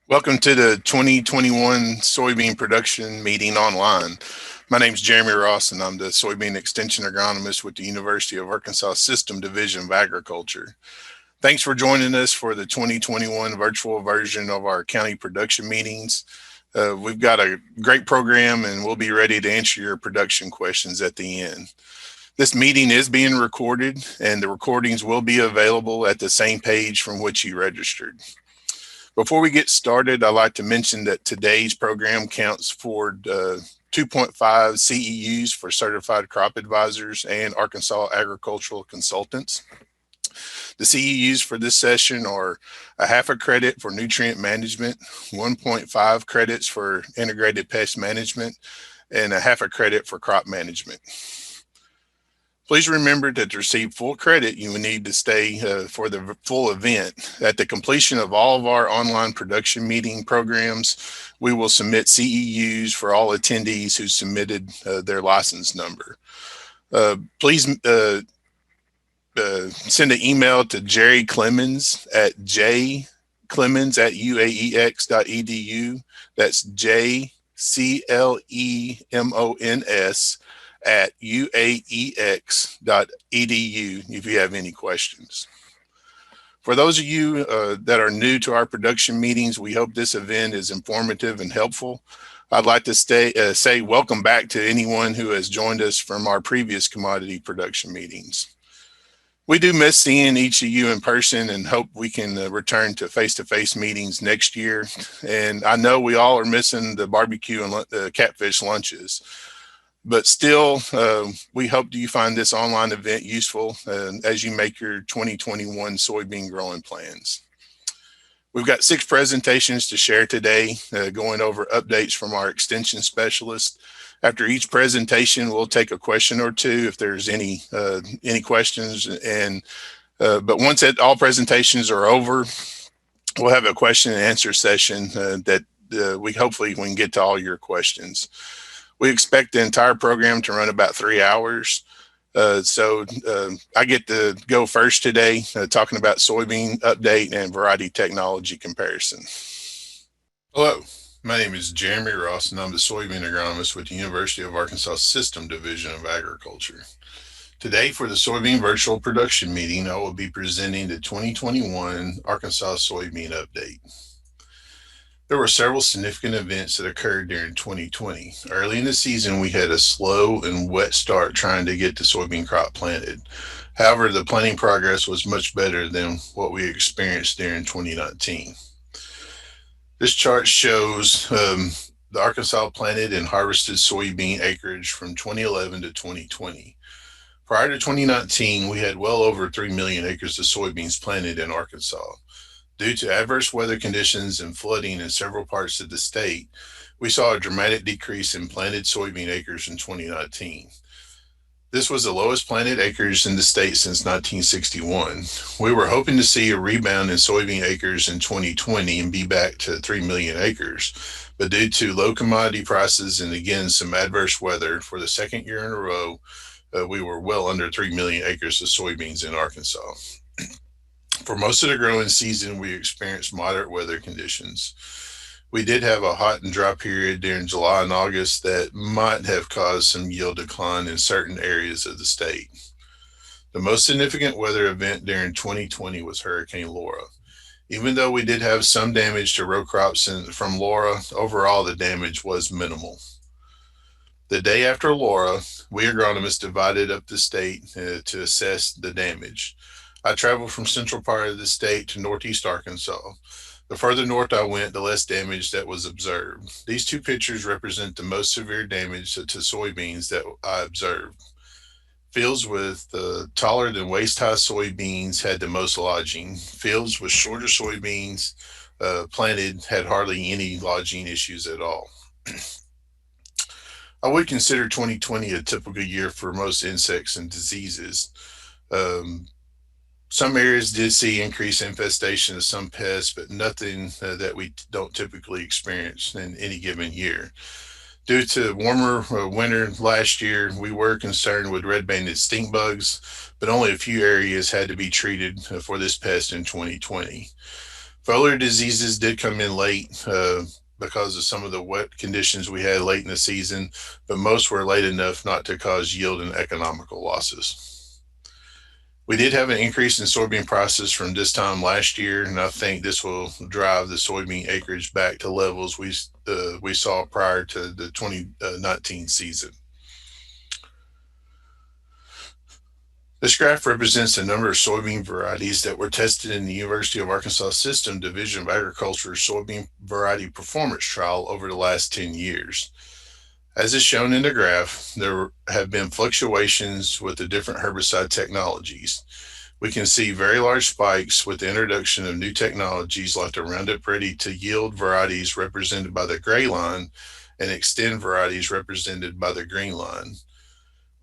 Welcome to the 2021 soybean production meeting online. My name is Jeremy Ross, and I'm the soybean extension agronomist with the University of Arkansas System Division of Agriculture. Thanks for joining us for the 2021 virtual version of our county production meetings. We've got a great program, and we'll be ready to answer your production questions at the end. This meeting is being recorded, and the recordings will be available at the same page from which you registered. Before we get started, I'd like to mention that today's program counts for 2.5 CEUs for certified crop advisors and Arkansas agricultural consultants. The CEUs for this session are a half a credit for nutrient management, 1.5 credits for integrated pest management, and a half a credit for crop management. Please remember that to receive full credit, you will need to stay for the full event. At the completion of all of our online production meeting programs, we will submit CEUs for all attendees who submitted their license number. Please send an email to Jerry Clemens at jclemens@uaex.edu. That's JCLEMONS at uaex.edu if you have any questions. For those of you that are new to our production meetings, we hope this event is informative and helpful. I'd like to say welcome back to anyone who has joined us from our previous commodity production meetings. We do miss seeing each of you in person and hope we can return to face-to-face meetings next year. And I know we all are missing the barbecue and catfish lunches. But still, we hope you find this online event useful as you make your 2021 soybean growing plans. We've got 6 presentations to share today, going over updates from our extension specialist. After each presentation, we'll take a question or two if there's any questions. But once all presentations are over, we'll have a question and answer session that we hopefully can get to all your questions. We expect the entire program to run about 3 hours. So I get to go first today, talking about soybean update and variety technology comparison. Hello, my name is Jeremy Ross, and I'm the soybean agronomist with the University of Arkansas System Division of Agriculture. Today, for the soybean virtual production meeting, I will be presenting the 2021 Arkansas soybean update. There were several significant events that occurred during 2020. Early in the season, we had a slow and wet start trying to get the soybean crop planted. However, the planting progress was much better than what we experienced during 2019. This chart shows the Arkansas planted and harvested soybean acreage from 2011 to 2020. Prior to 2019, we had well over 3 million acres of soybeans planted in Arkansas. Due to adverse weather conditions and flooding in several parts of the state, we saw a dramatic decrease in planted soybean acres in 2019. This was the lowest planted acres in the state since 1961. We were hoping to see a rebound in soybean acres in 2020 and be back to 3 million acres. But due to low commodity prices and again some adverse weather for the second year in a row, we were well under 3 million acres of soybeans in Arkansas. For most of the growing season, we experienced moderate weather conditions. We did have a hot and dry period during July and August that might have caused some yield decline in certain areas of the state. The most significant weather event during 2020 was Hurricane Laura. Even though we did have some damage to row crops from Laura, overall the damage was minimal. The day after Laura, we agronomists divided up the state to assess the damage. I traveled from central part of the state to northeast Arkansas. The further north I went, the less damage that was observed. These 2 pictures represent the most severe damage to soybeans that I observed. Fields with taller than waist-high soybeans had the most lodging. Fields with shorter soybeans planted had hardly any lodging issues at all. I would consider 2020 a typical year for most insects and diseases. Some areas did see increased infestation of some pests, but nothing that we don't typically experience in any given year. Due to warmer winter last year, we were concerned with red-banded stink bugs, but only a few areas had to be treated for this pest in 2020. Foliar diseases did come in late because of some of the wet conditions we had late in the season, but most were late enough not to cause yield and economical losses. We did have an increase in soybean prices from this time last year, and I think this will drive the soybean acreage back to levels we saw prior to the 2019 season. This graph represents the number of soybean varieties that were tested in the University of Arkansas System Division of Agriculture Soybean Variety Performance Trial over the last 10 years. As is shown in the graph, there have been fluctuations with the different herbicide technologies. We can see very large spikes with the introduction of new technologies like the Roundup Ready to Yield varieties represented by the gray line and Xtend varieties represented by the green line.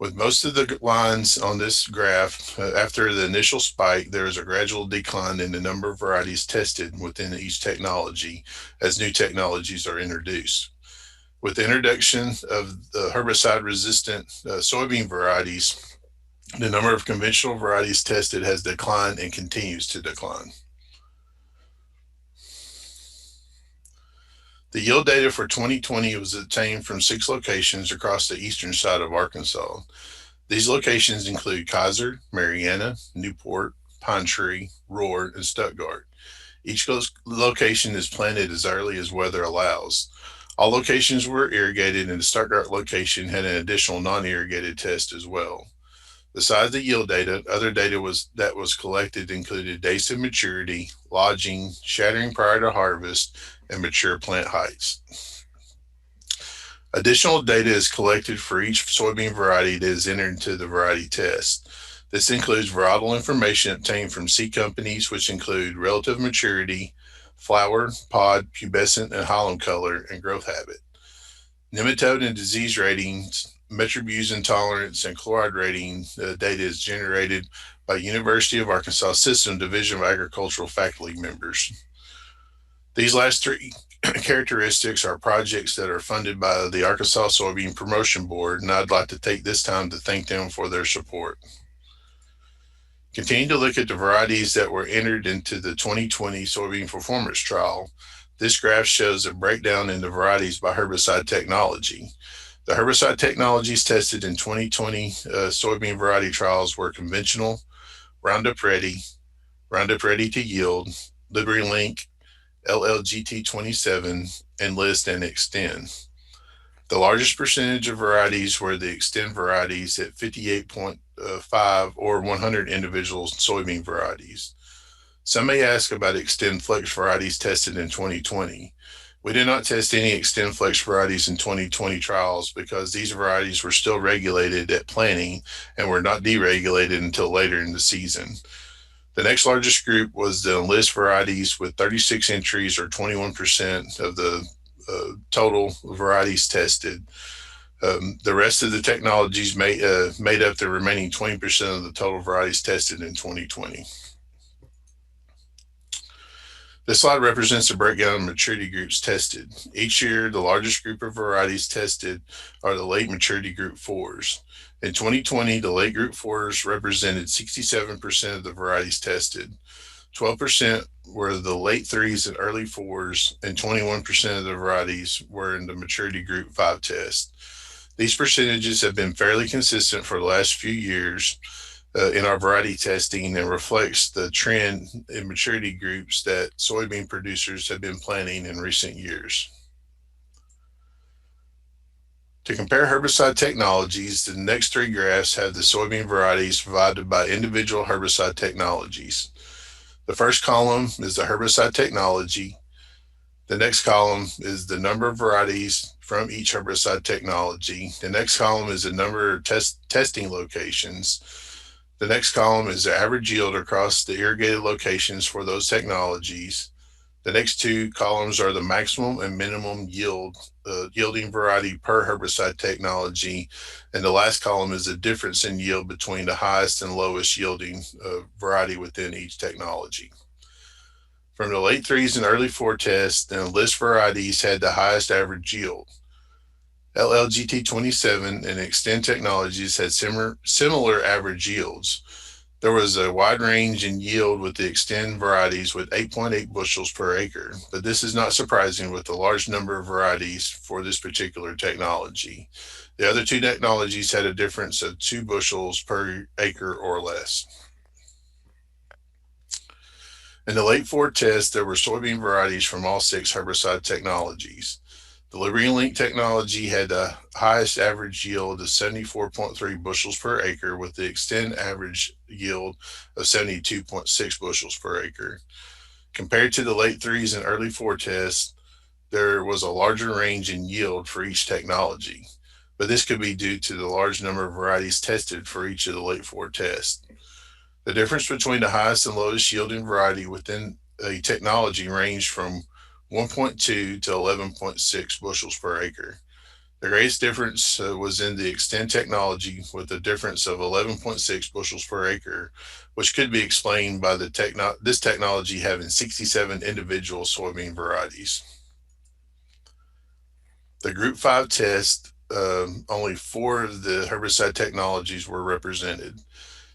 With most of the lines on this graph, after the initial spike, there is a gradual decline in the number of varieties tested within each technology as new technologies are introduced. With the introduction of the herbicide-resistant soybean varieties, the number of conventional varieties tested has declined and continues to decline. The yield data for 2020 was obtained from 6 locations across the eastern side of Arkansas. These locations include Kaiser, Marianna, Newport, Pine Tree, Roar, and Stuttgart. Each location is planted as early as weather allows. All locations were irrigated, and the Stuttgart location had an additional non-irrigated test as well. Besides the yield data, other data that was collected included days of maturity, lodging, shattering prior to harvest, and mature plant heights. Additional data is collected for each soybean variety that is entered into the variety test. This includes varietal information obtained from seed companies, which include relative maturity, flower, pod, pubescent, and hilum color, and growth habit. Nematode and disease ratings, metribuzin tolerance, and chloride rating data is generated by University of Arkansas System Division of Agricultural faculty members. These last 3 characteristics are projects that are funded by the Arkansas Soybean Promotion Board, and I'd like to take this time to thank them for their support. Continue to look at the varieties that were entered into the 2020 soybean performance trial. This graph shows a breakdown in the varieties by herbicide technology. The herbicide technologies tested in 2020 soybean variety trials were conventional, Roundup Ready to Yield, LibertyLink, LLGT27, Enlist, and Xtend. The largest percentage of varieties were the Xtend varieties at 58.5 or 100 individual soybean varieties. Some may ask about Xtend Flex varieties tested in 2020. We did not test any Xtend Flex varieties in 2020 trials because these varieties were still regulated at planting and were not deregulated until later in the season. The next largest group was the Enlist varieties with 36 entries or 21% of the total varieties tested. The rest of the technologies made up the remaining 20% of the total varieties tested in 2020. This slide represents a breakdown of maturity groups tested. Each year, the largest group of varieties tested are the late maturity group 4s. In 2020, the late group 4s represented 67% of the varieties tested. 12% were the late 3s and early 4s, and 21% of the varieties were in the maturity group 5 test. These percentages have been fairly consistent for the last few years in our variety testing and reflects the trend in maturity groups that soybean producers have been planting in recent years. To compare herbicide technologies, the next 3 graphs have the soybean varieties divided by individual herbicide technologies. The first column is the herbicide technology. The next column is the number of varieties from each herbicide technology. The next column is the number of testing locations. The next column is the average yield across the irrigated locations for those technologies. The next 2 columns are the maximum and minimum yielding variety per herbicide technology. And the last column is the difference in yield between the highest and lowest yielding variety within each technology. From the late 3s and early 4 tests, the Enlist varieties had the highest average yield. LLGT27 and Xtend technologies had similar average yields. There was a wide range in yield with the Extend varieties with 8.8 bushels per acre, but this is not surprising with the large number of varieties for this particular technology. The other two technologies had a difference of 2 bushels per acre or less. In the late 4 test, there were soybean varieties from all 6 herbicide technologies. The LibertyLink technology had the highest average yield of 74.3 bushels per acre, with the Extend average yield of 72.6 bushels per acre. Compared to the late 3s and early 4 tests, there was a larger range in yield for each technology, but this could be due to the large number of varieties tested for each of the late 4 tests. The difference between the highest and lowest yielding variety within a technology ranged from 1.2 to 11.6 bushels per acre. The greatest difference was in the Extend technology with a difference of 11.6 bushels per acre, which could be explained by this technology having 67 individual soybean varieties. The Group 5 test, only 4 of the herbicide technologies were represented.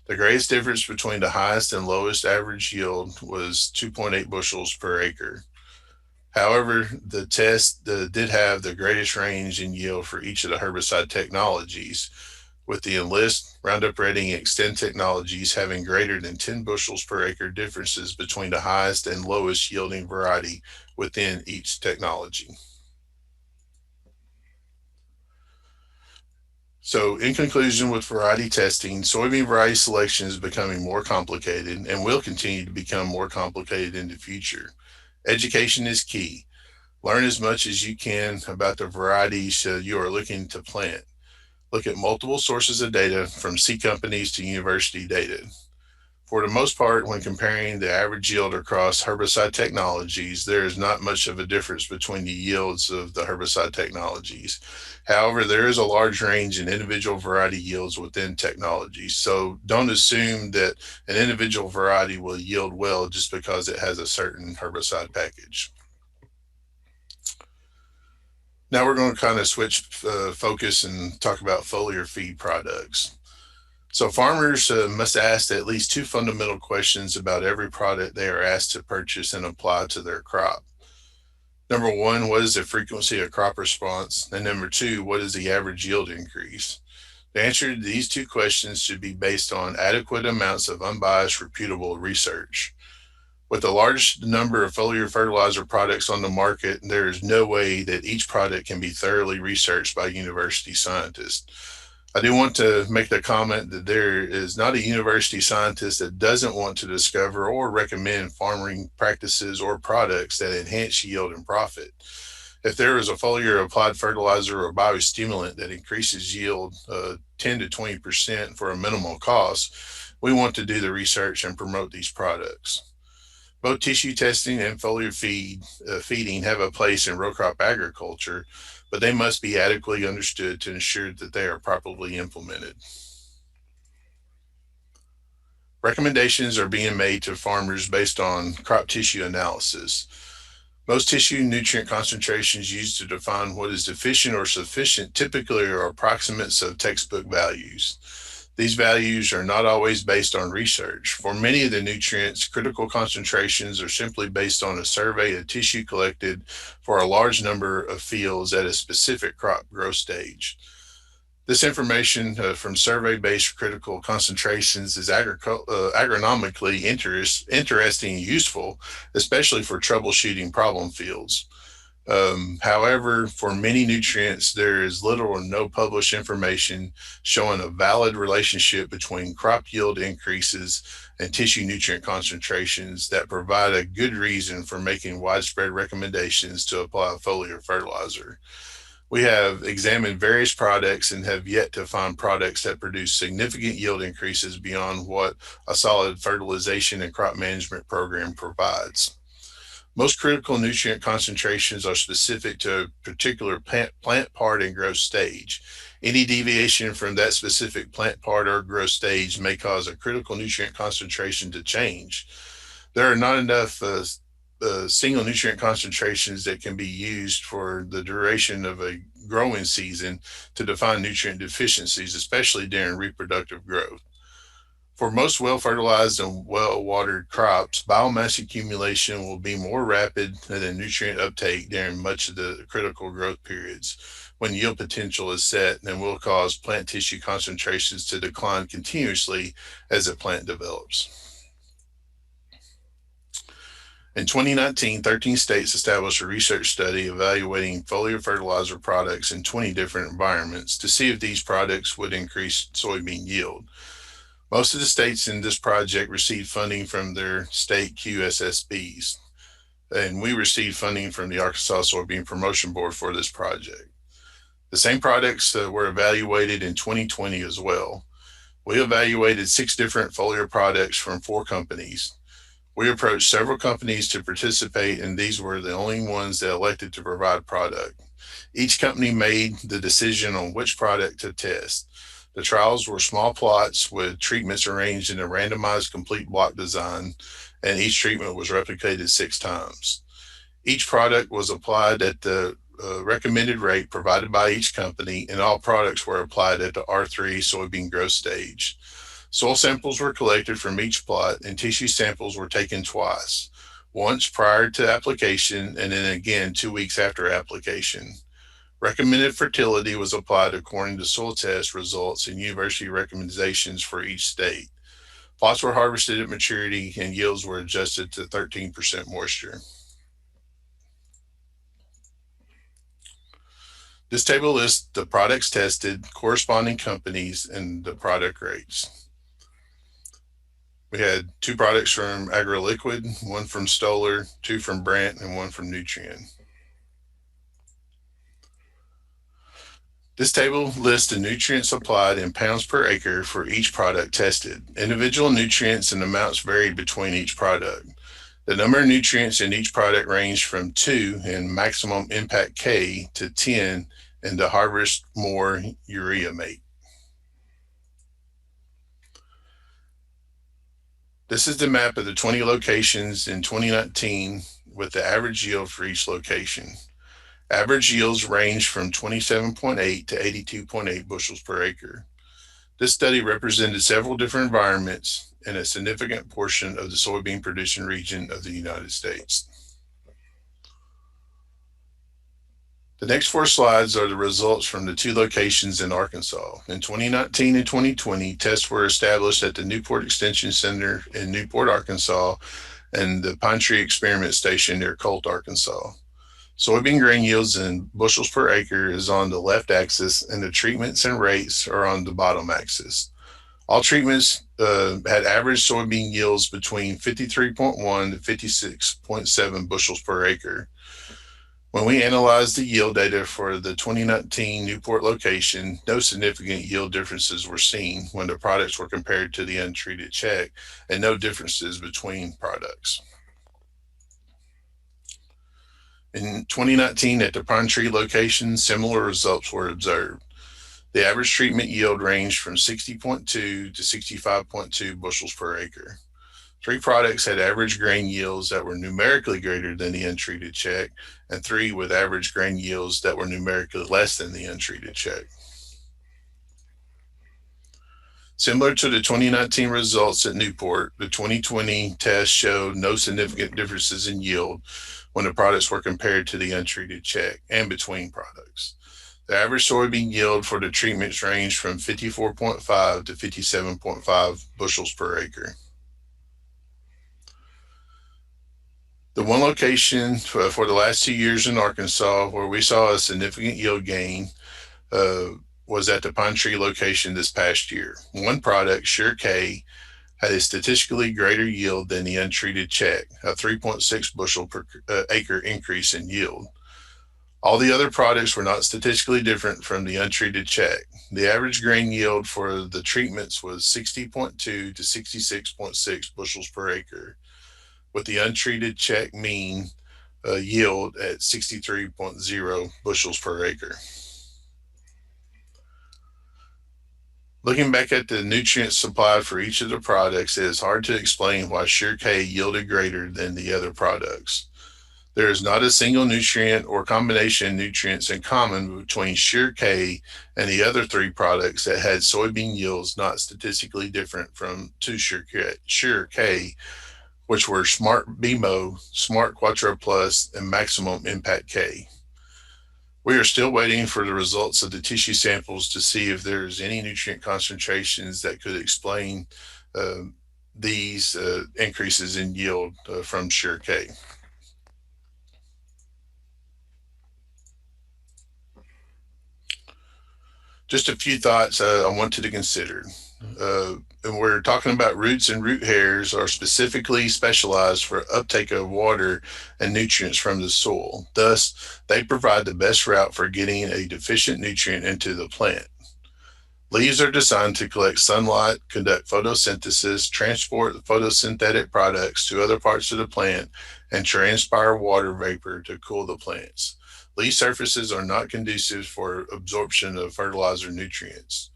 The greatest difference between the highest and lowest average yield was 2.8 bushels per acre. However, the test did have the greatest range in yield for each of the herbicide technologies, with the Enlist, Roundup Ready, and Extend technologies having greater than 10 bushels per acre differences between the highest and lowest yielding variety within each technology. So, in conclusion, with variety testing, soybean variety selection is becoming more complicated and will continue to become more complicated in the future. Education is key. Learn as much as you can about the varieties you are looking to plant. Look at multiple sources of data from seed companies to university data. For the most part, when comparing the average yield across herbicide technologies, there is not much of a difference between the yields of the herbicide technologies. However, there is a large range in individual variety yields within technologies. So don't assume that an individual variety will yield well just because it has a certain herbicide package. Now we're going to kind of switch focus and talk about foliar feed products. So farmers must ask at least 2 fundamental questions about every product they are asked to purchase and apply to their crop. Number 1, what is the frequency of crop response? And number 2, what is the average yield increase? The answer to these 2 questions should be based on adequate amounts of unbiased, reputable research. With a large number of foliar fertilizer products on the market, there is no way that each product can be thoroughly researched by university scientists. I do want to make the comment that there is not a university scientist that doesn't want to discover or recommend farming practices or products that enhance yield and profit. If there is a foliar applied fertilizer or biostimulant that increases yield 10 to 20% for a minimal cost, we want to do the research and promote these products. Both tissue testing and foliar feeding have a place in row crop agriculture, but they must be adequately understood to ensure that they are properly implemented. Recommendations are being made to farmers based on crop tissue analysis. Most tissue nutrient concentrations used to define what is deficient or sufficient typically are approximates of textbook values. These values are not always based on research. For many of the nutrients, critical concentrations are simply based on a survey of tissue collected for a large number of fields at a specific crop growth stage. This information from survey-based critical concentrations is agronomically interesting and useful, especially for troubleshooting problem fields. However, for many nutrients, there is little or no published information showing a valid relationship between crop yield increases and tissue nutrient concentrations that provide a good reason for making widespread recommendations to apply a foliar fertilizer. We have examined various products and have yet to find products that produce significant yield increases beyond what a solid fertilization and crop management program provides. Most critical nutrient concentrations are specific to a particular plant part and growth stage. Any deviation from that specific plant part or growth stage may cause a critical nutrient concentration to change. There are not enough single nutrient concentrations that can be used for the duration of a growing season to define nutrient deficiencies, especially during reproductive growth. For most well-fertilized and well-watered crops, biomass accumulation will be more rapid than nutrient uptake during much of the critical growth periods when yield potential is set, and will cause plant tissue concentrations to decline continuously as the plant develops. In 2019, 13 states established a research study evaluating foliar fertilizer products in 20 different environments to see if these products would increase soybean yield. Most of the states in this project received funding from their state QSSBs, and we received funding from the Arkansas Soybean Promotion Board for this project. The same products were evaluated in 2020 as well. We evaluated 6 different foliar products from 4 companies. We approached several companies to participate, and these were the only ones that elected to provide product. Each company made the decision on which product to test. The trials were small plots with treatments arranged in a randomized complete block design, and each treatment was replicated 6 times. Each product was applied at the recommended rate provided by each company, and all products were applied at the R3 soybean growth stage. Soil samples were collected from each plot, and tissue samples were taken twice, once prior to application and then again 2 weeks after application. Recommended fertility was applied according to soil test results and university recommendations for each state. Plots were harvested at maturity, and yields were adjusted to 13% moisture. This table lists the products tested, corresponding companies, and the product rates. We had 2 products from AgroLiquid, 1 from Stoller, 2 from Brandt, and 1 from Nutrien. This table lists the nutrients applied in pounds per acre for each product tested. Individual nutrients and amounts varied between each product. The number of nutrients in each product ranged from 2 in maximum impact K to 10 in the harvest more urea mate. This is the map of the 20 locations in 2019 with the average yield for each location. Average yields range from 27.8 to 82.8 bushels per acre. This study represented several different environments and a significant portion of the soybean producing region of the United States. The next 4 slides are the results from the 2 locations in Arkansas. In 2019 and 2020, tests were established at the Newport Extension Center in Newport, Arkansas, and the Pine Tree Experiment Station near Colt, Arkansas. Soybean grain yields in bushels per acre is on the left axis, and the treatments and rates are on the bottom axis. All treatments had average soybean yields between 53.1 to 56.7 bushels per acre. When we analyzed the yield data for the 2019 Newport location, no significant yield differences were seen when the products were compared to the untreated check, and no differences between products. In 2019, at the Pine Tree location, similar results were observed. The average treatment yield ranged from 60.2 to 65.2 bushels per acre. 3 products had average grain yields that were numerically greater than the untreated check, and 3 with average grain yields that were numerically less than the untreated check. Similar to the 2019 results at Newport, the 2020 test showed no significant differences in yield when the products were compared to the untreated check and between products. The average soybean yield for the treatments ranged from 54.5 to 57.5 bushels per acre. The one location for the last 2 years in Arkansas where we saw a significant yield gain was at the Pine Tree location this past year. One product, Sure K, had a statistically greater yield than the untreated check, a 3.6 bushel per acre increase in yield. All the other products were not statistically different from the untreated check. The average grain yield for the treatments was 60.2 to 66.6 bushels per acre, with the untreated check mean yield at 63.0 bushels per acre. Looking back at the nutrients supplied for each of the products, it is hard to explain why Sure K yielded greater than the other products. There is not a single nutrient or combination of nutrients in common between Sure K and the other three products that had soybean yields not statistically different from Sure K, which were Smart BMO, Smart Quattro Plus, and Maximum Impact K. We are still waiting for the results of the tissue samples to see if there's any nutrient concentrations that could explain these increases in yield from Sure K. Just a few thoughts I wanted to consider. And we're talking about roots and root hairs are specifically specialized for uptake of water and nutrients from the soil. Thus, they provide the best route for getting a deficient nutrient into the plant. Leaves are designed to collect sunlight, conduct photosynthesis, transport the photosynthetic products to other parts of the plant, and transpire water vapor to cool the plants. Leaf surfaces are not conducive for absorption of fertilizer nutrients.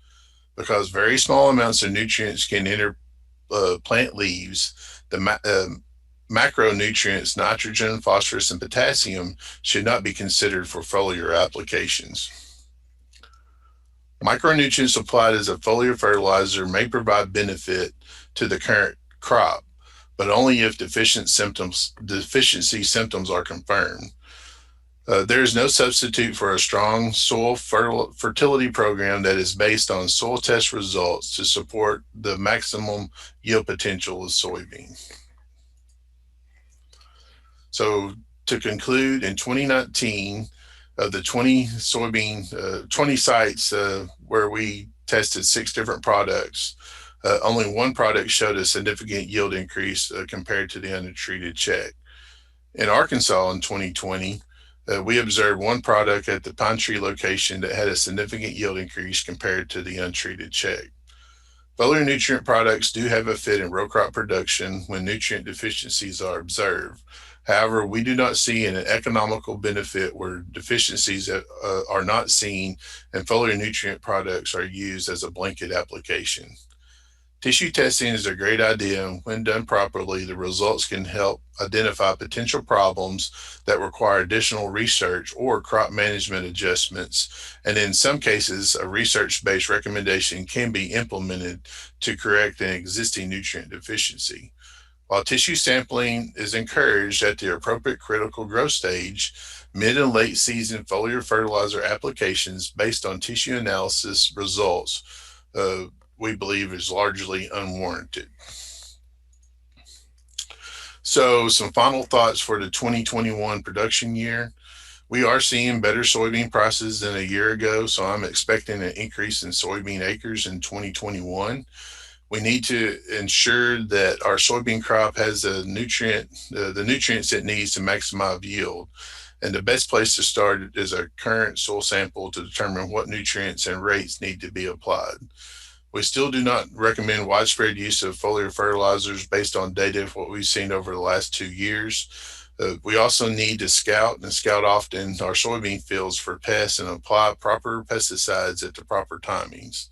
Because very small amounts of nutrients can enter plant leaves, the macronutrients, nitrogen, phosphorus, and potassium, should not be considered for foliar applications. Micronutrients applied as a foliar fertilizer may provide benefit to the current crop, but only if deficiency symptoms are confirmed. There is no substitute for a strong soil fertility program that is based on soil test results to support the maximum yield potential of soybean. So to conclude, in 2019, of the 20 sites where we tested 6 different products, only one product showed a significant yield increase compared to the untreated check. In Arkansas in 2020, we observed one product at the Pine Tree location that had a significant yield increase compared to the untreated check. Foliar nutrient products do have a fit in row crop production when nutrient deficiencies are observed. However, we do not see an economical benefit where deficiencies are not seen and foliar nutrient products are used as a blanket application. Tissue testing is a great idea, and when done properly, the results can help identify potential problems that require additional research or crop management adjustments. And in some cases, a research-based recommendation can be implemented to correct an existing nutrient deficiency. While tissue sampling is encouraged at the appropriate critical growth stage, mid and late season foliar fertilizer applications based on tissue analysis results we believe is largely unwarranted. So some final thoughts for the 2021 production year. We are seeing better soybean prices than a year ago, so I'm expecting an increase in soybean acres in 2021. We need to ensure that our soybean crop has the nutrients it needs to maximize yield. And the best place to start is a current soil sample to determine what nutrients and rates need to be applied. We still do not recommend widespread use of foliar fertilizers based on data of what we've seen over the last 2 years. We also need to scout often our soybean fields for pests and apply proper pesticides at the proper timings.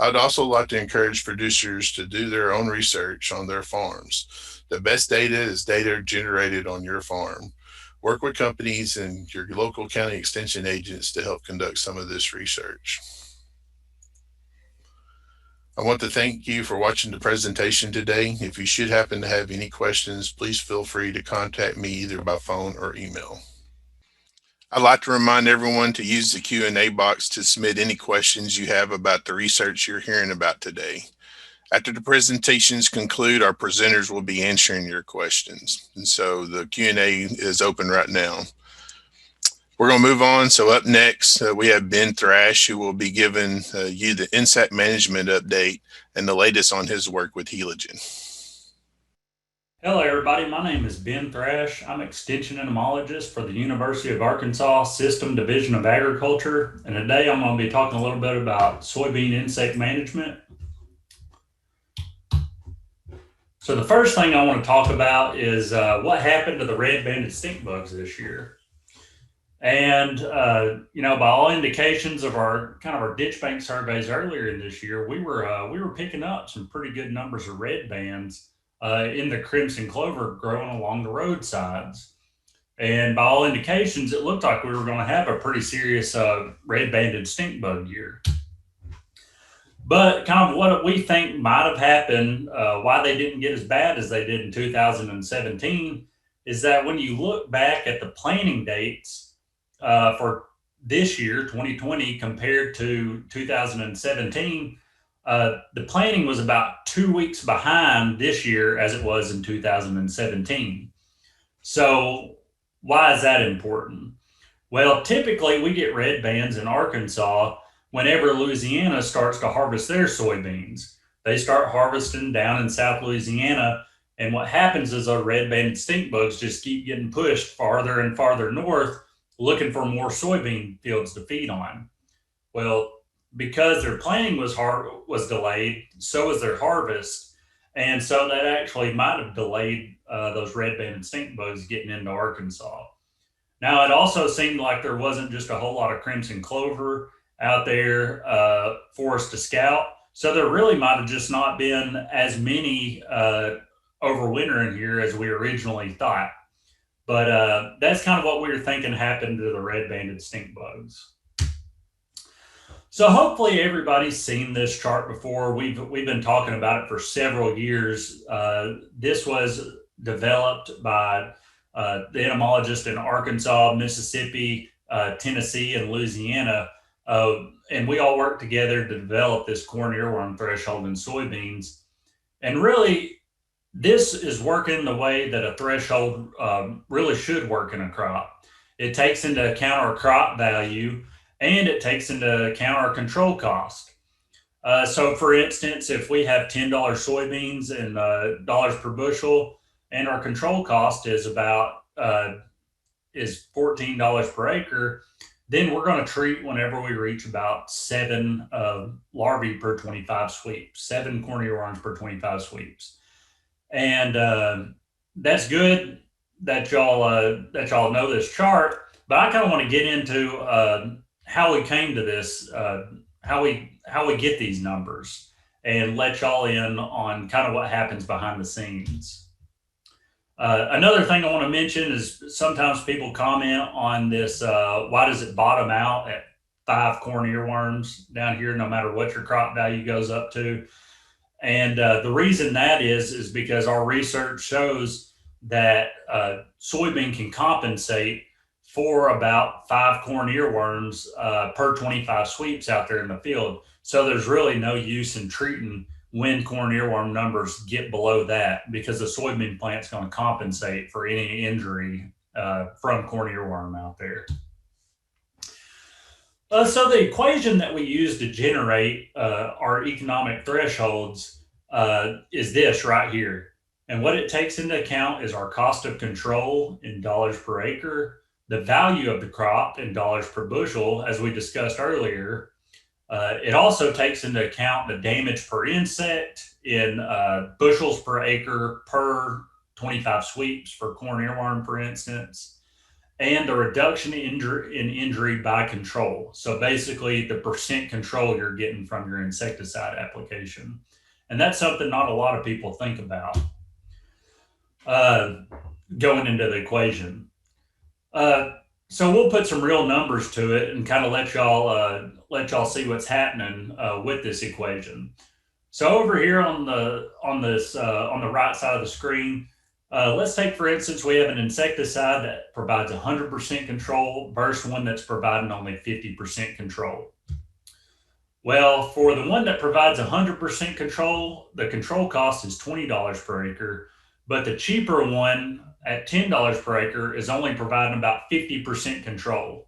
I'd also like to encourage producers to do their own research on their farms. The best data is data generated on your farm. Work with companies and your local county extension agents to help conduct some of this research. I want to thank you for watching the presentation today. If you should happen to have any questions, please feel free to contact me either by phone or email. I'd like to remind everyone to use the Q&A box to submit any questions you have about the research you're hearing about today. After the presentations conclude, our presenters will be answering your questions. And so the Q&A is open right now. We're going to move on. So up next, we have Ben Thrash, who will be giving you the insect management update and the latest on his work with Heliogen. Hello, everybody. My name is Ben Thrash. I'm Extension Entomologist for the University of Arkansas System Division of Agriculture. And today I'm going to be talking a little bit about soybean insect management. So the first thing I want to talk about is what happened to the red-banded stink bugs this year. And, by all indications of our ditch bank surveys earlier in this year, we were picking up some pretty good numbers of red bands in the crimson clover growing along the roadsides. And by all indications, it looked like we were going to have a pretty serious red-banded stink bug year. But kind of what we think might have happened, why they didn't get as bad as they did in 2017, is that when you look back at the planting dates for this year, 2020, compared to 2017, the planting was about 2 weeks behind this year as it was in 2017. So why is that important? Well, typically we get red bands in Arkansas whenever Louisiana starts to harvest their soybeans. They start harvesting down in South Louisiana, and what happens is our red-banded stink bugs just keep getting pushed farther and farther north, looking for more soybean fields to feed on. Well, because their planting was delayed, so was their harvest, and so that actually might have delayed those red-banded stink bugs getting into Arkansas. Now, it also seemed like there wasn't just a whole lot of crimson clover out there for us to scout. So there really might have just not been as many overwintering here as we originally thought. But that's kind of what we were thinking happened to the red-banded stink bugs. So hopefully everybody's seen this chart before. We've been talking about it for several years. This was developed by the entomologists in Arkansas, Mississippi, Tennessee, and Louisiana. And we all worked together to develop this corn earworm threshold in soybeans. And really, this is working the way that a threshold really should work in a crop. It takes into account our crop value, and it takes into account our control cost. So for instance, if we have $10 soybeans and dollars per bushel, and our control cost is about is $14 per acre, then we're going to treat whenever we reach about 7 larvae per 25 sweeps, 7 corn earworms per 25 sweeps. And that's good that y'all know this chart, but I kind of want to get into how we came to this, how we get these numbers, and let y'all in on kind of what happens behind the scenes. Another thing I want to mention is sometimes people comment on this, why does it bottom out at 5 corn earworms down here, no matter what your crop value goes up to? And the reason that is because our research shows that soybean can compensate for about 5 corn earworms per 25 sweeps out there in the field. So there's really no use in treating when corn earworm numbers get below that, because the soybean plant's going to compensate for any injury from corn earworm out there. So the equation that we use to generate our economic thresholds is this right here. And what it takes into account is our cost of control in dollars per acre, the value of the crop in dollars per bushel, as we discussed earlier. It also takes into account the damage per insect in bushels per acre per 25 sweeps for corn earworm, for instance, and the reduction in injury by control. So basically the percent control you're getting from your insecticide application. And that's something not a lot of people think about going into the equation. So we'll put some real numbers to it and kind of let y'all see what's happening with this equation. So over here on the right side of the screen, let's take, for instance, we have an insecticide that provides 100% control versus one that's providing only 50% control. Well, for the one that provides 100% control, the control cost is $20 per acre, but the cheaper one at $10 per acre is only providing about 50% control.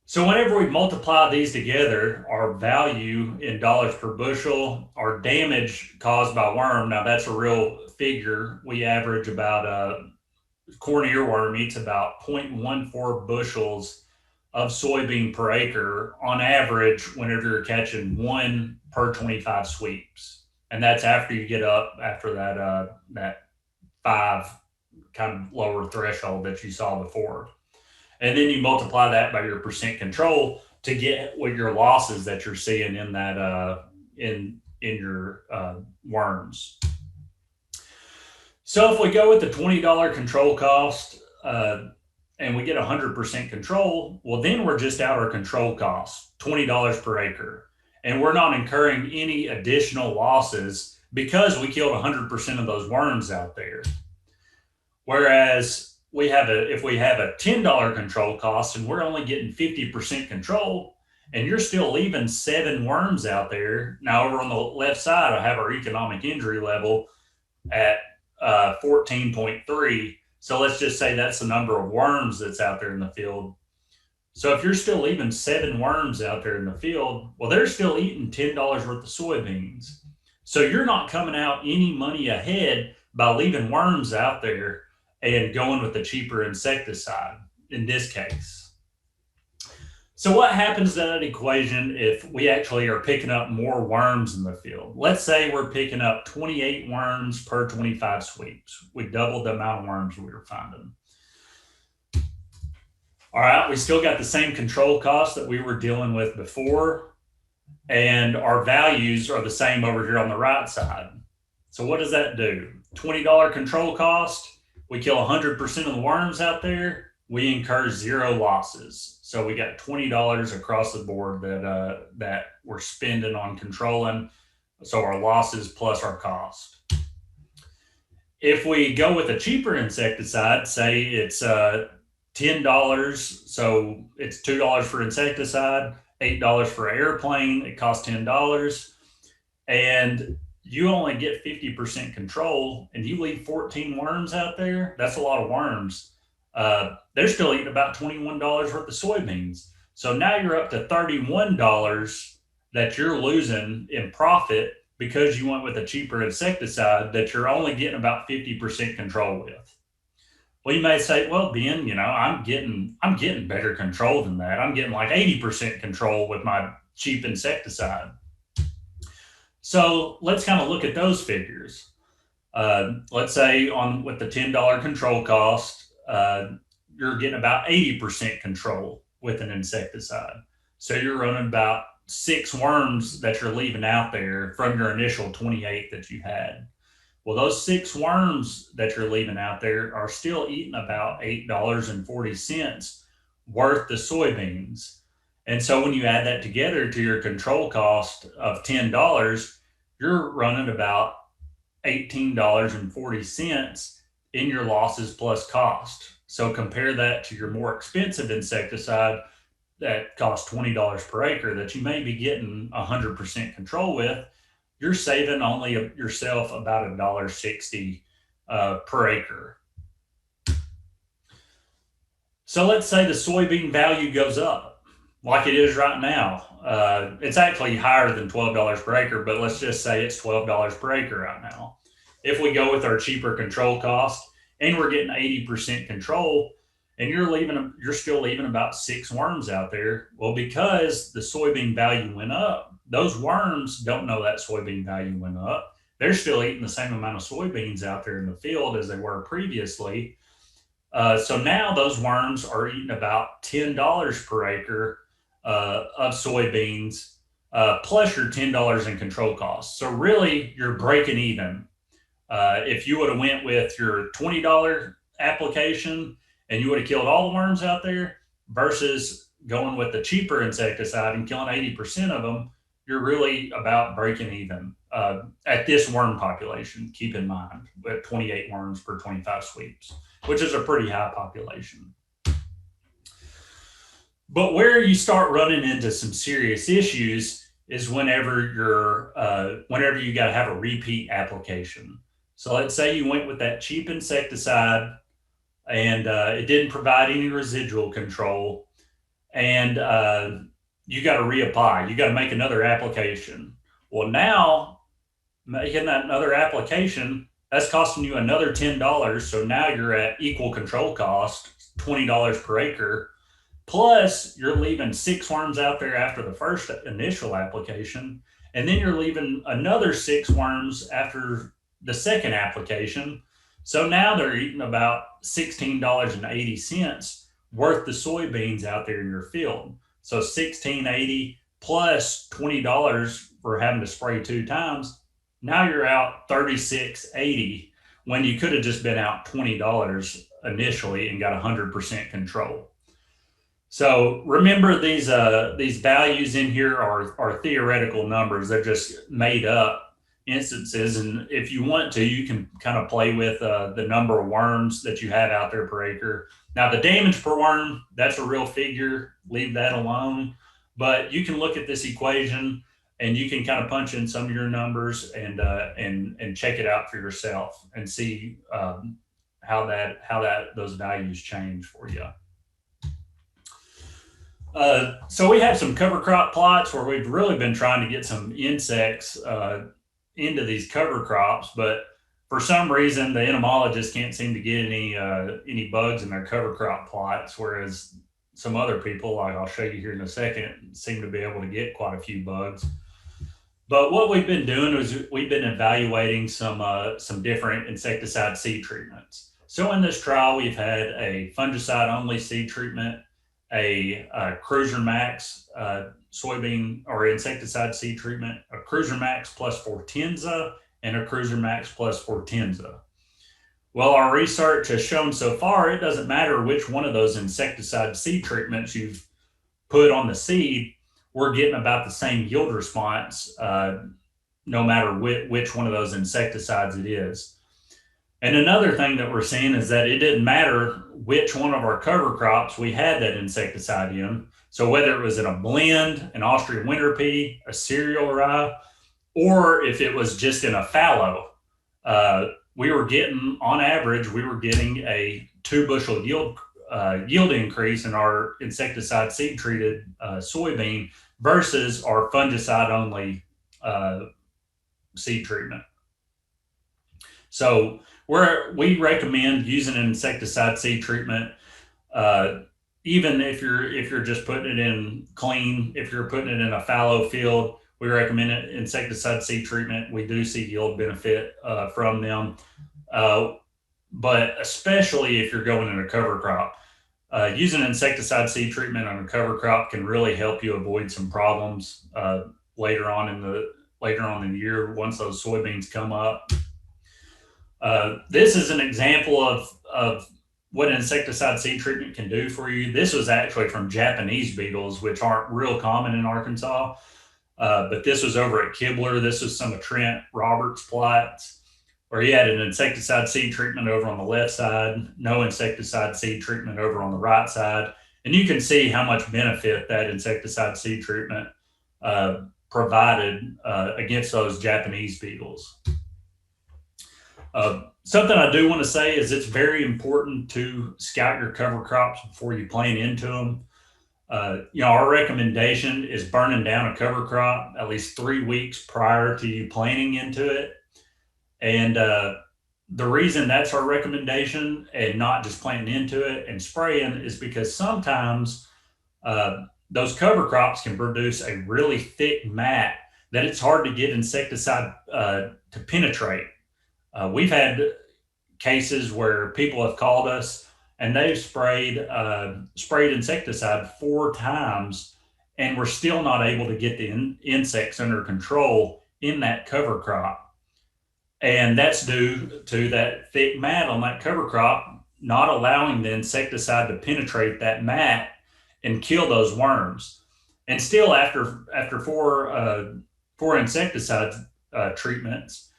So whenever we multiply these together, our value in dollars per bushel, our damage caused by worm, now that's a real figure. We average about, corn earworm eats about 0.14 bushels of soybean per acre on average whenever you're catching 1 per 25 sweeps. And that's after you get up after that 5 kind of lower threshold that you saw before. And then you multiply that by your percent control to get what your losses that you're seeing in that in your worms. So if we go with the $20 control cost, and we get 100% control, well, then we're just out our control costs, $20 per acre. And we're not incurring any additional losses because we killed 100% of those worms out there. Whereas if we have a $10 control cost and we're only getting 50% control, and you're still leaving 7 worms out there. Now over on the left side, I have our economic injury level at 14.3. So let's just say that's the number of worms that's out there in the field. So if you're still leaving 7 worms out there in the field, well, they're still eating $10 worth of soybeans. So you're not coming out any money ahead by leaving worms out there and going with the cheaper insecticide in this case. So what happens to that equation if we actually are picking up more worms in the field? Let's say we're picking up 28 worms per 25 sweeps. We doubled the amount of worms we were finding. All right, we still got the same control costs that we were dealing with before, and our values are the same over here on the right side. So what does that do? $20 control cost, we kill 100% of the worms out there, we incur 0 losses. So we got $20 across the board that we're spending on controlling. So our losses plus our cost. If we go with a cheaper insecticide, say it's $10, so it's $2 for insecticide, $8 for airplane, it costs $10, and you only get 50% control and you leave 14 worms out there, that's a lot of worms. They're still eating about $21 worth of soybeans. So now you're up to $31 that you're losing in profit because you went with a cheaper insecticide that you're only getting about 50% control with. Well, you may say, well, Ben, I'm getting better control than that. I'm getting like 80% control with my cheap insecticide. So let's kind of look at those figures. Let's say with the $10 control cost, you're getting about 80% control with an insecticide. So you're running about 6 worms that you're leaving out there from your initial 28 that you had. Well, those 6 worms that you're leaving out there are still eating about $8.40 worth of soybeans. And so when you add that together to your control cost of $10, you're running about $18.40 in your losses plus cost. So compare that to your more expensive insecticide that costs $20 per acre that you may be getting 100% control with. You're saving only yourself about $1.60 per acre. So let's say the soybean value goes up like it is right now. It's actually higher than $12 per acre, but let's just say it's $12 per acre right now. If we go with our cheaper control cost and we're getting 80% control and you're still leaving about 6 worms out there, well, because the soybean value went up, those worms don't know that soybean value went up. They're still eating the same amount of soybeans out there in the field as they were previously. So now those worms are eating about $10 per acre of soybeans, plus your $10 in control costs. So really, you're breaking even. If you would have went with your $20 application and you would have killed all the worms out there versus going with the cheaper insecticide and killing 80% of them, you're really about breaking even at this worm population, keep in mind, with 28 worms per 25 sweeps, which is a pretty high population. But where you start running into some serious issues is whenever you got to have a repeat application. So let's say you went with that cheap insecticide and it didn't provide any residual control, and you got to reapply. You got to make another application. Well, now making that another application, that's costing you another $10. So now you're at equal control cost, $20 per acre. Plus, you're leaving 6 worms out there after the first initial application, and then you're leaving another 6 worms after the second application. So now they're eating about $16.80 worth of soybeans out there in your field. So $16.80 plus $20 for having to spray 2 times. Now you're out $36.80 when you could have just been out $20 initially and got 100% control. So remember, these values in here are theoretical numbers. They're just made up instances. And if you want to, you can kind of play with the number of worms that you have out there per acre. Now, the damage per worm, that's a real figure. Leave that alone. But you can look at this equation and you can kind of punch in some of your numbers and check it out for yourself and see how those values change for you. So we have some cover crop plots where we've really been trying to get some insects into these cover crops, but for some reason the entomologists can't seem to get any bugs in their cover crop plots, whereas some other people, like I'll show you here in a second, seem to be able to get quite a few bugs. But what we've been doing is we've been evaluating some different insecticide seed treatments. So in this trial, we've had a fungicide only seed treatment, a Cruiser Max soybean or insecticide seed treatment, a Cruiser Max plus Fortenza, and a Cruiser Max plus Fortenza. Well, our research has shown so far it doesn't matter which one of those insecticide seed treatments you've put on the seed, we're getting about the same yield response no matter which one of those insecticides it is. And another thing that we're seeing is that it didn't matter which one of our cover crops we had that insecticide in. So whether it was in a blend, an Austrian winter pea, a cereal rye, or if it was just in a fallow, we were getting, on average, a 2 bushel yield increase in our insecticide seed treated soybean versus our fungicide only seed treatment. So we recommend using an insecticide seed treatment, even if you're just putting it in clean. If you're putting it in a fallow field, we recommend an insecticide seed treatment. We do see yield benefit from them, but especially if you're going in a cover crop, using an insecticide seed treatment on a cover crop can really help you avoid some problems later on in the year once those soybeans come up. This is an example of what an insecticide seed treatment can do for you. This was actually from Japanese beetles, which aren't real common in Arkansas. But this was over at Kibler. This was some of Trent Roberts' plots where he had an insecticide seed treatment over on the left side, no insecticide seed treatment over on the right side. And you can see how much benefit that insecticide seed treatment provided against those Japanese beetles. Something I do want to say is it's very important to scout your cover crops before you plant into them. Our recommendation is burning down a cover crop at least 3 weeks prior to you planting into it. And the reason that's our recommendation and not just planting into it and spraying is because sometimes those cover crops can produce a really thick mat that it's hard to get insecticide to penetrate. We've had cases where people have called us and they've sprayed insecticide 4 times and we're still not able to get the insects under control in that cover crop. And that's due to that thick mat on that cover crop not allowing the insecticide to penetrate that mat and kill those worms. And still after 4 insecticide treatments,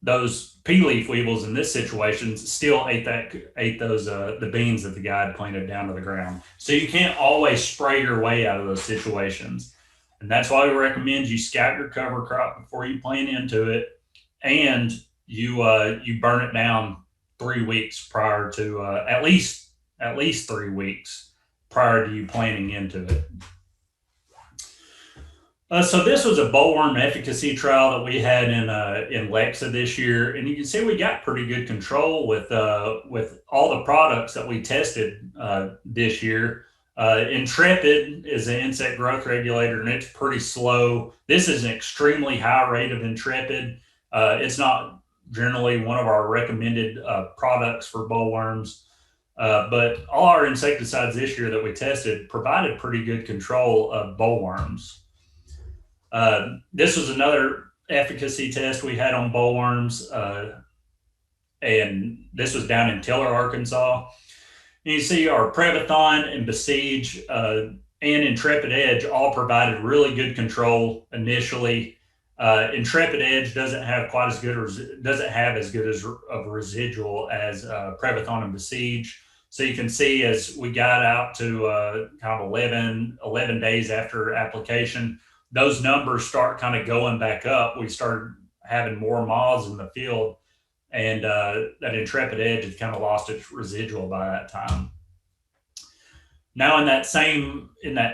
those pea leaf weevils in this situation still ate those the beans that the guy had planted down to the ground. So you can't always spray your way out of those situations, and that's why we recommend you scout your cover crop before you plant into it, and you burn it down 3 weeks prior to at least 3 weeks prior to you planting into it. So this was a bollworm efficacy trial that we had in Lexa this year, and you can see we got pretty good control with all the products that we tested this year. Intrepid is an insect growth regulator, and it's pretty slow. This is an extremely high rate of Intrepid. It's not generally one of our recommended products for bollworms, but all our insecticides this year that we tested provided pretty good control of bollworms. This was another efficacy test we had on bollworms. and this was down in Tiller, Arkansas. And you see our Prevathon and Besiege and Intrepid Edge all provided really good control initially. Intrepid Edge doesn't have quite as good, or doesn't have as good as of a residual as Prevathon and Besiege. So you can see as we got out to kind of 11 days after application, those numbers start kind of going back up. We started having more moths in the field, and that Intrepid Edge had kind of lost its residual by that time. Now in that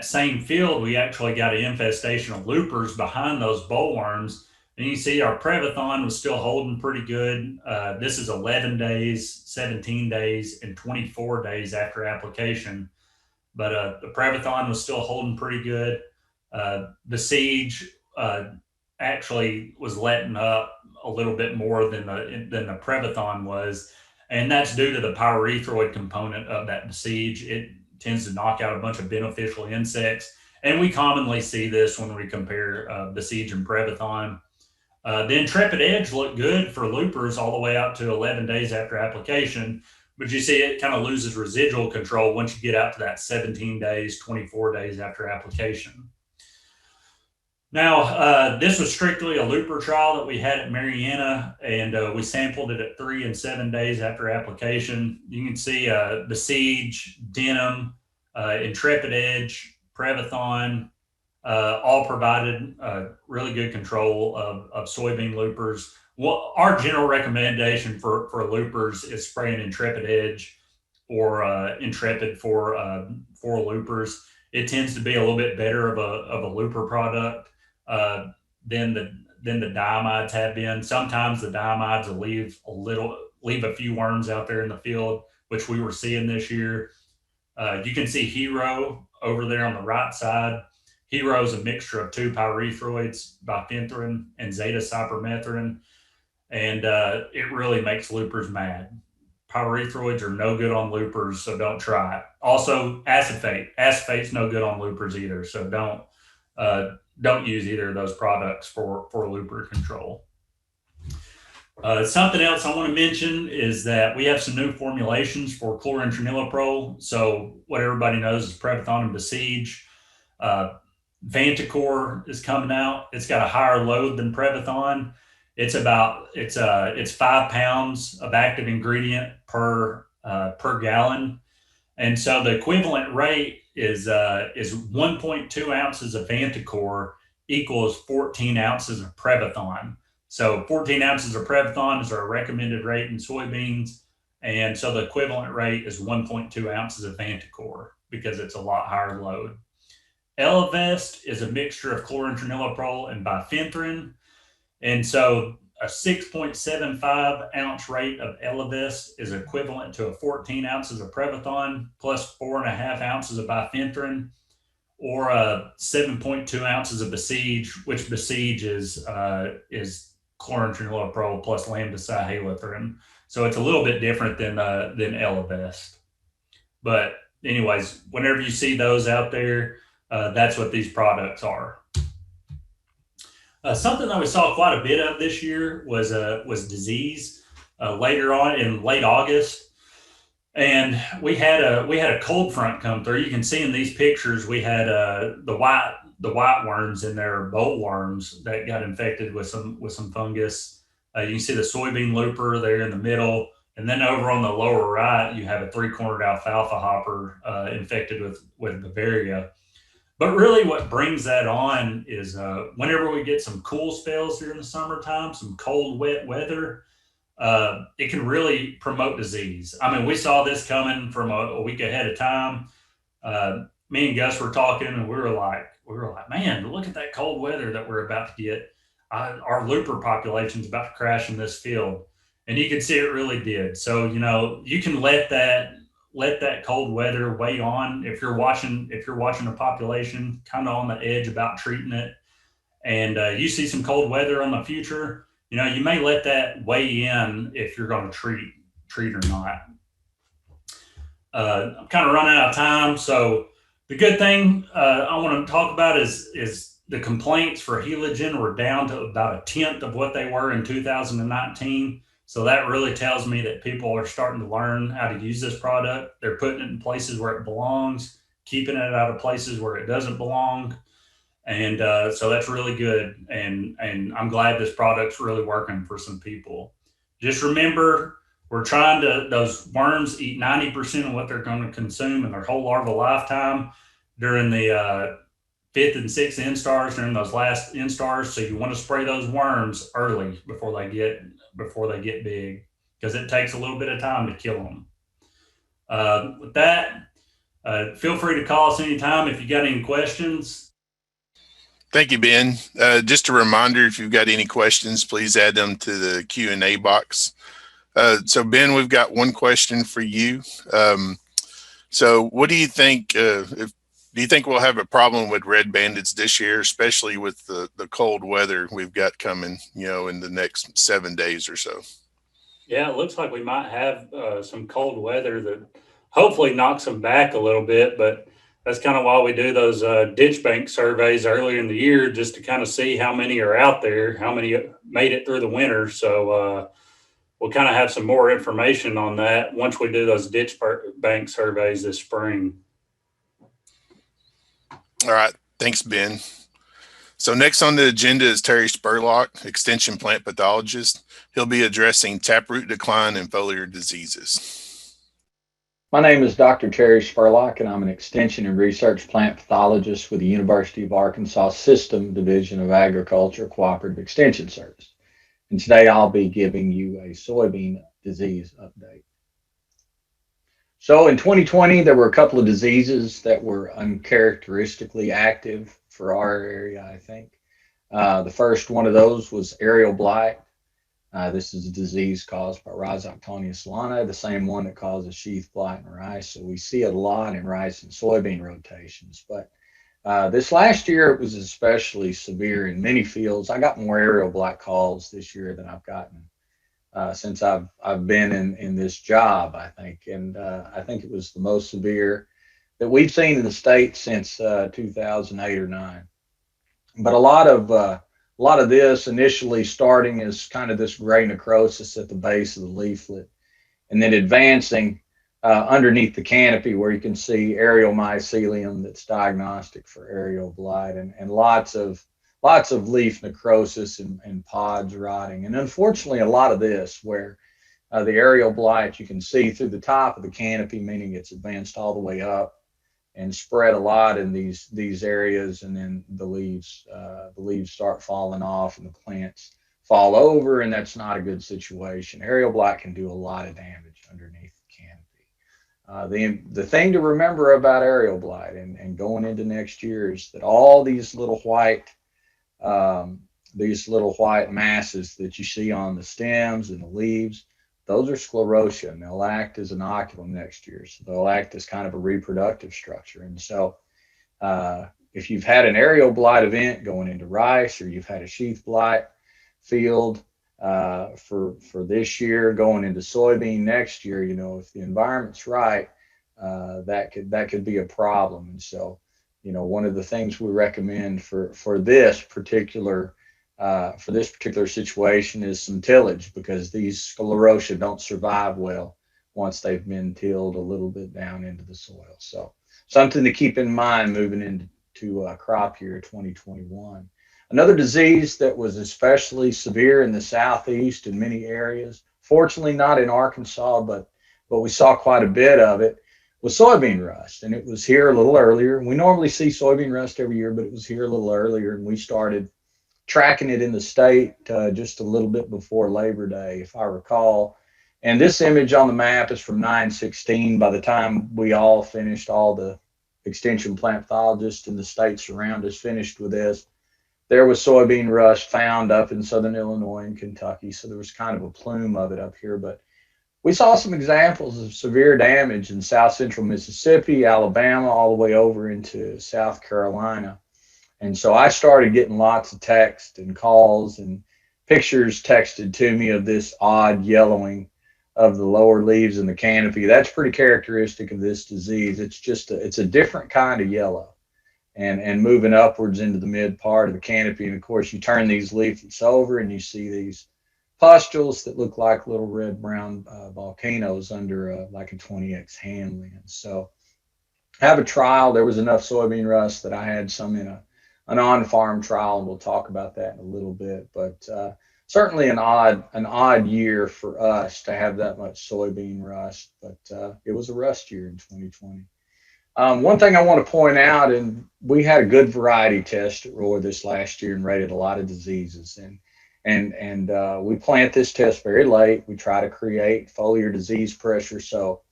same field, we actually got an infestation of loopers behind those bollworms. And you see our Prevathon was still holding pretty good. This is 11 days, 17 days, and 24 days after application. But the Prevathon was still holding pretty good. Besiege actually was letting up a little bit more than the Prevathon was. And that's due to the pyrethroid component of that Besiege. It tends to knock out a bunch of beneficial insects. And we commonly see this when we compare Besiege and Prevathon. The Intrepid Edge looked good for loopers all the way out to 11 days after application, but you see it kind of loses residual control once you get out to that 17 days, 24 days after application. Now, this was strictly a looper trial that we had at Marianna, and we sampled it at 3 and 7 days after application. You can see Besiege, Denim, Intrepid Edge, Prevathon, all provided really good control of soybean loopers. Well, our general recommendation for loopers is spraying Intrepid Edge or Intrepid for loopers. It tends to be a little bit better of a looper product than the diamides have been. Sometimes the diamides will leave a few worms out there in the field, which we were seeing this year. You can see Hero over there on the right side. Hero is a mixture of two pyrethroids, bifenthrin and zeta-cypermethrin, and it really makes loopers mad. Pyrethroids are no good on loopers, so don't try it. Also, acephate. Acephate's no good on loopers either, so don't use either of those products for looper control. Something else I want to mention is that we have some new formulations for chlorantraniliprole. So what everybody knows is Prevathon and Besiege. Vantacor is coming out. It's got a higher load than Prevathon. It's 5 pounds of active ingredient per gallon, and so the equivalent rate is 1.2 ounces of Vantacor equals 14 ounces of Prevathon. So 14 ounces of Prevathon is our recommended rate in soybeans, and so the equivalent rate is 1.2 ounces of Vantacor because it's a lot higher load. Elevest is a mixture of chlorantraniliprole and bifenthrin. And so a 6.75 ounce rate of Elevest is equivalent to 14 ounces of Prevathon plus 4.5 ounces of bifenthrin, or 7.2 ounces of Besiege, which Besiege is chlorantraniliprole plus lambda-cyhalothrin. So it's a little bit different than Elevest. But anyways, whenever you see those out there, that's what these products are. Something that we saw quite a bit of this year was disease later on in late August, and we had a cold front come through. You can see in these pictures we had the white worms in there, boll worms that got infected with some fungus. You can see the soybean looper there in the middle, and then over on the lower right you have a 3-cornered alfalfa hopper infected with Bavaria. But really what brings that on is whenever we get some cool spells during the summertime, some cold, wet weather, it can really promote disease. I mean, we saw this coming from a week ahead of time. Me and Gus were talking, and we were like, man, look at that cold weather that we're about to get. Our looper population is about to crash in this field. And you could see it really did. So, you can let that cold weather weigh on if you're watching a population kind of on the edge about treating it, and you see some cold weather on the future, you may let that weigh in if you're going to treat or not. I'm kind of running out of time, so the good thing I want to talk about is the complaints for Heligen were down to about 1/10 of what they were in 2019. So that really tells me that people are starting to learn how to use this product. They're putting it in places where it belongs, keeping it out of places where it doesn't belong, and so that's really good. And I'm glad this product's really working for some people. Just remember, we're trying to those worms eat 90% of what they're going to consume in their whole larval lifetime during the fifth and sixth instars, during those last instars. So you want to spray those worms early before they get big, because it takes a little bit of time to kill them. With that, feel free to call us anytime if you got any questions. Thank you, Ben. Just a reminder, if you've got any questions, please add them to the Q&A box. So Ben, we've got one question for you. So what do you think, do you think we'll have a problem with red bandits this year, especially with the cold weather we've got coming, in the next 7 days or so? Yeah, it looks like we might have some cold weather that hopefully knocks them back a little bit, but that's kind of why we do those ditch bank surveys earlier in the year, just to kind of see how many are out there, how many made it through the winter. So we'll kind of have some more information on that once we do those ditch bank surveys this spring. All right. Thanks, Ben. So next on the agenda is Terry Spurlock, Extension Plant Pathologist. He'll be addressing taproot decline and foliar diseases. My name is Dr. Terry Spurlock, and I'm an Extension and Research Plant Pathologist with the University of Arkansas System Division of Agriculture Cooperative Extension Service. And today I'll be giving you a soybean disease update. So in 2020, there were a couple of diseases that were uncharacteristically active for our area, I think. The first one of those was aerial blight. This is a disease caused by Rhizoctonia solana, the same one that causes sheath blight in rice. So we see it a lot in rice and soybean rotations. But this last year, it was especially severe in many fields. I got more aerial blight calls this year than I've gotten since I've been in this job, I think. And I think it was the most severe that we've seen in the state since 2008 or 9. But a lot of this initially starting as kind of this gray necrosis at the base of the leaflet, and then advancing underneath the canopy where you can see aerial mycelium that's diagnostic for aerial blight, and lots of leaf necrosis and pods rotting. And unfortunately, a lot of this where the aerial blight you can see through the top of the canopy, meaning it's advanced all the way up and spread a lot in these areas, and then the leaves start falling off and the plants fall over, and that's not a good situation. Aerial blight can do a lot of damage underneath the canopy. The thing to remember about aerial blight and going into next year is that all these little white masses that you see on the stems and the leaves, those are sclerotia, and they'll act as an inoculum next year. So they'll act as kind of a reproductive structure. And so if you've had an aerial blight event going into rice, or you've had a sheath blight field for this year going into soybean next year, if the environment's right, that could be a problem. And so, one of the things we recommend for this particular situation is some tillage, because these sclerotia don't survive well once they've been tilled a little bit down into the soil. So something to keep in mind moving into crop year 2021. Another disease that was especially severe in the southeast in many areas, fortunately not in Arkansas, but we saw quite a bit of it, was soybean rust. And it was here a little earlier. We normally see soybean rust every year, but it was here a little earlier, and we started tracking it in the state just a little bit before Labor Day, if I recall. And this image on the map is from 9/16. By the time we all finished, all the extension plant pathologists in the states around us finished with this, there was soybean rust found up in southern Illinois and Kentucky. So there was kind of a plume of it up here. But we saw some examples of severe damage in south central Mississippi, Alabama, all the way over into South Carolina. And so I started getting lots of texts and calls and pictures texted to me of this odd yellowing of the lower leaves in the canopy. That's pretty characteristic of this disease. It's a different kind of yellow, and moving upwards into the mid part of the canopy. And of course, you turn these leaflets over and you see pustules that look like little red-brown volcanoes under like a 20x hand lens. So have a trial. There was enough soybean rust that I had some in an on-farm trial, and we'll talk about that in a little bit. But certainly an odd year for us to have that much soybean rust. But it was a rust year in 2020. One thing I want to point out, and we had a good variety test at Roy this last year and rated a lot of diseases. And we plant this test very late. We try to create foliar disease pressure. So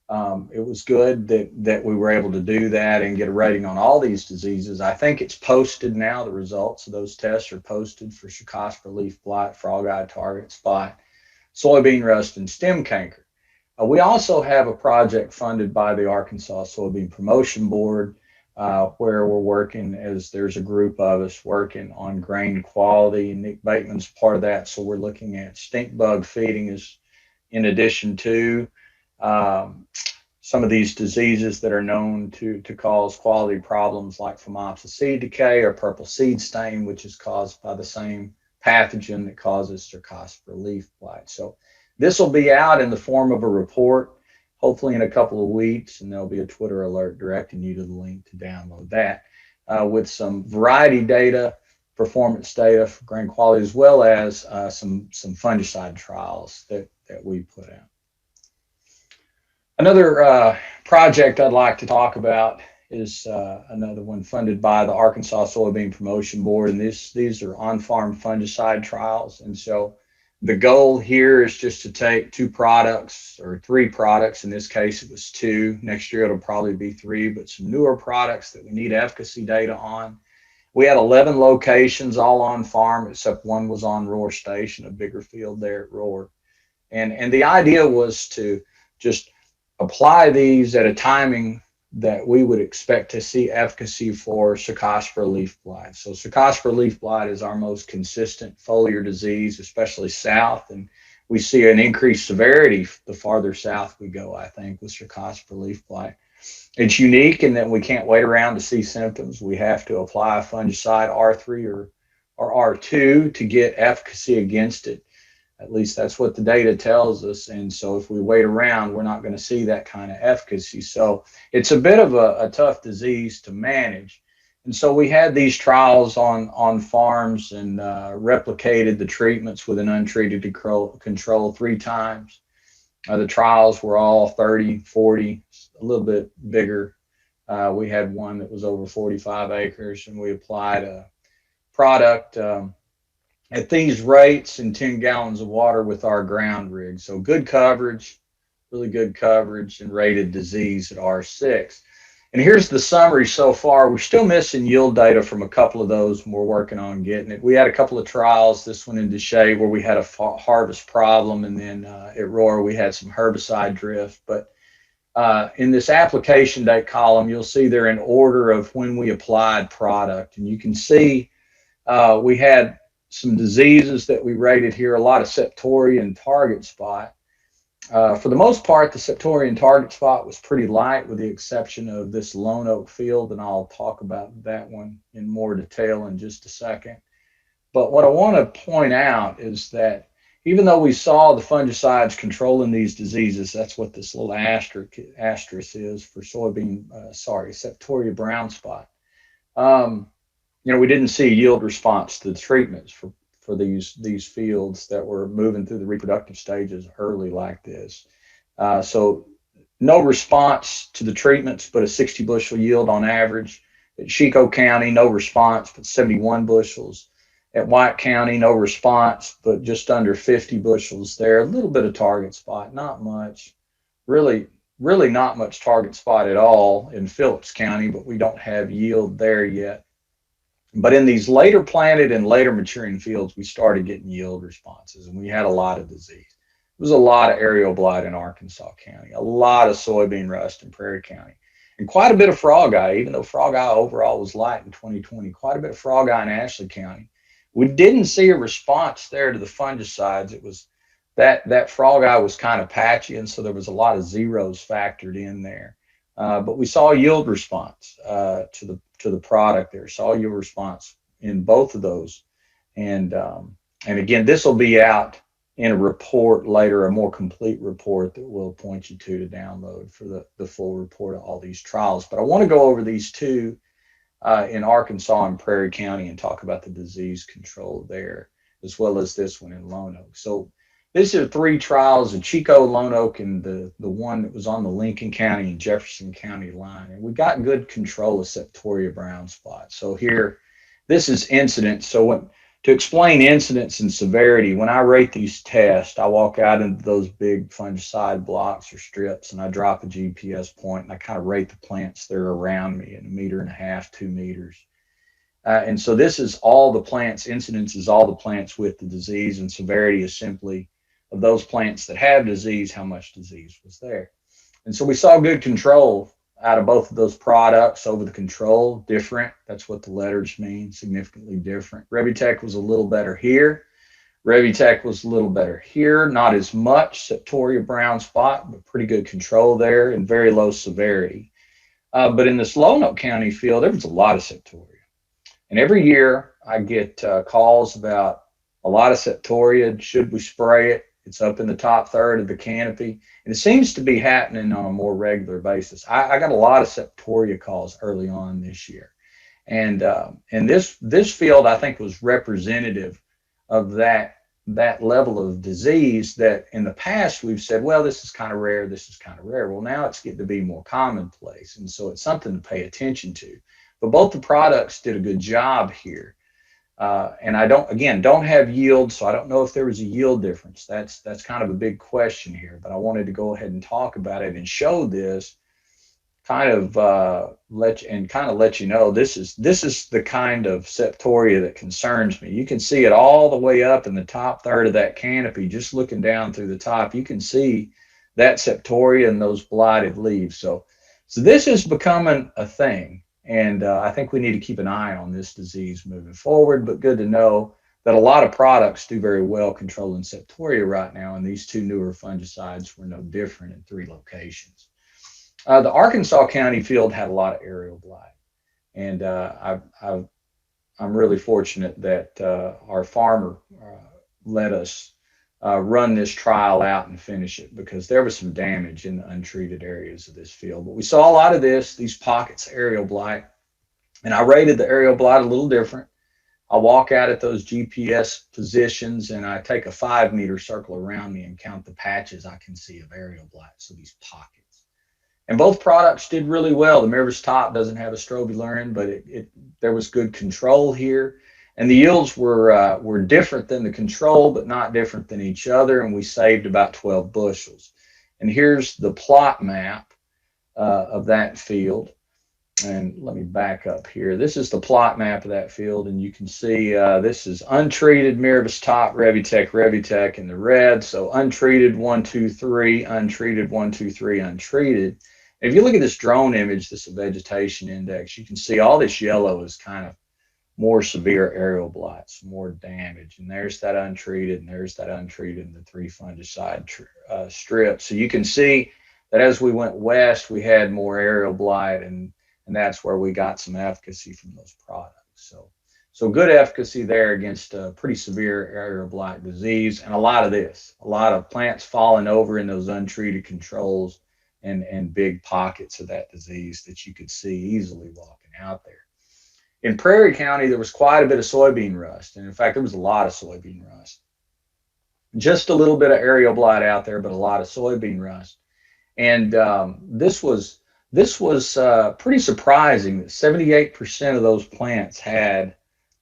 it was good that we were able to do that and get a rating on all these diseases. I think it's posted now. The results of those tests are posted for Cercospora leaf blight, frog-eye target spot, soybean rust, and stem canker. We also have a project funded by the Arkansas Soybean Promotion Board where we're working, as there's a group of us working on grain quality, and Nick Bateman's part of that. So we're looking at stink bug feeding as in addition to some of these diseases that are known to cause quality problems like Phomopsis seed decay or purple seed stain, which is caused by the same pathogen that causes Cercospora leaf blight. So this will be out in the form of a report, hopefully in a couple of weeks, and there'll be a Twitter alert directing you to the link to download that with some variety data, performance data for grain quality, as well as some fungicide trials that we put out. Another project I'd like to talk about is another one funded by the Arkansas Soybean Promotion Board, and these are on-farm fungicide trials. And so the goal here is just to take 2 products or 3 products. In this case, it was 2. Next year, it'll probably be 3, but some newer products that we need efficacy data on. We had 11 locations all on farm, except one was on Roar Station, a bigger field there at Roar. And the idea was to just apply these at a timing that we would expect to see efficacy for Cercospora leaf blight. So Cercospora leaf blight is our most consistent foliar disease, especially south, and we see an increased severity the farther south we go, I think, with Cercospora leaf blight. It's unique in that we can't wait around to see symptoms. We have to apply a fungicide R3 or R2 to get efficacy against it. At least that's what the data tells us. And so if we wait around, we're not going to see that kind of efficacy. So it's a bit of a tough disease to manage. And so we had these trials on farms and replicated the treatments with an untreated control 3 times. The trials were all 30, 40, a little bit bigger. We had one that was over 45 acres, and we applied a product at these rates in 10 gallons of water with our ground rig. So good coverage, really good coverage, and rated disease at R6. And here's the summary so far. We're still missing yield data from a couple of those, and we're working on getting it. We had a couple of trials, this one in Deshay, where we had a harvest problem, and then at Roar we had some herbicide drift. But in this application date column, you'll see they're in order of when we applied product. And you can see we had some diseases that we rated here, a lot of septoria and target spot. For the most part, the septoria and target spot was pretty light, with the exception of this lone oak field, and I'll talk about that one in more detail in just a second. But what I want to point out is that even though we saw the fungicides controlling these diseases, that's what this little asterisk is for septoria brown spot. We didn't see yield response to the treatments for these fields that were moving through the reproductive stages early like this. So no response to the treatments, but a 60 bushel yield on average. At Chico County, no response, but 71 bushels. At White County, no response, but just under 50 bushels there. A little bit of target spot, not much. Really not much target spot at all in Phillips County, but we don't have yield there yet. But in these later planted and later maturing fields, we started getting yield responses, and we had a lot of disease. There was a lot of aerial blight in Arkansas County, a lot of soybean rust in Prairie County, and quite a bit of frog eye, even though frog eye overall was light in 2020, quite a bit of frog eye in Ashley County. We didn't see a response there to the fungicides. It was that frog eye was kind of patchy, and so there was a lot of zeros factored in there. But we saw a yield response to the product there. Saw yield response in both of those, and And again, this will be out in a report later, a more complete report that we'll point you to download for the full report of all these trials. But I want to go over these two in Arkansas and Prairie County and talk about the disease control there, as well as this one in Lone Oak. So these are three trials, the Chico, Lone Oak, and the one that was on the Lincoln County and Jefferson County line. And we got good control of Septoria brown spot. So here, this is incidence. So to explain incidence and severity, when I rate these tests, I walk out into those big fungicide blocks or strips and I drop a GPS point and I kind of rate the plants that are around me in 1.5 meters, 2 meters. And so this is all the plants, incidence is all the plants with the disease, and severity is simply of those plants that have disease, how much disease was there. And so we saw good control out of both of those products over the control, different. That's what the letters mean, significantly different. Revitec was a little better here. Revitec was a little better here, not as much Septoria brown spot, but pretty good control there and very low severity. But in this Lone Oak County field, there was a lot of Septoria. And every year I get calls about a lot of Septoria. Should we spray it? It's up in the top third of the canopy. And it seems to be happening on a more regular basis. I got a lot of Septoria calls early on this year. And this field, I think, was representative of that level of disease that in the past we've said, well, this is kind of rare, this is kind of rare. Well, now it's getting to be more commonplace. And so it's something to pay attention to. But both the products did a good job here. And I don't have yield, so I don't know if there was a yield difference. That's kind of a big question here, but I wanted to go ahead and talk about it and show this, kind of let you know this is the kind of Septoria that concerns me. You can see it all the way up in the top third of that canopy. Just looking down through the top, you can see that Septoria and those blighted leaves. So this is becoming a thing. And I think we need to keep an eye on this disease moving forward, but good to know that a lot of products do very well controlling Septoria right now, and these two newer fungicides were no different in 3 locations. The Arkansas County field had a lot of aerial blight, and I'm really fortunate that our farmer let us run this trial out and finish it, because there was some damage in the untreated areas of this field. But we saw a lot of these pockets of aerial blight, and I rated the aerial blight a little different. I walk out at those GPS positions and I take a 5-meter circle around me and count the patches I can see of aerial blight, so these pockets. And both products did really well. The Miravis Top doesn't have a strobilurin, but there was good control here. And the yields were different than the control, but not different than each other. And we saved about 12 bushels. And here's the plot map of that field. And let me back up here. This is the plot map of that field. And you can see this is untreated Miravis Top, Revitec in the red. So untreated 1, 2, 3, untreated 1, 2, 3, untreated. And if you look at this drone image, this vegetation index, you can see all this yellow is kind of more severe aerial blights, more damage. And there's that untreated, and there's that untreated in the 3 fungicide strips. So you can see that as we went west, we had more aerial blight, and that's where we got some efficacy from those products. So good efficacy there against pretty severe aerial blight disease, and a lot of plants falling over in those untreated controls, and big pockets of that disease that you could see easily walking out there. In Prairie County, there was quite a bit of soybean rust. And in fact, there was a lot of soybean rust. Just a little bit of aerial blight out there, but a lot of soybean rust. And this was pretty surprising that 78% of those plants had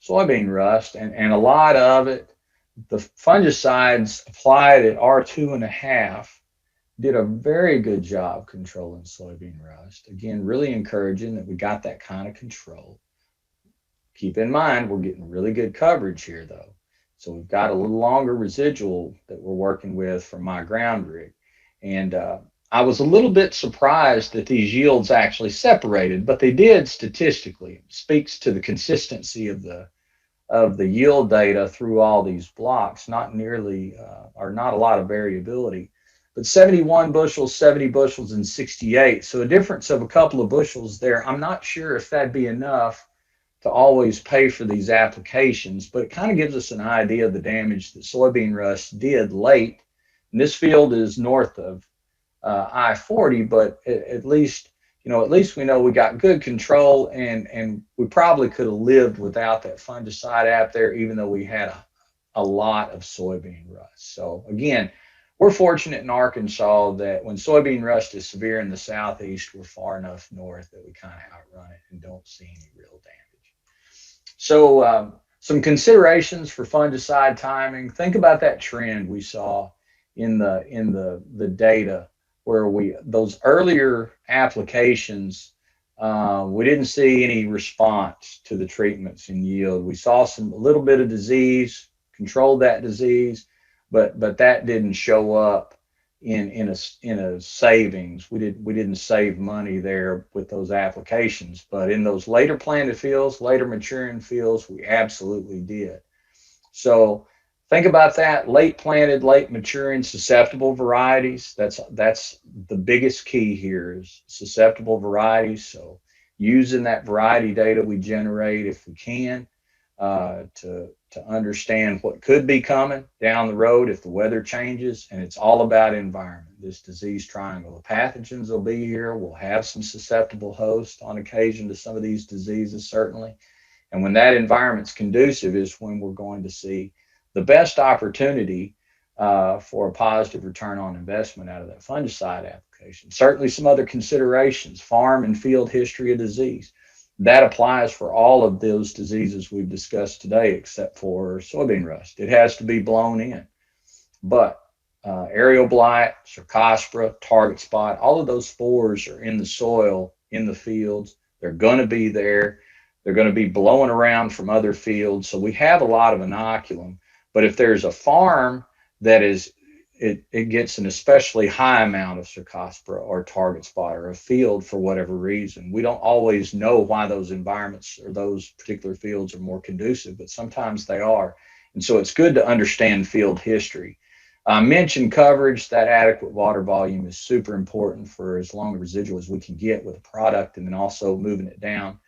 soybean rust, and a lot of it, the fungicides applied at R2.5 did a very good job controlling soybean rust. Again, really encouraging that we got that kind of control. Keep in mind, we're getting really good coverage here, though. So we've got a little longer residual that we're working with from my ground rig. And I was a little bit surprised that these yields actually separated, but they did statistically. It speaks to the consistency of the yield data through all these blocks, not a lot of variability. But 71 bushels, 70 bushels, and 68. So a difference of a couple of bushels there. I'm not sure if that'd be enough always pay for these applications, but it kind of gives us an idea of the damage that soybean rust did late. And this field is north of I-40, but at least we know we got good control, and we probably could have lived without that fungicide out there, even though we had a lot of soybean rust. So again, we're fortunate in Arkansas that when soybean rust is severe in the southeast, we're far enough north that we kind of outrun it and don't see any real damage. So some considerations for fungicide timing. Think about that trend we saw in the data where those earlier applications, we didn't see any response to the treatments in yield. We saw a little bit of disease, controlled that disease, but that didn't show up in a savings. We didn't save money there with those applications, but in those later planted fields, later maturing fields, we absolutely did. So think about that: late planted, late maturing, susceptible varieties. That's the biggest key here, is susceptible varieties. So using that variety data we generate, if we can, to understand what could be coming down the road if the weather changes. And it's all about environment, this disease triangle. The pathogens will be here. We'll have some susceptible hosts on occasion to some of these diseases, certainly. And when that environment's conducive is when we're going to see the best opportunity for a positive return on investment out of that fungicide application. Certainly some other considerations: farm and field history of disease. That applies for all of those diseases we've discussed today, except for soybean rust. It has to be blown in. But aerial blight, Cercospora, target spot, all of those spores are in the soil, in the fields. They're going to be there. They're going to be blowing around from other fields. So we have a lot of inoculum. But if there's a farm that it gets an especially high amount of Cercospora or target spot, or a field for whatever reason, we don't always know why those environments or those particular fields are more conducive, but sometimes they are. And so it's good to understand field history. I mentioned coverage. That adequate water volume is super important for as long a residual as we can get with a product, and then also moving it down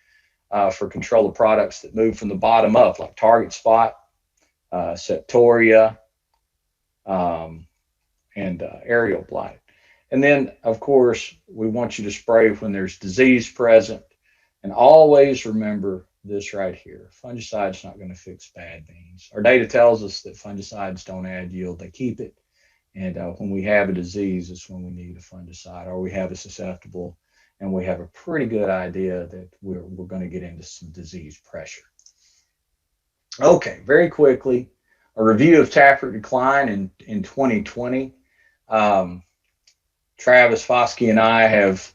for control of products that move from the bottom up, like target spot, septoria, and aerial blight. And then, of course, we want you to spray when there's disease present. And always remember this right here: fungicide's not going to fix bad beans. Our data tells us that fungicides don't add yield, they keep it. And when we have a disease, it's when we need a fungicide, or we have a susceptible, and we have a pretty good idea that we're going to get into some disease pressure. Okay, very quickly, a review of taproot decline in 2020. Travis Foskey and I have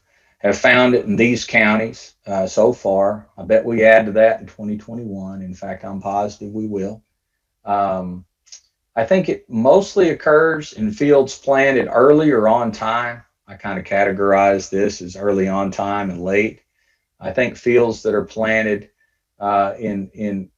found it in these counties so far. I bet we add to that in 2021. In fact, I'm positive we will. I think it mostly occurs in fields planted early or on time. I kind of categorize this as early on time and late. I think fields that are planted in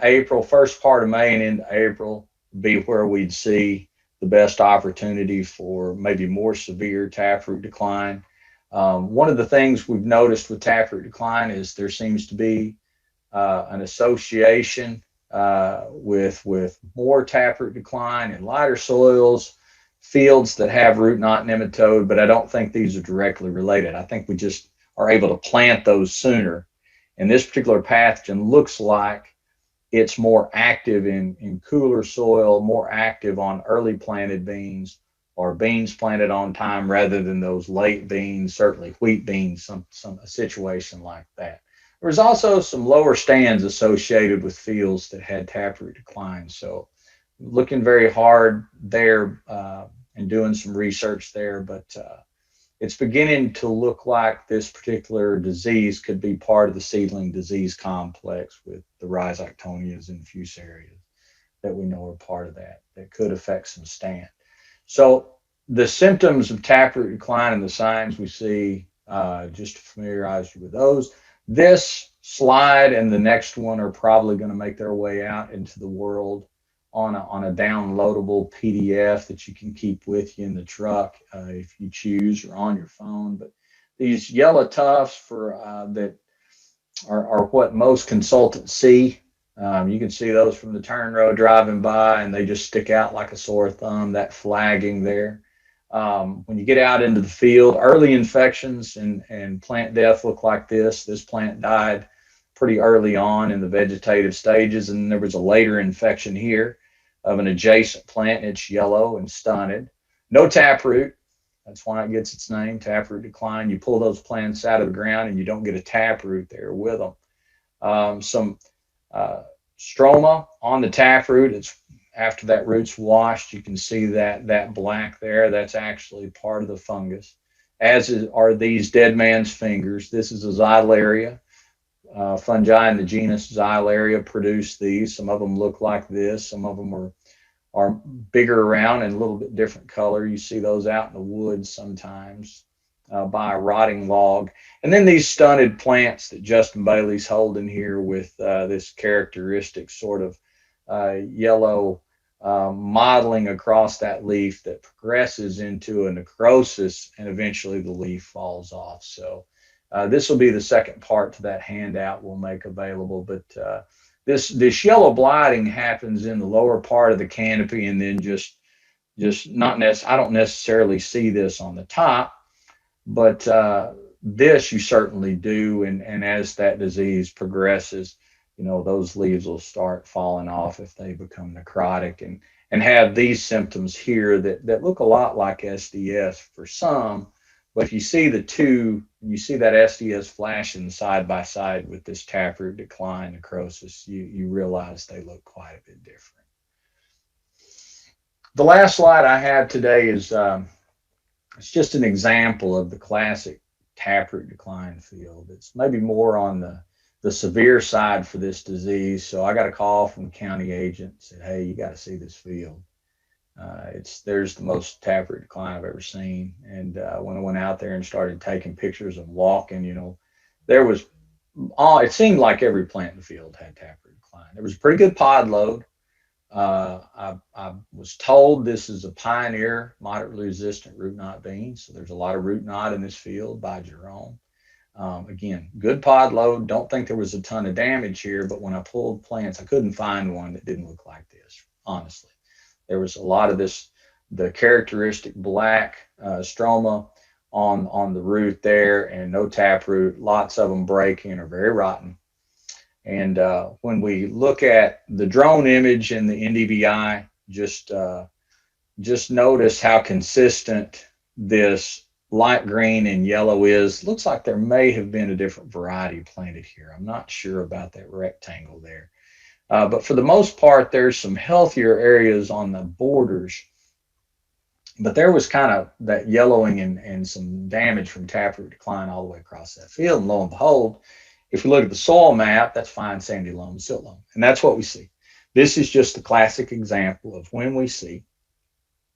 April, first part of May and into April, be where we'd see the best opportunity for maybe more severe taproot decline. One of the things we've noticed with taproot decline is there seems to be an association with more taproot decline in lighter soils, fields that have root knot nematode, but I don't think these are directly related. I think we just are able to plant those sooner. And this particular pathogen looks like it's more active in cooler soil, more active on early planted beans or beans planted on time rather than those late beans, certainly wheat beans, a situation like that. There was also some lower stands associated with fields that had taproot decline. So looking very hard there and doing some research there, but it's beginning to look like this particular disease could be part of the seedling disease complex with the rhizoctonias and fusarias that we know are part of that could affect some stand. So the symptoms of taproot decline and the signs we see, just to familiarize you with those. This slide and the next one are probably going to make their way out into the world on a downloadable PDF that you can keep with you in the truck if you choose, or on your phone. But these yellow tufts are what most consultants see. You can see those from the turn row driving by, and they just stick out like a sore thumb, that flagging there. When you get out into the field, early infections and plant death look like this. This plant died pretty early on in the vegetative stages, and there was a later infection here of an adjacent plant. It's yellow and stunted. No taproot. That's why it gets its name, taproot decline. You pull those plants out of the ground and you don't get a taproot there with them. Some stroma on the taproot. It's after that root's washed. You can see that black there. That's actually part of the fungus, are these dead man's fingers. This is a xylaria. Fungi in the genus Xylaria produce these. Some of them look like this. Some of them are bigger around and a little bit different color. You see those out in the woods sometimes by a rotting log. And then these stunted plants that Justin Bailey's holding here with this characteristic sort of yellow mottling across that leaf that progresses into a necrosis, and eventually the leaf falls off. So this will be the second part to that handout we'll make available. But this yellow blighting happens in the lower part of the canopy, and then just not I don't necessarily see this on the top, but this you certainly do. And as that disease progresses, those leaves will start falling off if they become necrotic and have these symptoms here that look a lot like SDS for some. But if you see that SDS flashing side by side with this taproot decline necrosis, you realize they look quite a bit different. The last slide I have today is it's just an example of the classic taproot decline field. It's maybe more on the severe side for this disease. So I got a call from the county agent, said, "Hey, you got to see this field. There's the most taproot decline I've ever seen." And when I went out there and started taking pictures and walking, there was it seemed like every plant in the field had taproot decline. There was a pretty good pod load. I was told this is a pioneer moderately resistant root knot bean, so there's a lot of root knot in this field by Jerome. Again, good pod load. Don't think there was a ton of damage here, but when I pulled plants, I couldn't find one that didn't look like this, honestly. There was a lot of the characteristic black stroma on the root there, and no taproot. Lots of them breaking or very rotten. And when we look at the drone image and the NDVI, just notice how consistent this light green and yellow is. Looks like there may have been a different variety planted here. I'm not sure about that rectangle there. But for the most part, there's some healthier areas on the borders. But there was kind of that yellowing and some damage from taproot decline all the way across that field. And lo and behold, if you look at the soil map, that's fine sandy loam, silt loam. And that's what we see. This is just a classic example of when we see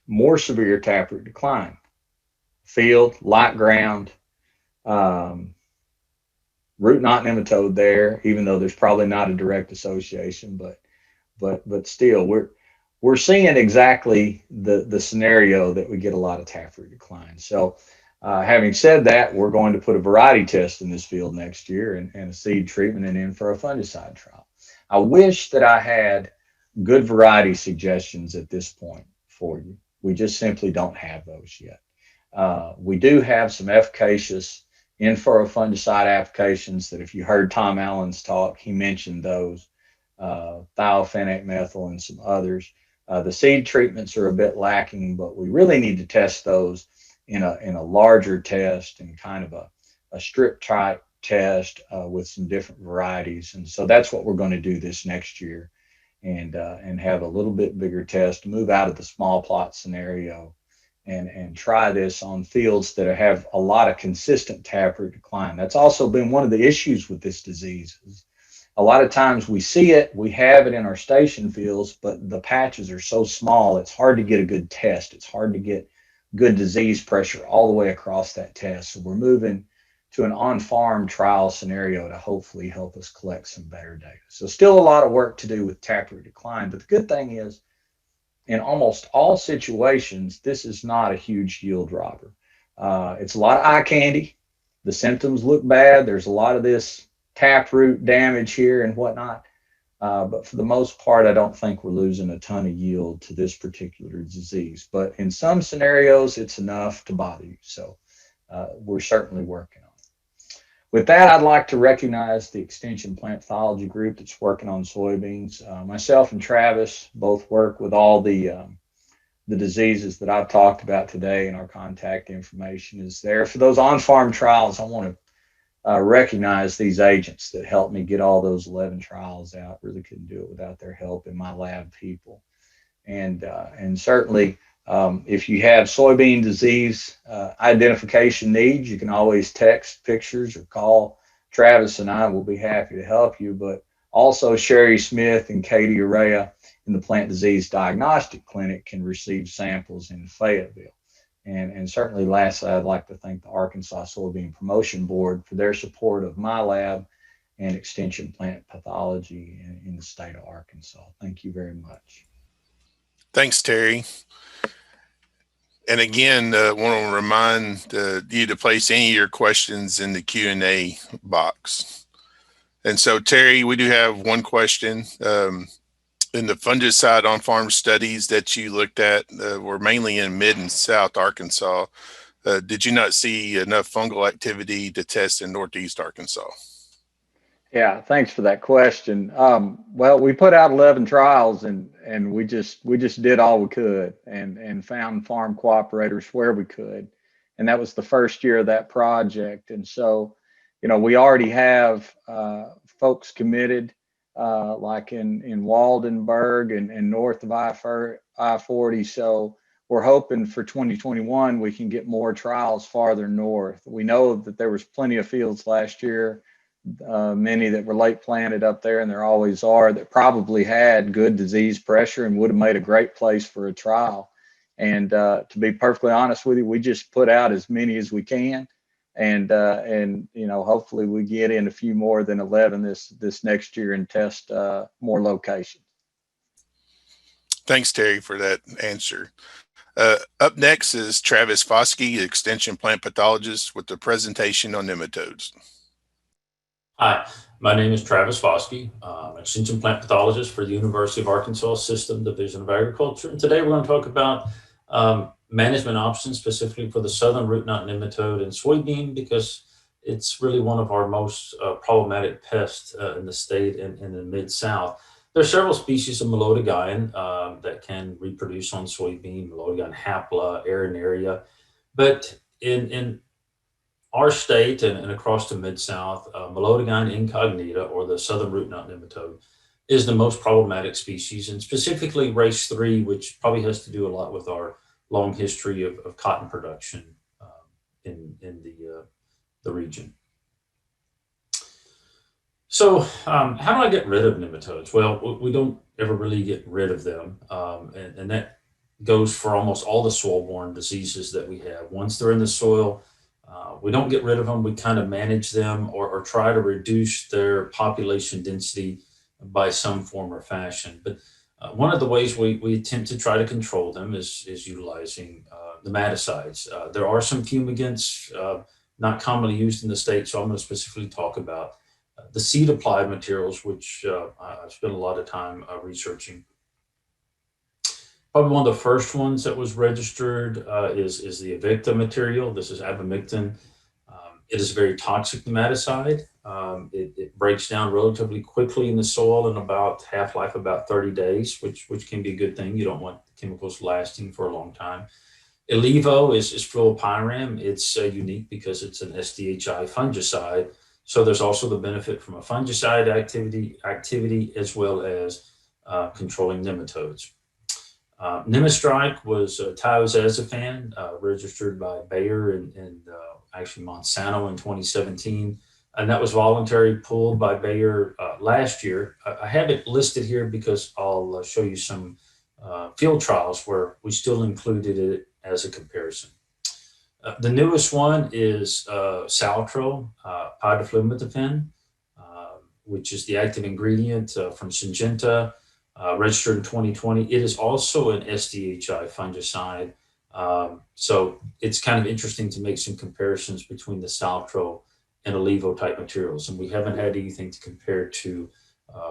more severe taproot decline. Field, light ground, root knot nematode there, even though there's probably not a direct association, but still we're seeing exactly the scenario that we get a lot of taproot decline. So having said that, we're going to put a variety test in this field next year and a seed treatment and in for a fungicide trial. I wish that I had good variety suggestions at this point for you. We just simply don't have those yet. We do have some efficacious in-furrow fungicide applications that if you heard Tom Allen's talk, he mentioned those, thiophanate methyl and some others. The seed treatments are a bit lacking, but we really need to test those in a larger test and kind of a strip type test with some different varieties. And so that's what we're going to do this next year and have a little bit bigger test to move out of the small plot scenario and try this on fields that have a lot of consistent taproot decline. That's also been one of the issues with this disease. A lot of times we see it, we have it in our station fields, but the patches are so small, it's hard to get a good test. It's hard to get good disease pressure all the way across that test. So we're moving to an on-farm trial scenario to hopefully help us collect some better data. So still a lot of work to do with taproot decline, but the good thing is in almost all situations, this is not a huge yield robber. It's a lot of eye candy. The symptoms look bad. There's a lot of this taproot damage here and whatnot. But for the most part, I don't think we're losing a ton of yield to this particular disease. But in some scenarios, it's enough to bother you. So we're certainly working on it. With that, I'd like to recognize the Extension Plant Pathology group that's working on soybeans. Myself and Travis both work with all the diseases that I've talked about today, and our contact information is there. For those on-farm trials, I want to recognize these agents that helped me get all those 11 trials out. Really couldn't do it without their help and my lab people. And certainly, if you have soybean disease identification needs, you can always text pictures or call Travis, and I will be happy to help you. But also, Sherry Smith and Katie Araya in the Plant Disease Diagnostic Clinic can receive samples in Fayetteville. And certainly, lastly, I'd like to thank the Arkansas Soybean Promotion Board for their support of my lab and Extension Plant Pathology in the state of Arkansas. Thank you very much. Thanks, Terry. And again, want to remind you to place any of your questions in the Q&A box. And so, Terry, we do have one question. In the fungicide on-farm studies that you looked at were mainly in mid and south Arkansas. Did you not see enough fungal activity to test in northeast Arkansas? Yeah, thanks for that question. Well, we put out 11 trials and we just did all we could and found farm cooperators where we could. And that was the first year of that project. And so, we already have folks committed. Like in Waldenburg and north of I-40. So we're hoping for 2021 we can get more trials farther north. We know that there was plenty of fields last year, many that were late planted up there, and there always are, that probably had good disease pressure and would have made a great place for a trial. And to be perfectly honest with you, we just put out as many as we can. And hopefully we get in a few more than 11 this next year and test more locations. Thanks, Terry, for that answer. Up next is Travis Foskey, Extension Plant Pathologist, with the presentation on nematodes. Hi, my name is Travis Foskey. I'm an Extension Plant Pathologist for the University of Arkansas System Division of Agriculture. And today we're going to talk about management options specifically for the southern root knot nematode in soybean, because it's really one of our most problematic pests in the state and in the mid-south. There are several species of Meloidogyne that can reproduce on soybean, Meloidogyne hapla, arenaria. But in our state and across the mid-south, Meloidogyne incognita, or the southern root knot nematode, is the most problematic species, and specifically race 3, which probably has to do a lot with our long history of cotton production in the region. So how do I get rid of nematodes? Well, we don't ever really get rid of them, and that goes for almost all the soil-borne diseases that we have. Once they're in the soil, we don't get rid of them. We kind of manage them or try to reduce their population density by some form or fashion. But one of the ways we attempt to try to control them is utilizing nematicides. There are some fumigants not commonly used in the state, so I'm going to specifically talk about the seed applied materials, which I've spent a lot of time researching. Probably one of the first ones that was registered is the Avicta material. This is abamectin. It is a very toxic nematicide. It breaks down relatively quickly in the soil in about half-life about 30 days, which can be a good thing. You don't want chemicals lasting for a long time. Ilivo is fluopyram. It's unique because it's an SDHI fungicide. So there's also the benefit from a fungicide activity as well as controlling nematodes. Nemastrike was thiazazepam, registered by Bayer and actually Monsanto in 2017. And that was voluntary, pulled by Bayer last year. I have it listed here because I'll show you some field trials where we still included it as a comparison. The newest one is Saltro, pidoflumethafen, which is the active ingredient from Syngenta, registered in 2020. It is also an SDHI fungicide. So it's kind of interesting to make some comparisons between the Saltro and Alivo type materials. And we haven't had anything to compare to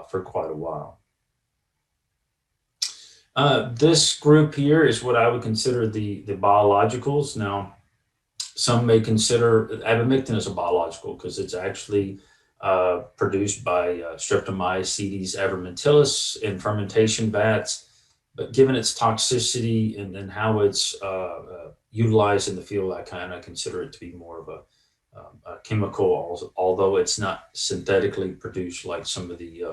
for quite a while. This group here is what I would consider the biologicals. Now, some may consider abamectin as a biological because it's actually produced by Streptomyces avermentillus in fermentation vats. But given its toxicity and how it's utilized in the field, I kind of consider it to be more of a chemical, although it's not synthetically produced like some of the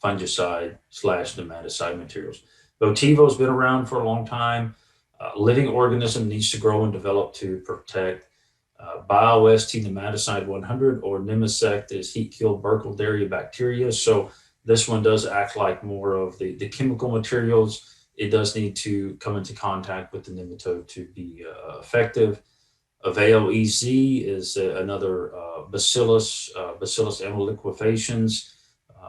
fungicide / nematicide materials. Votivo's been around for a long time. Living organism needs to grow and develop to protect. BioST nematicide 100 or Nemasect is heat-killed Burkholderia bacteria. So this one does act like more of the chemical materials. It does need to come into contact with the nematode to be effective. Aveo EZ is another Bacillus amyliquafaciens,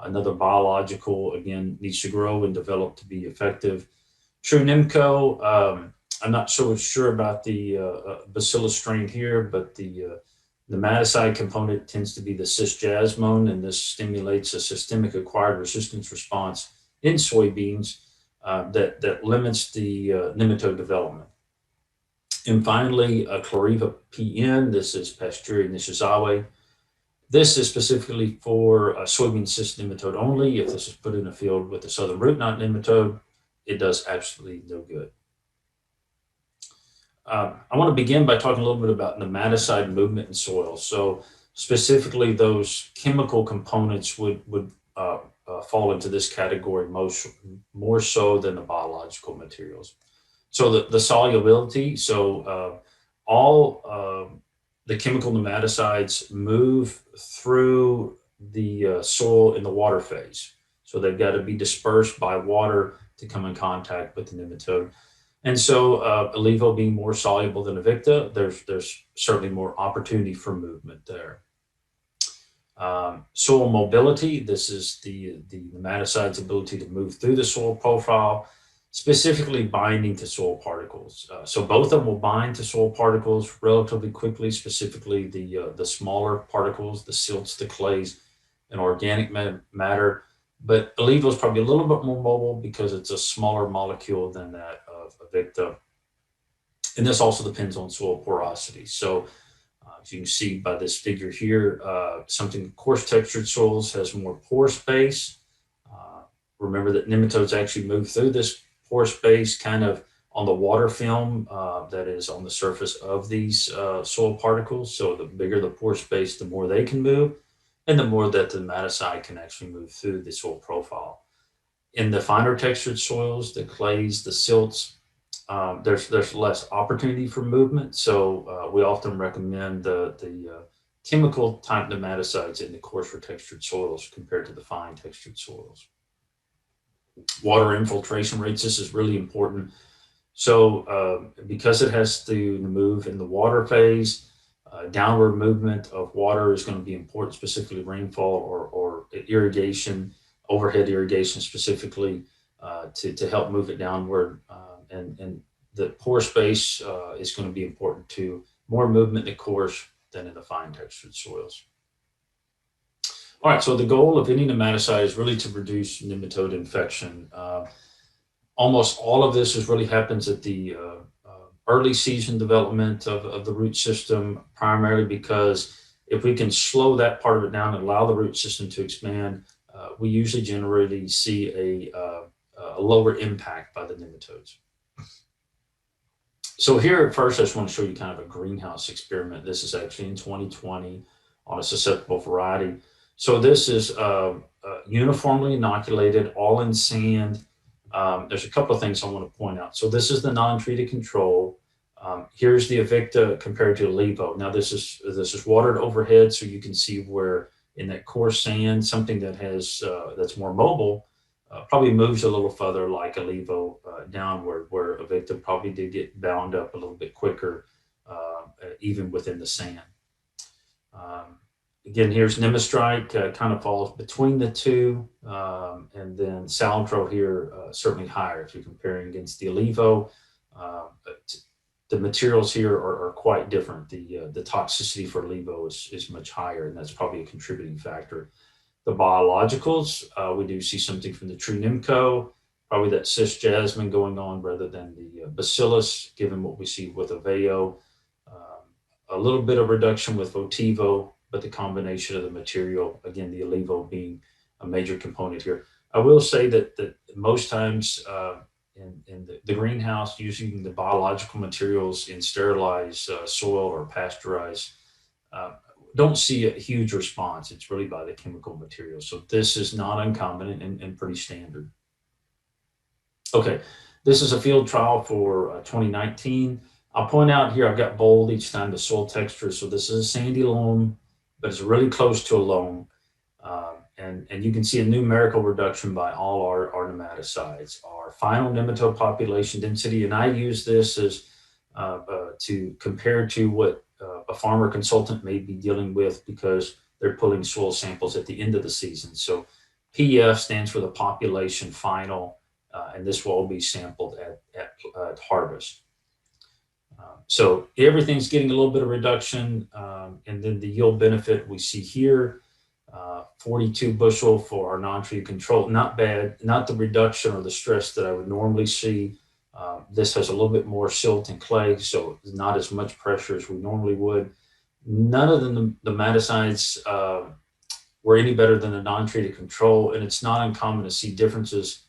another biological, again, needs to grow and develop to be effective. True Nimco, I'm not so sure about the Bacillus strain here, but the nematicide component tends to be the cisjasmone, and this stimulates a systemic acquired resistance response in soybeans that limits the nematode development. And finally, Chloriva PN, this is Pasteurella nishizawa. This is specifically for soybean cyst nematode only. If this is put in a field with the southern root knot nematode, it does absolutely no good. I want to begin by talking a little bit about nematicide movement in soil. So specifically, those chemical components would fall into this category more so than the biological materials. So the solubility, so all the chemical nematicides move through the soil in the water phase. So they've got to be dispersed by water to come in contact with the nematode. And so Alivo being more soluble than Avicta, there's certainly more opportunity for movement there. Soil mobility, this is the nematicide's ability to move through the soil profile, specifically binding to soil particles. So both of them will bind to soil particles relatively quickly, specifically the smaller particles, the silts, the clays, and organic matter. But Alivo is probably a little bit more mobile because it's a smaller molecule than that of Avicta. And this also depends on soil porosity. So as you can see by this figure here, something coarse textured soils has more pore space. Remember that nematodes actually move through this pore space kind of on the water film that is on the surface of these soil particles. So the bigger the pore space, the more they can move, and the more that the nematicide can actually move through the soil profile. In the finer textured soils, the clays, the silts, there's less opportunity for movement. So we often recommend the chemical type nematicides in the coarser textured soils compared to the fine textured soils. Water infiltration rates, this is really important. So because it has to move in the water phase, downward movement of water is going to be important, specifically rainfall or irrigation, overhead irrigation specifically, to help move it downward. And the pore space is going to be important too. More movement in the coarse than in the fine textured soils. All right, so the goal of any nematicide is really to reduce nematode infection. Almost all of this really happens at the early season development of the root system, primarily because if we can slow that part of it down and allow the root system to expand, we usually generally see a lower impact by the nematodes. So here at first, I just want to show you kind of a greenhouse experiment. This is actually in 2020 on a susceptible variety. So this is uniformly inoculated, all in sand. There's a couple of things I want to point out. So this is the non-treated control. Here's the Avicta compared to Alivo. Now this is watered overhead, so you can see where in that coarse sand, something that has that's more mobile probably moves a little further, like Alivo downward, where Avicta probably did get bound up a little bit quicker, even within the sand. Again, here's Nemastrike, kind of falls between the two, and then Salintro here certainly higher if you're comparing against the Alivo. the materials here are quite different. The toxicity for Levo is much higher, and that's probably a contributing factor. The biologicals, we do see something from the True Nimco, probably that cis jasmine going on rather than the bacillus, given what we see with Aveo. A little bit of reduction with Votivo, but the combination of the material, again, the Alivo being a major component here. I will say that most times in the greenhouse, using the biological materials in sterilized soil or pasteurized, don't see a huge response. It's really by the chemical material. So this is not uncommon and pretty standard. Okay, this is a field trial for 2019. I'll point out here, I've got bold each time the soil texture. So this is a sandy loam, but it's really close to a loam. And you can see a numerical reduction by all our nematicides. Our final nematode population density, and I use this as to compare to what a farmer consultant may be dealing with because they're pulling soil samples at the end of the season. So PF stands for the population final, and this will all be sampled at harvest. So everything's getting a little bit of reduction, and then the yield benefit we see here, 42 bushel for our non-treated control. Not bad, not the reduction or the stress that I would normally see. This has a little bit more silt and clay, so not as much pressure as we normally would. None of the nematicides were any better than the non-treated control, and it's not uncommon to see differences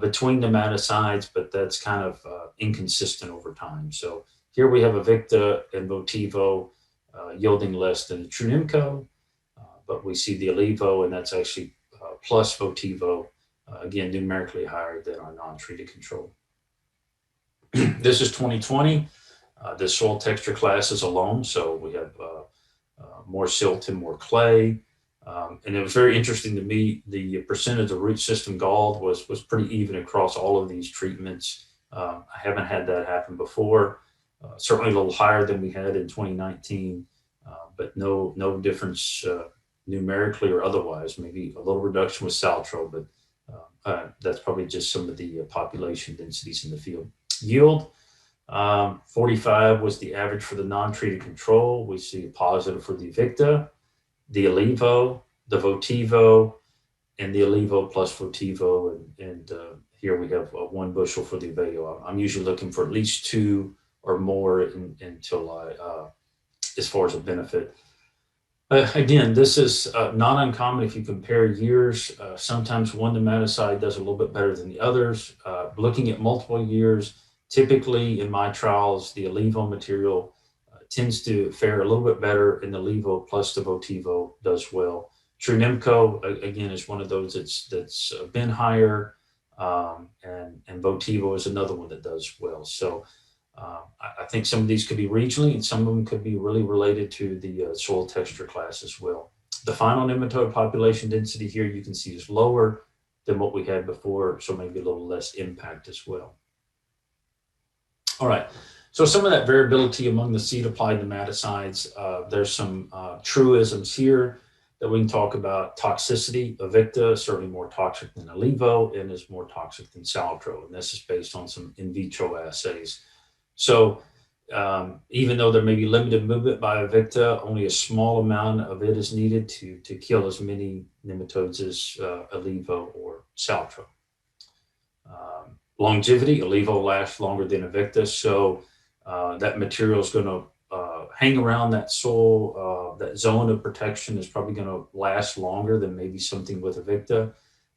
between nematicides, but that's kind of inconsistent over time. So here we have Avicta and Votivo yielding less than the True Nimco, but we see the Alivo, and that's actually plus Votivo, again, numerically higher than our non-treated control. This is 2020. The soil texture class is a loam, so we have more silt and more clay. And it was very interesting to me, the percentage of root system galled was pretty even across all of these treatments. I haven't had that happen before. Certainly a little higher than we had in 2019, but no difference numerically or otherwise. Maybe a little reduction with Saltro, but that's probably just some of the population densities in the field. Yield, 45 was the average for the non-treated control. We see a positive for the Avicta, the Alivo, the Votivo, and the Alivo plus Votivo. And here we have 1 bushel for the Aveo. I'm usually looking for at least 2 or more until as far as a benefit. Again, this is not uncommon if you compare years. Sometimes one nematicide does a little bit better than the others. Looking at multiple years, typically in my trials, the Alivo material tends to fare a little bit better, and the Alivo plus the Votivo does well. True Nimco, again, is one of those that's been higher, and Votivo is another one that does well. So I think some of these could be regionally, and some of them could be really related to the soil texture class as well. The final nematode population density here you can see is lower than what we had before, so maybe a little less impact as well. All right, so some of that variability among the seed applied nematicides, there's some truisms here that we can talk about. Toxicity, Avicta is certainly more toxic than Alivo and is more toxic than Saltro, and this is based on some in vitro assays. So even though there may be limited movement by Avicta, only a small amount of it is needed to kill as many nematodes as Alivo or Saltro. Longevity, Alivo lasts longer than Avicta, so that material is going to hang around that soil. That zone of protection is probably going to last longer than maybe something with Avicta.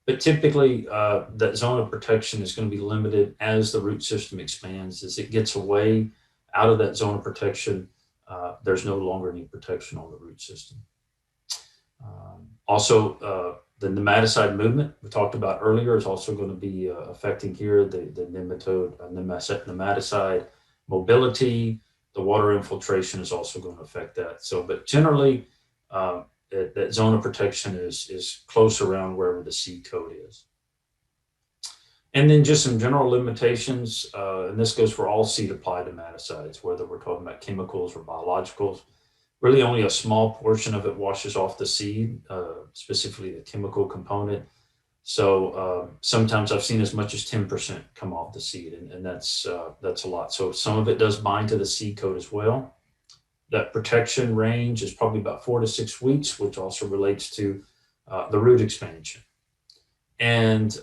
But typically, that zone of protection is going to be limited as the root system expands. As it gets away out of that zone of protection, there's no longer any protection on the root system. Also, the nematicide movement we talked about earlier is also going to be affecting here the nematicide mobility. The water infiltration is also going to affect that. So, but generally, that zone of protection is close around wherever the seed coat is. And then just some general limitations, and this goes for all seed applied nematicides, whether we're talking about chemicals or biologicals. Really only a small portion of it washes off the seed, specifically the chemical component. So sometimes I've seen as much as 10% come off the seed, and that's a lot. So some of it does bind to the seed coat as well. That protection range is probably about 4 to 6 weeks, which also relates to the root expansion. And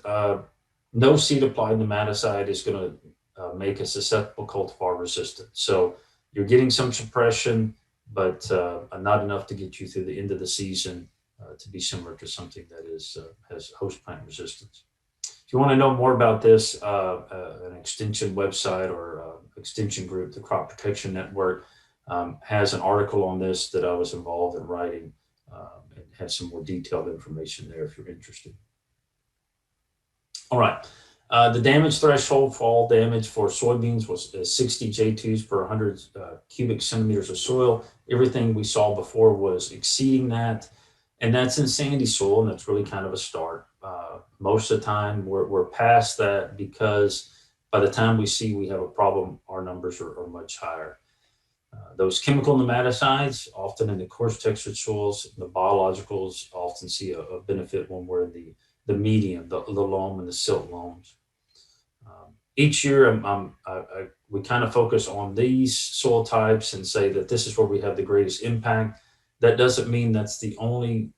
no seed applied nematicide is going to make a susceptible cultivar resistant. So you're getting some suppression, but not enough to get you through the end of the season to be similar to something that has host plant resistance. If you want to know more about this, an extension website or extension group, the Crop Protection Network, has an article on this that I was involved in writing, and has some more detailed information there if you're interested. All right. The damage threshold for all damage for soybeans was 60 J2s per 100 cubic centimeters of soil. Everything we saw before was exceeding that. And that's in sandy soil, and that's really kind of a start. Most of the time, we're past that, because by the time we have a problem, our numbers are much higher. Those chemical nematicides, often in the coarse textured soils, the biologicals often see a benefit when we're in the medium, the loam and the silt loams. Each year, we kind of focus on these soil types and say that this is where we have the greatest impact. That doesn't mean that's the only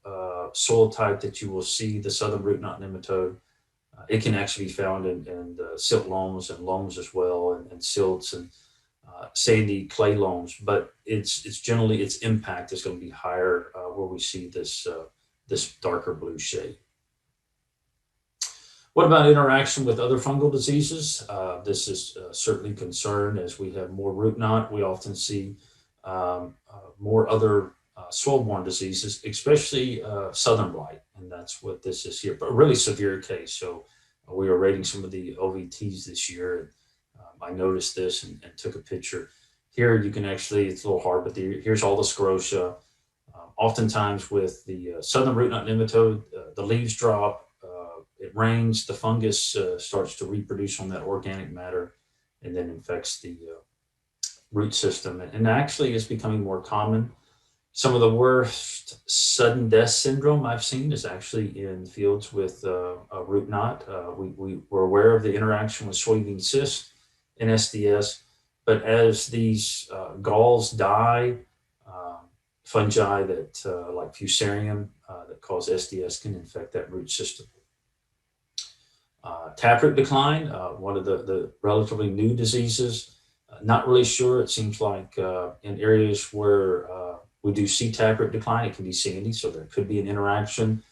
soil type that you will see the southern root knot nematode. It can actually be found in silt loams and loams as well, and silts and sandy clay loams. But it's generally its impact is going to be higher where we see this darker blue shade. What about interaction with other fungal diseases? This is certainly a concern. As we have more root knot, we often see more other soil-borne diseases, especially southern blight, and that's what this is here, but a really severe case. So we were rating some of the OVTs this year, and I noticed this and took a picture. Here you can actually, it's a little hard, but here's all the sclerotia. Oftentimes with the southern root knot nematode, the leaves drop, it rains, the fungus starts to reproduce on that organic matter and then infects the root system. And actually it's becoming more common. Some of the worst sudden death syndrome I've seen is actually in fields with a root knot. We were aware of the interaction with soybean cyst and SDS, but as these galls die, fungi that like Fusarium that cause SDS can infect that root system. Taproot decline, one of the relatively new diseases. Not really sure. It seems like in areas where we do see taproot decline, it can be sandy, so there could be an interaction.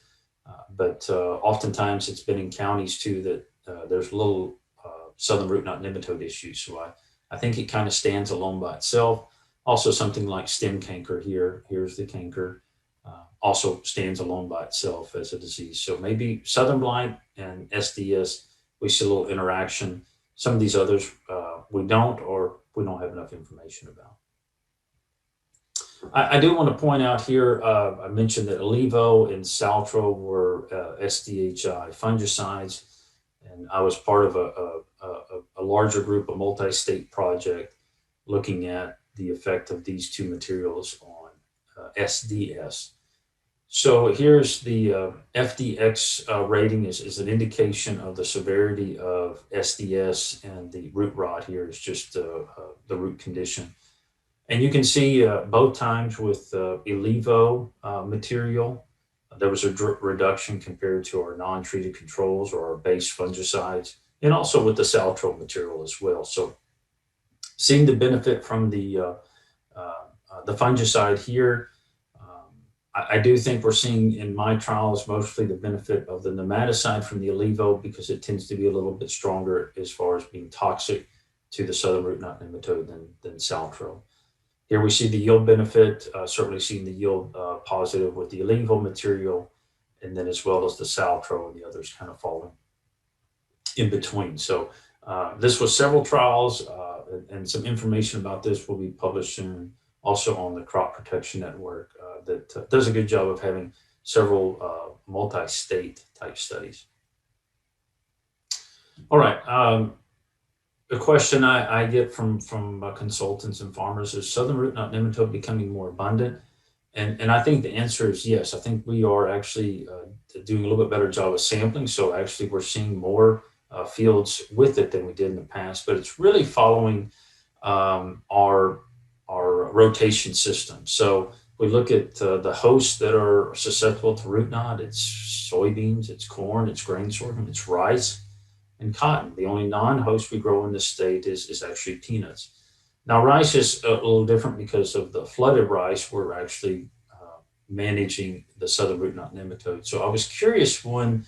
But oftentimes it's been in counties too that there's little southern root knot nematode issues. So I think it kind of stands alone by itself. Also something like stem canker here. Here's the canker. Also stands alone by itself as a disease. So maybe southern blight and SDS, we see a little interaction. Some of these others we don't, or we don't have enough information about. I do want to point out here, I mentioned that Alivo and Saltro were SDHI fungicides, and I was part of a larger group, a multi-state project looking at the effect of these two materials on SDS. So here's the FDX rating is an indication of the severity of SDS, and the root rot here is just the root condition. And you can see both times with Alivo material, there was a reduction compared to our non-treated controls or our base fungicides, and also with the Saltro material as well. So seeing the benefit from the fungicide here, I do think we're seeing in my trials mostly the benefit of the nematicide from the Alivo, because it tends to be a little bit stronger as far as being toxic to the southern root knot nematode than Saltro. Here we see the yield benefit, certainly seeing the yield positive with the Alivo material, and then as well as the Saltro and the others kind of falling in between. So this was several trials, and some information about this will be published soon, also on the Crop Protection Network that does a good job of having several multi-state type studies. All right. The question I get from consultants and farmers is southern root knot nematode becoming more abundant? And I think the answer is yes. I think we are actually doing a little bit better job of sampling. So actually, we're seeing more fields with it than we did in the past. But it's really following our rotation system. So we look at the hosts that are susceptible to root knot. It's soybeans, it's corn, it's grain sorghum, it's rice, and cotton. The only non-host we grow in this state is actually peanuts. Now, rice is a little different because of the flooded rice. We're actually managing the southern root knot nematode. So I was curious when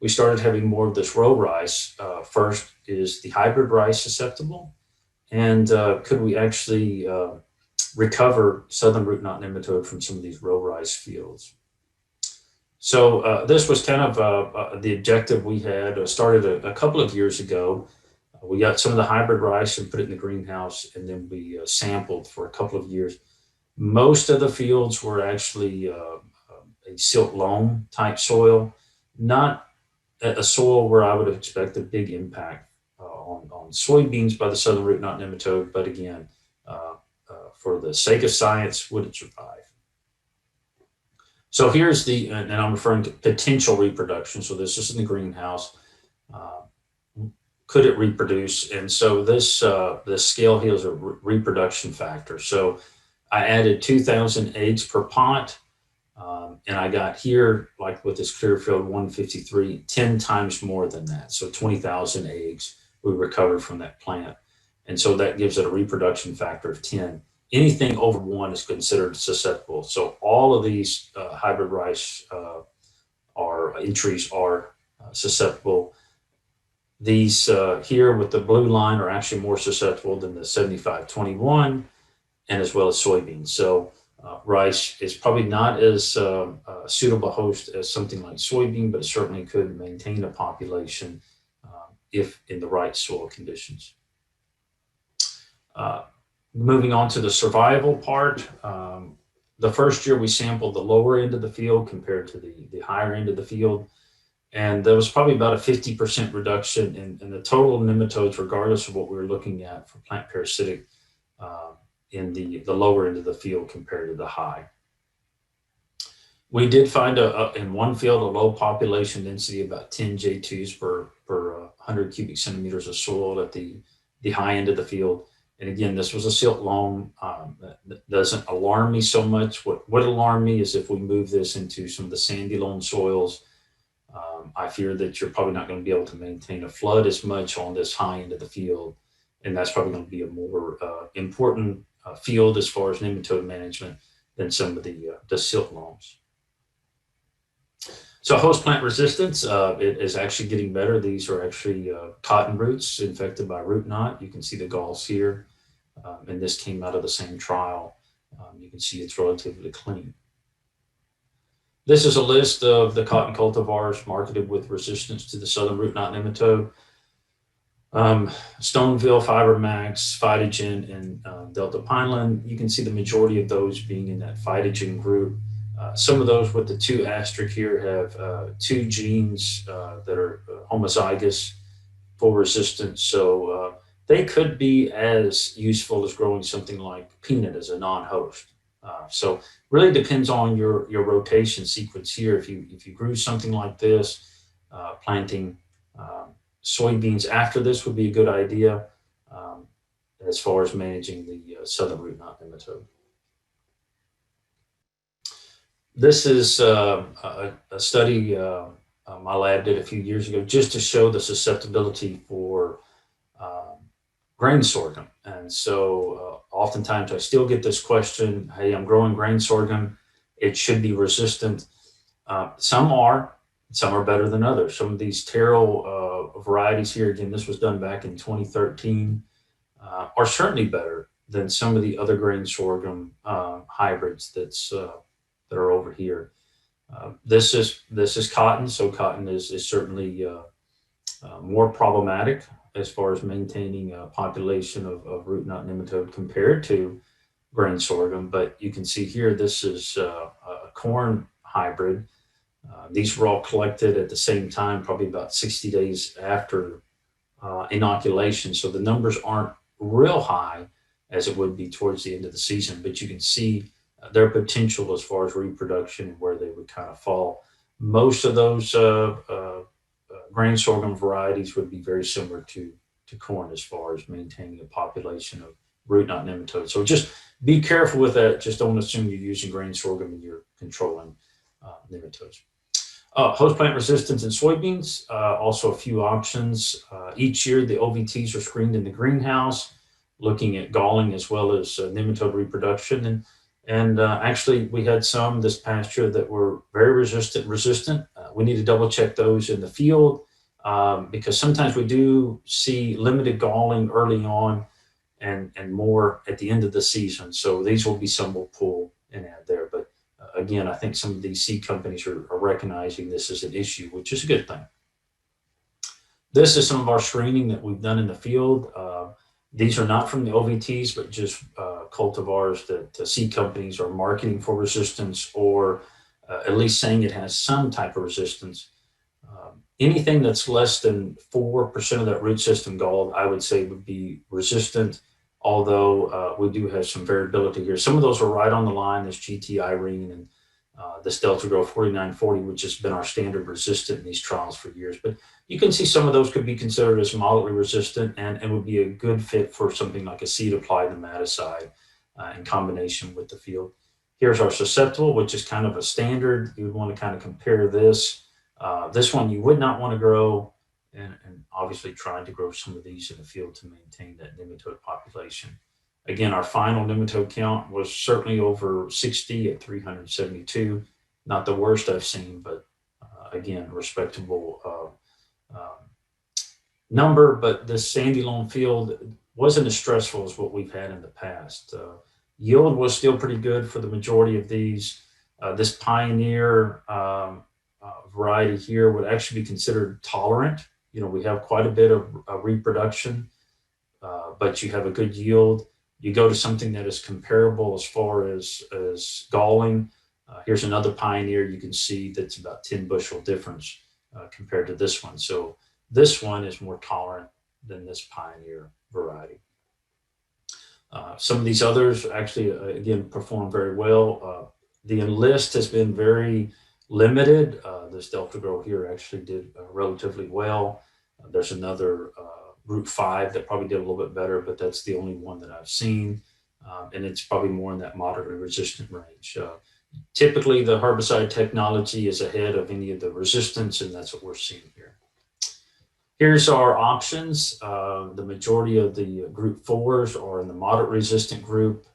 we started having more of this row rice. First, is the hybrid rice susceptible? And could we actually recover southern root knot nematode from some of these row rice fields? So this was kind of the objective we had started a couple of years ago. We got some of the hybrid rice and put it in the greenhouse, and then we sampled for a couple of years. Most of the fields were actually a silt loam type soil, not a soil where I would expect a big impact on soybeans by the southern root knot nematode. But again, for the sake of science, would it survive? So here's and I'm referring to potential reproduction. So this is in the greenhouse. Could it reproduce? And so this scale here is a reproduction factor. So I added 2,000 eggs per pot. And I got here, like with this Clearfield 153, 10 times more than that. So 20,000 eggs we recovered from that plant. And so that gives it a reproduction factor of 10. Anything over 1 is considered susceptible. So all of these hybrid rice entries are susceptible. These here with the blue line are actually more susceptible than the 7521 and as well as soybeans. So rice is probably not as suitable host as something like soybean, but it certainly could maintain a population if in the right soil conditions. Moving on to the survival part, the first year we sampled the lower end of the field compared to the higher end of the field. And there was probably about a 50% reduction in the total nematodes, regardless of what we were looking at for plant parasitic in the lower end of the field compared to the high. We did find in one field a low population density, about 10 J2s per 100 cubic centimeters of soil at the high end of the field. And again, this was a silt loam. That doesn't alarm me so much. What would alarm me is if we move this into some of the sandy loam soils. I fear that you're probably not going to be able to maintain a flood as much on this high end of the field. And that's probably going to be a more important field as far as nematode management than some of the silt loams. So host plant resistance, it is actually getting better. These are actually cotton roots infected by root knot. You can see the galls here, and this came out of the same trial. You can see it's relatively clean. This is a list of the cotton cultivars marketed with resistance to the southern root knot nematode. Stoneville, FiberMax, Phytogen, and Delta Pineland. You can see the majority of those being in that Phytogen group. Some of those with the 2 asterisk here have 2 genes that are homozygous for resistance. So they could be as useful as growing something like peanut as a non-host. So really depends on your rotation sequence here. If you grew something like this, planting soybeans after this would be a good idea as far as managing the southern root knot nematode. This is a study my lab did a few years ago just to show the susceptibility for grain sorghum. And so oftentimes I still get this question, hey, I'm growing grain sorghum. It should be resistant. Some are better than others. Some of these taro varieties here, again, this was done back in 2013, are certainly better than some of the other grain sorghum hybrids that are over here. This is cotton, so cotton is certainly more problematic as far as maintaining a population of root knot nematode compared to grain sorghum. But you can see here, this is a corn hybrid. These were all collected at the same time, probably about 60 days after inoculation. So the numbers aren't real high as it would be towards the end of the season, but you can see their potential as far as reproduction and where they would kind of fall. Most of those grain sorghum varieties would be very similar to corn as far as maintaining a population of root knot nematodes. So just be careful with that. Just don't assume you're using grain sorghum and you're controlling nematodes. Host plant resistance in soybeans, also a few options. Each year, the OVTs are screened in the greenhouse, looking at galling as well as nematode reproduction. And actually, we had some this past year that were very resistant. We need to double check those in the field because sometimes we do see limited galling early on and more at the end of the season. So these will be some we'll pull and add there. But again, I think some of these seed companies are recognizing this as an issue, which is a good thing. This is some of our screening that we've done in the field. These are not from the OVTs, but just cultivars that seed companies are marketing for resistance or at least saying it has some type of resistance. Anything that's less than 4% of that root system galled, I would say would be resistant, although we do have some variability here. Some of those are right on the line, this GT Irene and this Delta Grow 4940, which has been our standard resistant in these trials for years. But you can see some of those could be considered as moderately resistant and would be a good fit for something like a seed applied nematicide in combination with the field. Here's our susceptible, which is kind of a standard. You would want to kind of compare this. This one you would not want to grow, and obviously trying to grow some of these in the field to maintain that nematode population. Again, our final nematode count was certainly over 60 at 372. Not the worst I've seen, but again, respectable number. But this sandy loam field wasn't as stressful as what we've had in the past. Yield was still pretty good for the majority of these. This Pioneer variety here would actually be considered tolerant. You know, we have quite a bit of reproduction, but you have a good yield. You go to something that is comparable as far as galling. Here's another Pioneer. You can see that's about 10 bushel difference compared to this one. So this one is more tolerant than this Pioneer variety. Some of these others actually, again, perform very well. The Enlist has been very limited. This Delta Grow here actually did relatively well. There's another Root 5 that probably did a little bit better, but that's the only one that I've seen. And it's probably more in that moderately resistant range. Typically, the herbicide technology is ahead of any of the resistance, and that's what we're seeing here. Here's our options. The majority of the Group 4s are in the moderate resistant group.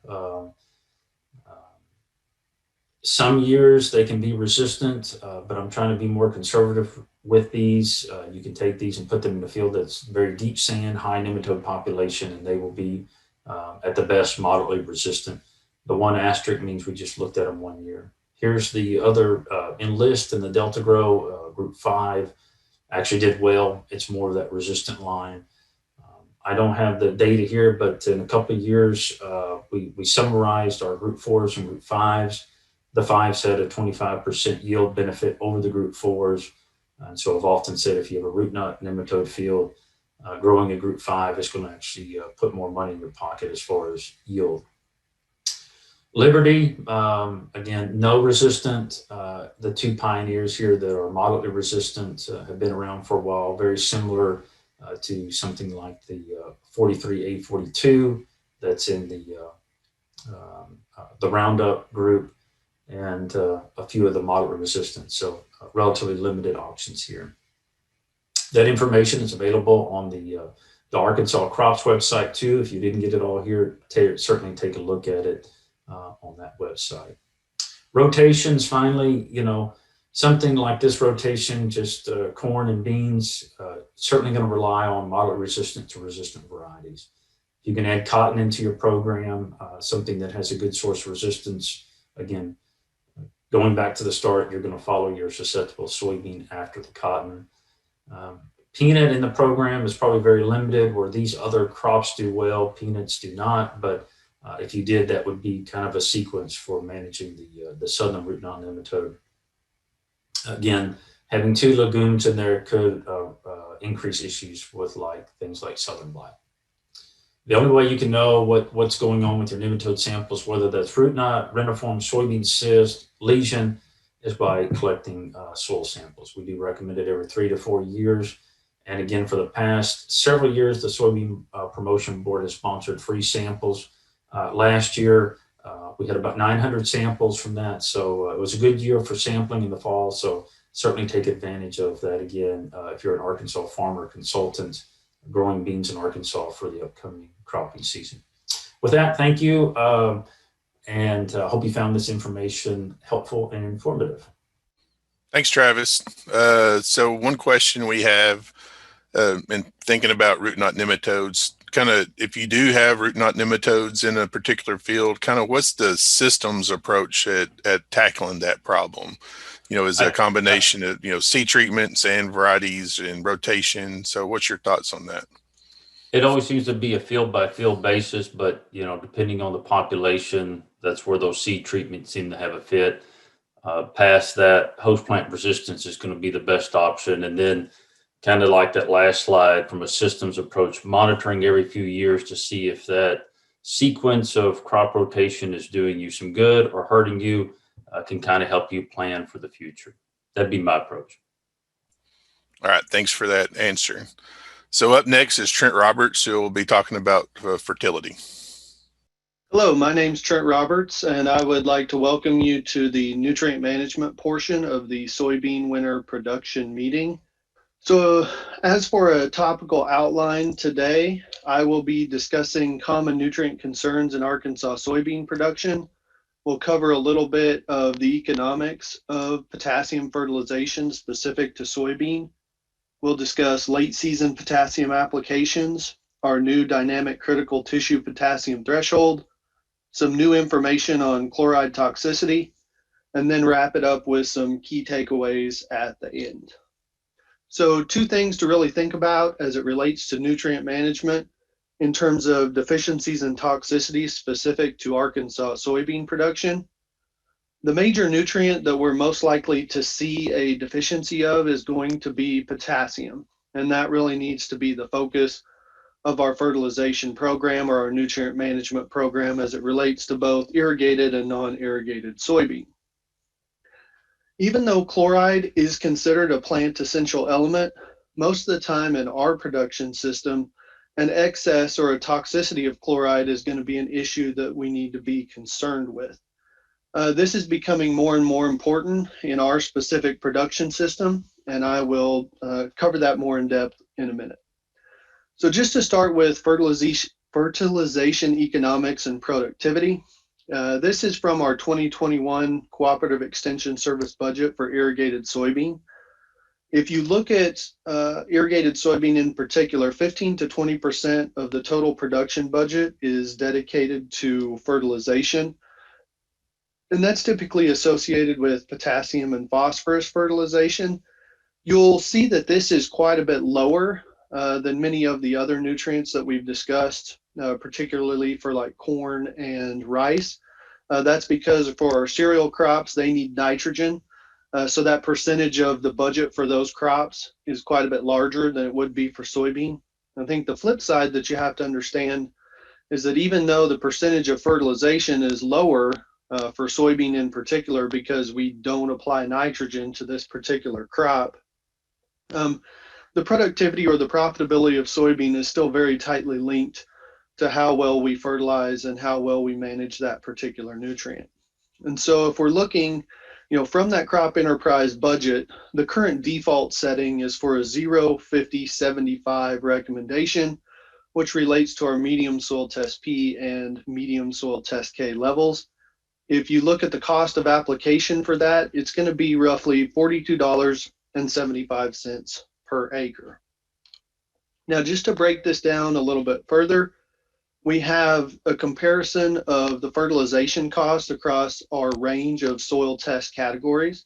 Some years they can be resistant, but I'm trying to be more conservative with these. You can take these and put them in a field that's very deep sand, high nematode population, and they will be at the best moderately resistant. The one asterisk means we just looked at them 1 year. Here's the other Enlist and the Delta Grow Group 5 actually did well. It's more of that resistant line. I don't have the data here, but in a couple of years, we summarized our Group 4s and Group 5s. The 5s had a 25% yield benefit over the Group 4s. And so I've often said if you have a root knot nematode field, growing a Group 5 is going to actually put more money in your pocket as far as yield. Liberty, again, no resistant. The two Pioneers here that are moderately resistant have been around for a while, very similar to something like the 43A42 that's in the Roundup group, and a few of the moderate resistant. So relatively limited options here. That information is available on the Arkansas Crops website too. If you didn't get it all here, certainly take a look at it on that website. Rotations, finally, you know, something like this rotation, just corn and beans, certainly going to rely on moderate resistant to resistant varieties. You can add cotton into your program, something that has a good source of resistance. Again, going back to the start, you're going to follow your susceptible soybean after the cotton. Peanut in the program is probably very limited. Where these other crops do well, peanuts do not. But if you did, that would be kind of a sequence for managing the southern root knot nematode. Again, having two legumes in there could increase issues with things like southern blight. The only way you can know what's going on with your nematode samples, whether that's root knot, reniform, soybean cyst, lesion, is by collecting soil samples. We do recommend it every 3 to 4 years. And again, for the past several years, the Soybean Promotion Board has sponsored free samples. Last year, we had about 900 samples from that. So it was a good year for sampling in the fall. So certainly take advantage of that again if you're an Arkansas farmer consultant growing beans in Arkansas for the upcoming cropping season. With that, thank you. And hope you found this information helpful and informative. Thanks, Travis. So one question we have in thinking about root knot nematodes, kind of if you do have root knot nematodes in a particular field, kind of what's the systems approach at tackling that problem? Is it a combination of, seed treatment, sand varieties, and rotation? So what's your thoughts on that? It always seems to be a field by field basis, but depending on the population, that's where those seed treatments seem to have a fit. Past that, host plant resistance is going to be the best option. And then kind of like that last slide, from a systems approach, monitoring every few years to see if that sequence of crop rotation is doing you some good or hurting you, can kind of help you plan for the future. That'd be my approach. All right. Thanks for that answer. So up next is Trent Roberts, who will be talking about fertility. Hello, my name's Trent Roberts, and I would like to welcome you to the nutrient management portion of the soybean winter production meeting. So as for a topical outline today, I will be discussing common nutrient concerns in Arkansas soybean production. We'll cover a little bit of the economics of potassium fertilization specific to soybean. We'll discuss late season potassium applications, our new dynamic critical tissue potassium threshold, some new information on chloride toxicity, and then wrap it up with some key takeaways at the end. So 2 things to really think about as it relates to nutrient management in terms of deficiencies and toxicities specific to Arkansas soybean production. The major nutrient that we're most likely to see a deficiency of is going to be potassium, and that really needs to be the focus of our fertilization program or our nutrient management program as it relates to both irrigated and non-irrigated soybean. Even though chloride is considered a plant essential element, most of the time in our production system, an excess or a toxicity of chloride is going to be an issue that we need to be concerned with. This is becoming more and more important in our specific production system, and I will cover that more in depth in a minute. So just to start with fertilization economics and productivity, this is from our 2021 Cooperative Extension Service budget for irrigated soybean. If you look at irrigated soybean in particular, 15 to 20% of the total production budget is dedicated to fertilization. And that's typically associated with potassium and phosphorus fertilization. You'll see that this is quite a bit lower than many of the other nutrients that we've discussed, particularly for like corn and rice. That's because for our cereal crops, they need nitrogen. So that percentage of the budget for those crops is quite a bit larger than it would be for soybean. I think the flip side that you have to understand is that even though the percentage of fertilization is lower for soybean in particular, because we don't apply nitrogen to this particular crop, the productivity or the profitability of soybean is still very tightly linked to how well we fertilize and how well we manage that particular nutrient. And so if we're looking, from that crop enterprise budget, the current default setting is for a 0, 50, 75 recommendation, which relates to our medium soil test P and medium soil test K levels. If you look at the cost of application for that, it's going to be roughly $42.75 per acre. Now, just to break this down a little bit further, we have a comparison of the fertilization cost across our range of soil test categories.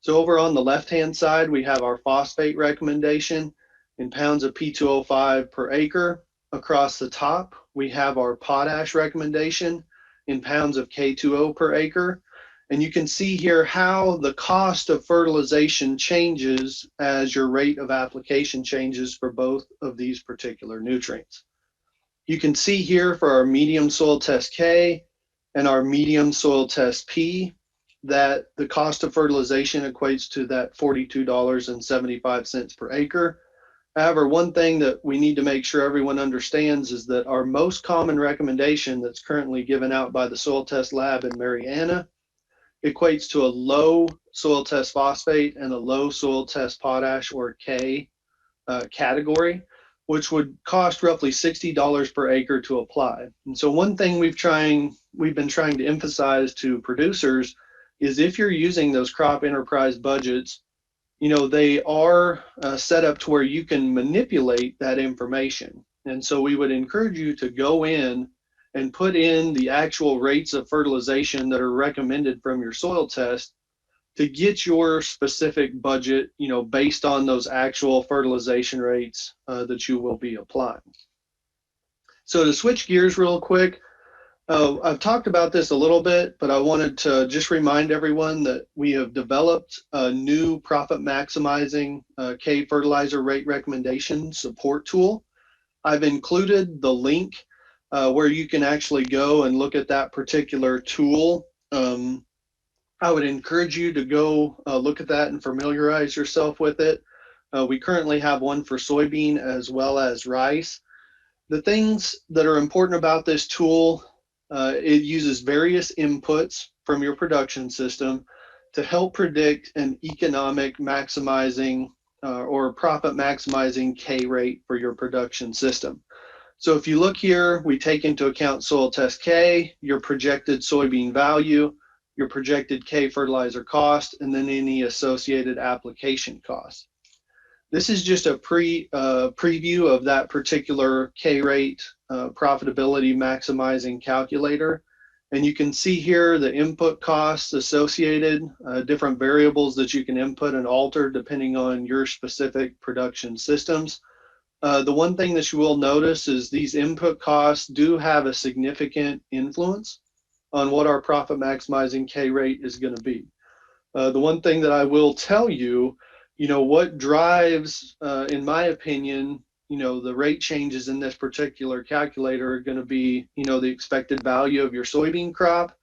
So over on the left-hand side, we have our phosphate recommendation in pounds of P2O5 per acre. Across the top, we have our potash recommendation in pounds of K2O per acre. And you can see here how the cost of fertilization changes as your rate of application changes for both of these particular nutrients. You can see here for our medium soil test K and our medium soil test P that the cost of fertilization equates to that $42.75 per acre. However, one thing that we need to make sure everyone understands is that our most common recommendation that's currently given out by the soil test lab in Marianna equates to a low soil test phosphate and a low soil test potash, or K, category, which would cost roughly $60 per acre to apply. And so one thing we've been trying to emphasize to producers is if you're using those crop enterprise budgets, they are set up to where you can manipulate that information. And so we would encourage you to go in and put in the actual rates of fertilization that are recommended from your soil test to get your specific budget, based on those actual fertilization rates that you will be applying. So to switch gears real quick, I've talked about this a little bit, but I wanted to just remind everyone that we have developed a new profit maximizing K fertilizer rate recommendation support tool. I've included the link where you can actually go and look at that particular tool. I would encourage you to go look at that and familiarize yourself with it. We currently have one for soybean as well as rice. The things that are important about this tool, it uses various inputs from your production system to help predict an economic maximizing or profit maximizing K rate for your production system. So if you look here, we take into account soil test K, your projected soybean value, your projected K fertilizer cost, and then any associated application costs. This is just a preview of that particular K rate profitability maximizing calculator. And you can see here the input costs associated, different variables that you can input and alter depending on your specific production systems. The one thing that you will notice is these input costs do have a significant influence on what our profit maximizing K rate is going to be. The one thing that I will tell you, what drives, in my opinion, the rate changes in this particular calculator are going to be, the expected value of your soybean crop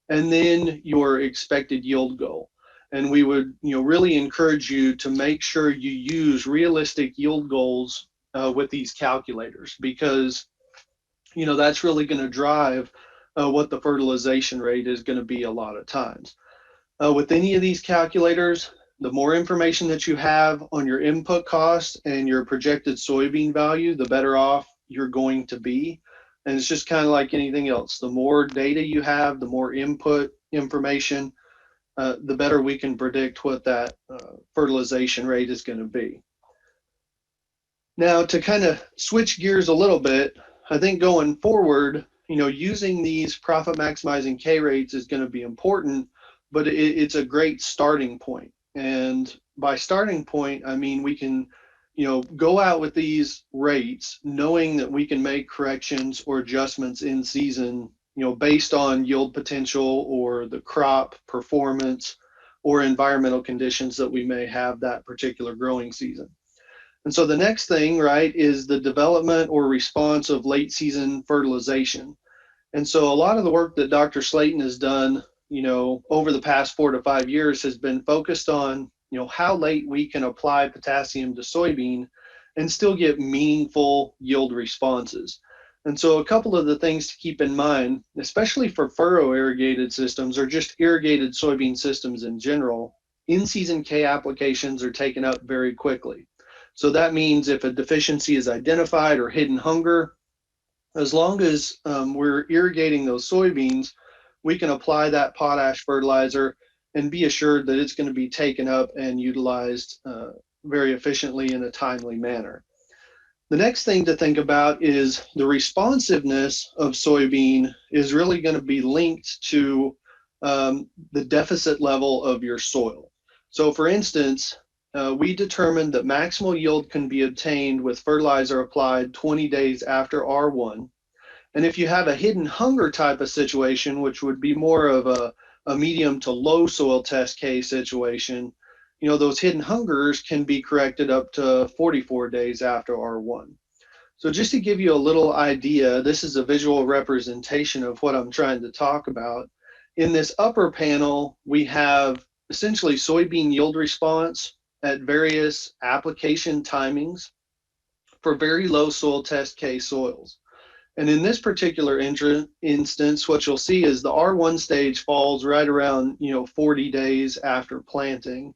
and then your expected yield goal. And we would, really encourage you to make sure you use realistic yield goals with these calculators, because, that's really going to drive what the fertilization rate is going to be a lot of times. With any of these calculators, the more information that you have on your input cost and your projected soybean value, the better off you're going to be. And it's just kind of like anything else. The more data you have, the more input information, the better we can predict what that fertilization rate is going to be. Now, to kind of switch gears a little bit, I think going forward, using these profit maximizing K rates is going to be important, but it's a great starting point. And by starting point, I mean we can, go out with these rates knowing that we can make corrections or adjustments in season, based on yield potential or the crop performance or environmental conditions that we may have that particular growing season. And so the next thing, right, is the development or response of late season fertilization. And so a lot of the work that Dr. Slayton has done, over the past 4 to 5 years has been focused on, how late we can apply potassium to soybean and still get meaningful yield responses. And so a couple of the things to keep in mind, especially for furrow irrigated systems or just irrigated soybean systems in general, in-season K applications are taken up very quickly. So that means if a deficiency is identified or hidden hunger, as long as we're irrigating those soybeans, we can apply that potash fertilizer and be assured that it's going to be taken up and utilized very efficiently in a timely manner. The next thing to think about is the responsiveness of soybean is really going to be linked to the deficit level of your soil. So for instance, we determined that maximal yield can be obtained with fertilizer applied 20 days after R1. And if you have a hidden hunger type of situation, which would be more of a medium to low soil test K situation, those hidden hungers can be corrected up to 44 days after R1. So just to give you a little idea, this is a visual representation of what I'm trying to talk about. In this upper panel, we have essentially soybean yield response at various application timings for very low soil test K soils. And in this particular instance, what you'll see is the R1 stage falls right around 40 days after planting.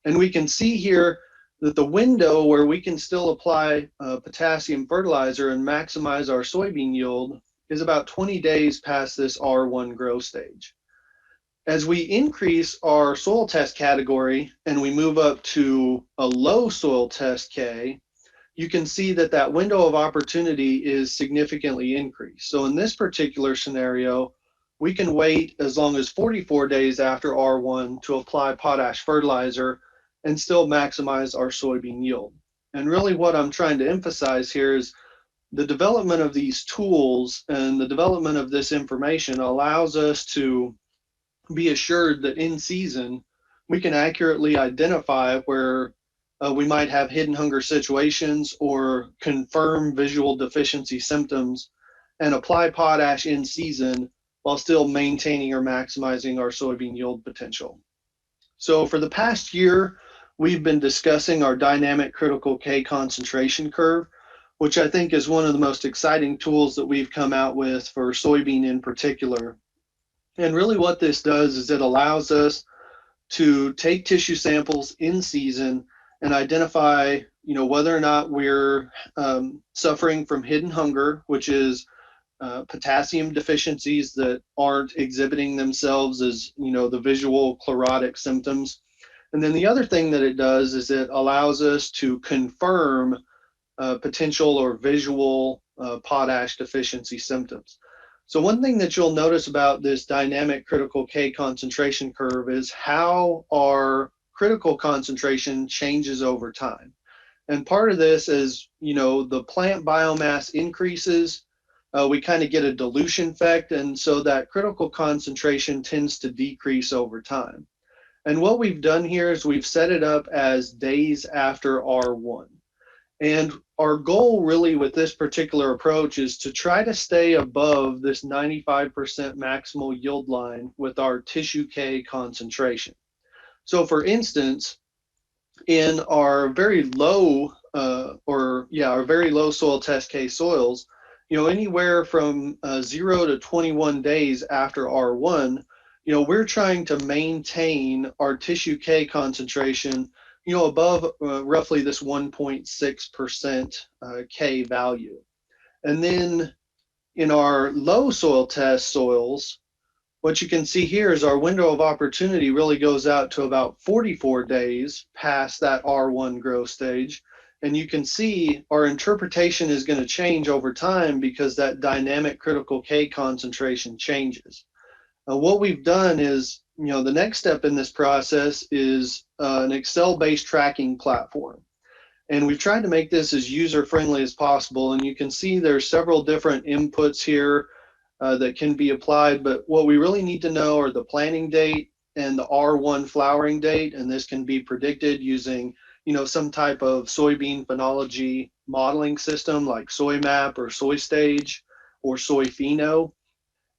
And we can see here that the window where we can still apply potassium fertilizer and maximize our soybean yield is about 20 days past this R1 growth stage. As we increase our soil test category and we move up to a low soil test K, you can see that that window of opportunity is significantly increased. So in this particular scenario, we can wait as long as 44 days after R1 to apply potash fertilizer and still maximize our soybean yield. And really what I'm trying to emphasize here is the development of these tools and the development of this information allows us to be assured that in season, we can accurately identify where we might have hidden hunger situations or confirm visual deficiency symptoms and apply potash in season while still maintaining or maximizing our soybean yield potential. So for the past year, we've been discussing our dynamic critical K concentration curve, which I think is one of the most exciting tools that we've come out with for soybean in particular. And really what this does is it allows us to take tissue samples in season and identify, whether or not we're suffering from hidden hunger, which is potassium deficiencies that aren't exhibiting themselves as, the visual chlorotic symptoms. And then the other thing that it does is it allows us to confirm potential or visual potash deficiency symptoms. So one thing that you'll notice about this dynamic critical K concentration curve is how our critical concentration changes over time. And part of this is, the plant biomass increases, we kind of get a dilution effect, and so that critical concentration tends to decrease over time. And what we've done here is we've set it up as days after R1. And our goal really with this particular approach is to try to stay above this 95% maximal yield line with our tissue K concentration. So for instance, in our very low our very low soil test K soils, anywhere from 0 to 21 days after R1, we're trying to maintain our tissue K concentration, above roughly this 1.6% K value. And then in our low soil test soils, what you can see here is our window of opportunity really goes out to about 44 days past that R1 growth stage. And you can see our interpretation is going to change over time because that dynamic critical K concentration changes. What we've done is, the next step in this process is an Excel-based tracking platform. And we've tried to make this as user-friendly as possible. And you can see there's several different inputs here that can be applied, but what we really need to know are the planting date and the R1 flowering date, and this can be predicted using, some type of soybean phenology modeling system like SoyMap or SoyStage or SoyPheno.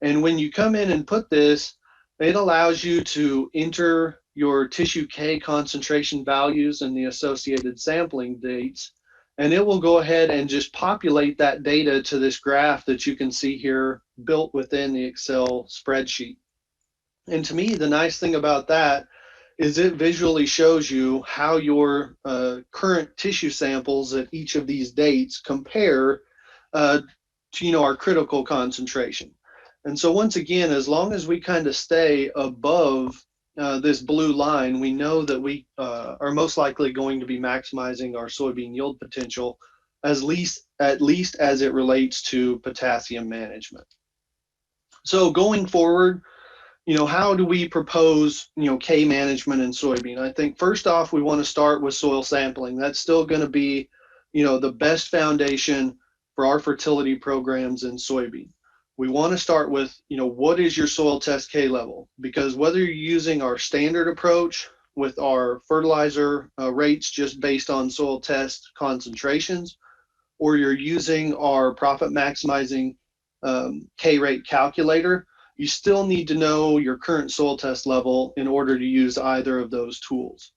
And when you come in and put this, it allows you to enter your tissue K concentration values and the associated sampling dates, and it will go ahead and just populate that data to this graph that you can see here built within the Excel spreadsheet. And to me, the nice thing about that is it visually shows you how your current tissue samples at each of these dates compare to our critical concentration. And so once again, as long as we kind of stay above this blue line, we know that we are most likely going to be maximizing our soybean yield potential, at least as it relates to potassium management. So going forward, how do we propose, K management in soybean? I think first off, we want to start with soil sampling. That's still going to be, the best foundation for our fertility programs in soybean. We want to start with, what is your soil test K level? Because whether you're using our standard approach with our fertilizer rates just based on soil test concentrations, or you're using our profit maximizing K-rate calculator, you still need to know your current soil test level in order to use either of those tools.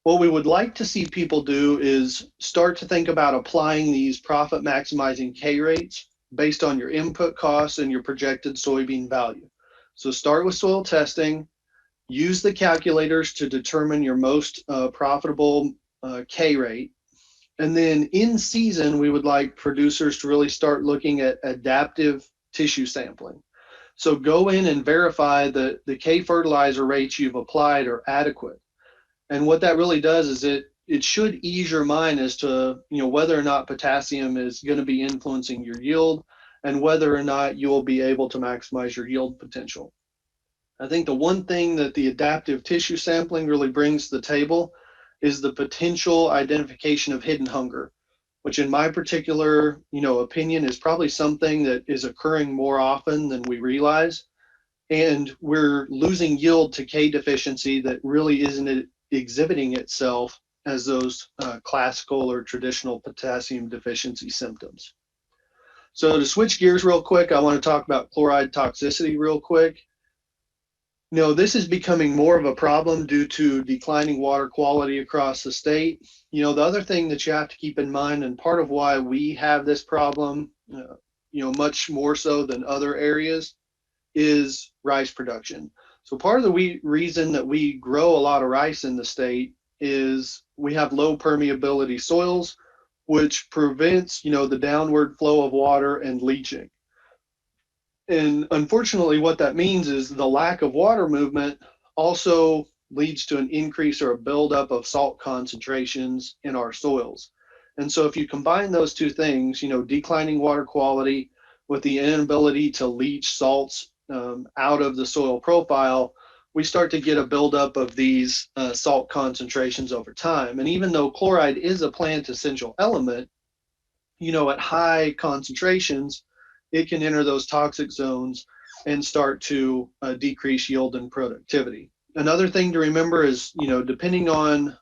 What we would like to see people do is start to think about applying these profit maximizing K rates based on your input costs and your projected soybean value. So start with soil testing, use the calculators to determine your most profitable K rate. And then in season, we would like producers to really start looking at adaptive tissue sampling. So go in and verify that the K fertilizer rates you've applied are adequate. And what that really does is it should ease your mind as to, you know, whether or not potassium is going to be influencing your yield and whether or not you'll be able to maximize your yield potential. I think the one thing that the adaptive tissue sampling really brings to the table is the potential identification of hidden hunger, which in my particular, you know, opinion is probably something that is occurring more often than we realize. And we're losing yield to K deficiency that really isn't exhibiting itself as those classical or traditional potassium deficiency symptoms. So to switch gears real quick, I want to talk about chloride toxicity real quick. You know, this is becoming more of a problem due to declining water quality across the state. You know, the other thing that you have to keep in mind, and part of why we have this problem, you know, much more so than other areas, is rice production. So part of the reason that we grow a lot of rice in the state is we have low permeability soils, which prevents, you know, the downward flow of water and leaching. And unfortunately, what that means is the lack of water movement also leads to an increase or a buildup of salt concentrations in our soils. And so if you combine those two things, you know, declining water quality with the inability to leach salts out of the soil profile, we start to get a buildup of these salt concentrations over time. And even though chloride is a plant essential element, you know, at high concentrations, it can enter those toxic zones and start to decrease yield and productivity. Another thing to remember is, you know, depending on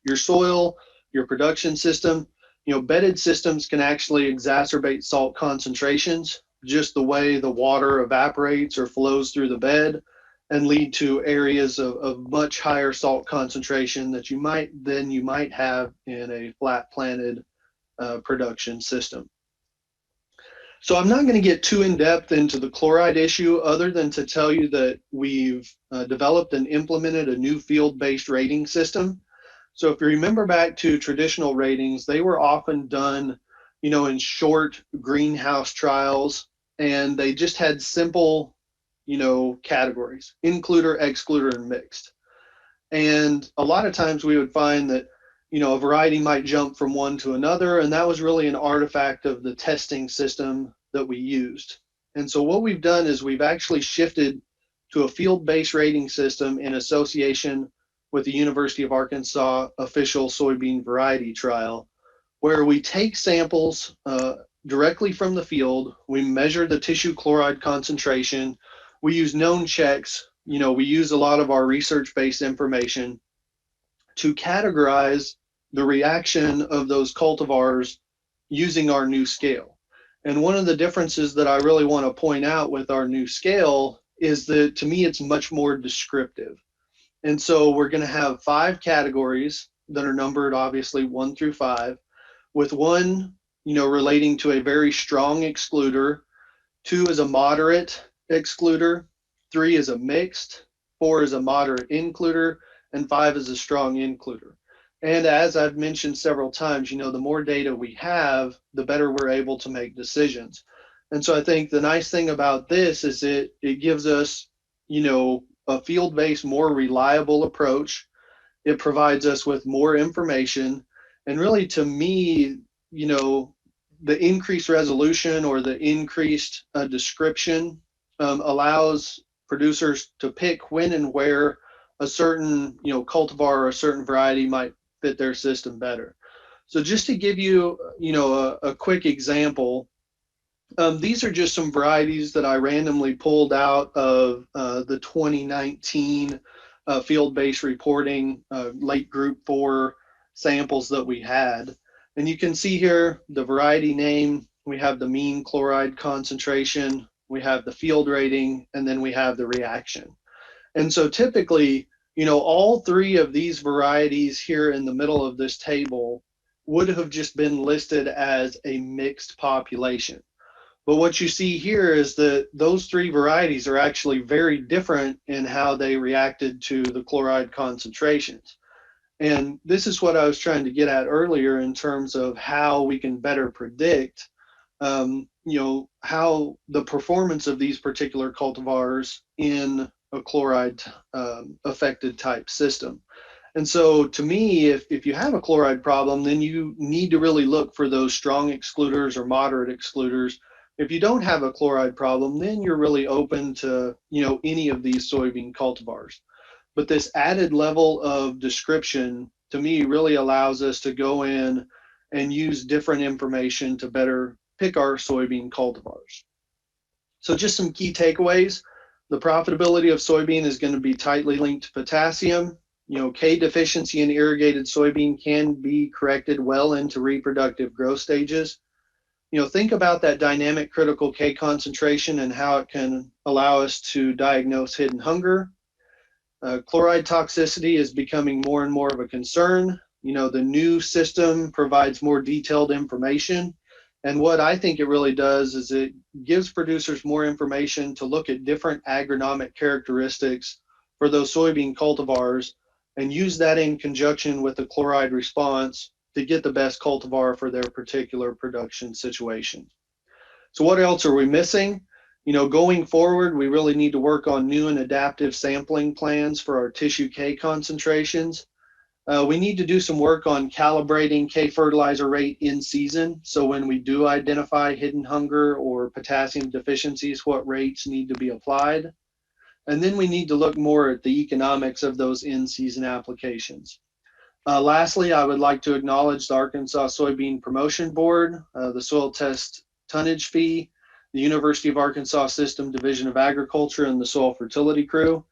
your soil, your production system, you know, bedded systems can actually exacerbate salt concentrations, just the way the water evaporates or flows through the bed, and lead to areas of much higher salt concentration that you might have in a flat planted production system. So I'm not going to get too in depth into the chloride issue other than to tell you that we've developed and implemented a new field-based rating system. So if you remember back to traditional ratings, they were often done, you know, in short greenhouse trials, and they just had simple, you know, categories: includer, excluder, and mixed. And a lot of times we would find that, you know, a variety might jump from one to another, and that was really an artifact of the testing system that we used. And so what we've done is we've actually shifted to a field-based rating system in association with the University of Arkansas official soybean variety trial, where we take samples directly from the field, we measure the tissue chloride concentration, we use known checks, you know, we use a lot of our research-based information to categorize the reaction of those cultivars using our new scale. And one of the differences that I really want to point out with our new scale is that, to me, it's much more descriptive. And so we're going to have 5 categories that are numbered, obviously 1 through 5, with 1, you know, relating to a very strong excluder, 2 is a moderate excluder, 3 is a mixed, 4 is a moderate includer, and 5 is a strong includer. And as I've mentioned several times, you know, the more data we have, the better we're able to make decisions. And so I think the nice thing about this is it gives us, you know, a field-based, more reliable approach. It provides us with more information. And really, to me, you know, the increased resolution or the increased description allows producers to pick when and where a certain, you know, cultivar or a certain variety might fit their system better. So just to give you, you know, a quick example, these are just some varieties that I randomly pulled out of the 2019 field-based reporting late group 4 samples that we had. And you can see here the variety name, we have the mean chloride concentration, we have the field rating, and then we have the reaction. And so typically, all three of these varieties here in the middle of this table would have just been listed as a mixed population. But what you see here is that those three varieties are actually very different in how they reacted to the chloride concentrations. And this is what I was trying to get at earlier in terms of how we can better predict, how the performance of these particular cultivars in a chloride affected type system. And so to me, if you have a chloride problem, then you need to really look for those strong excluders or moderate excluders. If you don't have a chloride problem, then you're really open to, any of these soybean cultivars. But this added level of description to me really allows us to go in and use different information to better pick our soybean cultivars. So just some key takeaways. The profitability of soybean is going to be tightly linked to potassium. K deficiency in irrigated soybean can be corrected well into reproductive growth stages. Think about that dynamic critical K concentration and how it can allow us to diagnose hidden hunger. Chloride toxicity is becoming more and more of a concern. The new system provides more detailed information. And what I think it really does is it gives producers more information to look at different agronomic characteristics for those soybean cultivars and use that in conjunction with the chloride response to get the best cultivar for their particular production situation. So what else are we missing? Going forward, we really need to work on new and adaptive sampling plans for our tissue K concentrations. We need to do some work on calibrating K fertilizer rate in season. So when we do identify hidden hunger or potassium deficiencies, what rates need to be applied. And then we need to look more at the economics of those in-season applications. Lastly, I would like to acknowledge the Arkansas Soybean Promotion Board, the soil test tonnage fee, the University of Arkansas System Division of Agriculture, and the soil fertility crew.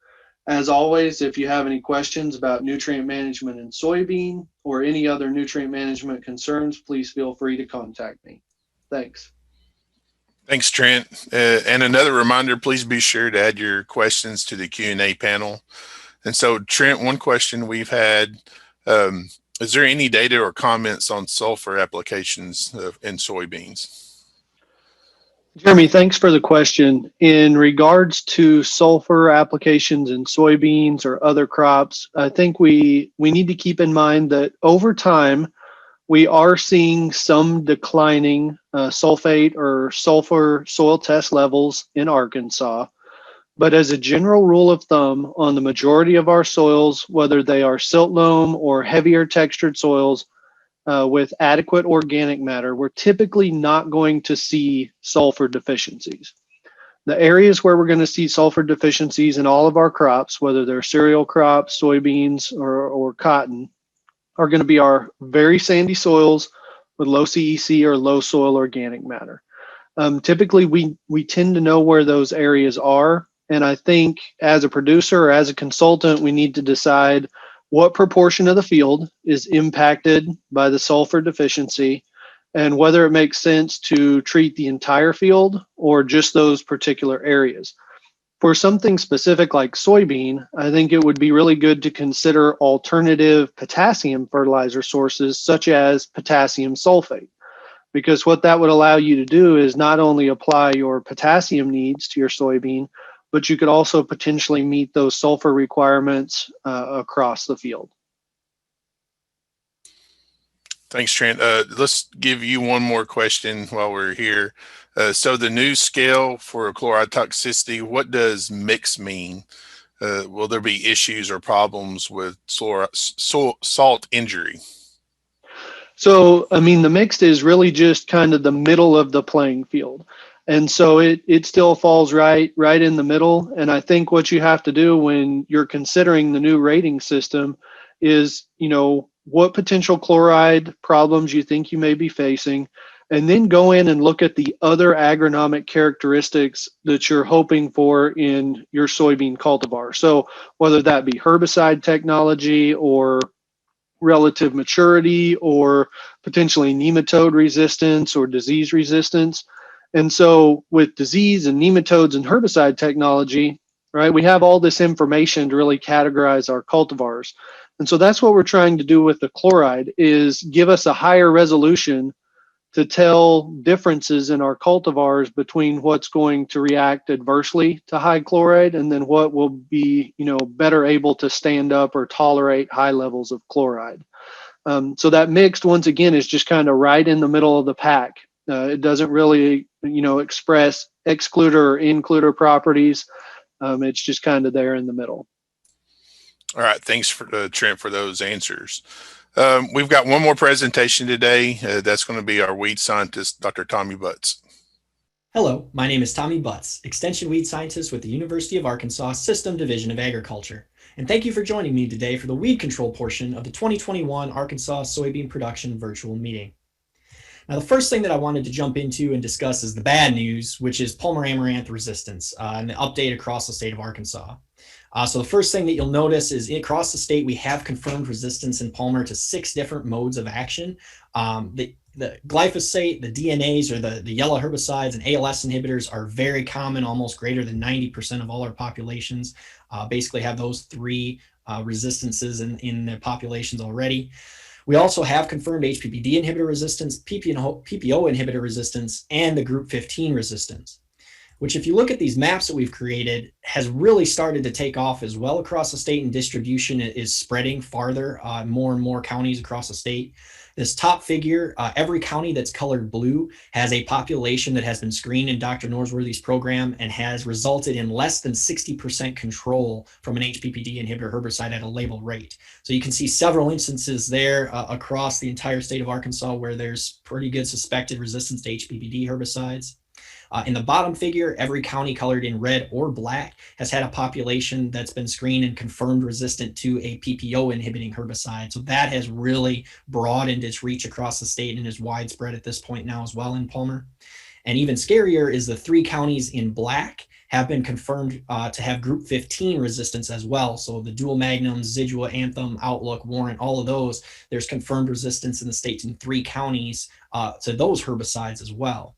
As always, if you have any questions about nutrient management in soybean or any other nutrient management concerns, please feel free to contact me. Thanks. Thanks, Trent. And another reminder, please be sure to add your questions to the Q&A panel. And so, Trent, one question we've had, is there any data or comments on sulfur applications in soybeans? Jeremy, thanks for the question. In regards to sulfur applications in soybeans or other crops, I think we need to keep in mind that over time, we are seeing some declining sulfate or sulfur soil test levels in Arkansas. But as a general rule of thumb, on the majority of our soils, whether they are silt loam or heavier textured soils, with adequate organic matter, we're typically not going to see sulfur deficiencies. The areas where we're going to see sulfur deficiencies in all of our crops, whether they're cereal crops, soybeans, or cotton, are going to be our very sandy soils with low CEC or low soil organic matter. Typically, we tend to know where those areas are, and I think as a producer or as a consultant, we need to decide what proportion of the field is impacted by the sulfur deficiency and whether it makes sense to treat the entire field or just those particular areas. For something specific like soybean, I think it would be really good to consider alternative potassium fertilizer sources such as potassium sulfate, because what that would allow you to do is not only apply your potassium needs to your soybean, but you could also potentially meet those sulfur requirements across the field. Thanks, Trent. Let's give you one more question while we're here. So the new scale for chloride toxicity, what does mix mean? Will there be issues or problems with salt injury? So, I mean, the mixed is really just kind of the middle of the playing field. And so it still falls right in the middle. And I think what you have to do when you're considering the new rating system is, what potential chloride problems you think you may be facing, and then go in and look at the other agronomic characteristics that you're hoping for in your soybean cultivar. So whether that be herbicide technology or relative maturity or potentially nematode resistance or disease resistance. And so with disease and nematodes and herbicide technology, right, we have all this information to really categorize our cultivars. And so that's what we're trying to do with the chloride, is give us a higher resolution to tell differences in our cultivars between what's going to react adversely to high chloride and then what will be, better able to stand up or tolerate high levels of chloride. So that mixed, once again, is just kind of right in the middle of the pack. It doesn't really, express excluder or includer properties. It's just kind of there in the middle. All right. Thanks for Trent for those answers. We've got one more presentation today. That's going to be our weed scientist, Dr. Tommy Butts. Hello, my name is Tommy Butts, Extension Weed Scientist with the University of Arkansas System Division of Agriculture. And thank you for joining me today for the weed control portion of the 2021 Arkansas Soybean Production Virtual Meeting. Now, the first thing that I wanted to jump into and discuss is the bad news, which is Palmer amaranth resistance and the update across the state of Arkansas. So the first thing that you'll notice is across the state, we have confirmed resistance in Palmer to 6 different modes of action. The glyphosate, the DNAs, or the yellow herbicides and ALS inhibitors are very common. Almost greater than 90% of all our populations basically have those 3 resistances in their populations already. We also have confirmed HPPD inhibitor resistance, PPO inhibitor resistance, and the group 15 resistance, which, if you look at these maps that we've created, has really started to take off as well across the state, and distribution is spreading farther, more and more counties across the state. This top figure, every county that's colored blue has a population that has been screened in Dr. Norsworthy's program and has resulted in less than 60% control from an HPPD inhibitor herbicide at a labeled rate. So you can see several instances there across the entire state of Arkansas where there's pretty good suspected resistance to HPPD herbicides. In the bottom figure, every county colored in red or black has had a population that's been screened and confirmed resistant to a PPO inhibiting herbicide. So that has really broadened its reach across the state and is widespread at this point now as well in Palmer. And even scarier is the 3 counties in black have been confirmed to have group 15 resistance as well. So the dual magnums, Zidua, Anthem, Outlook, Warrant, all of those, there's confirmed resistance in the state in 3 counties to those herbicides as well.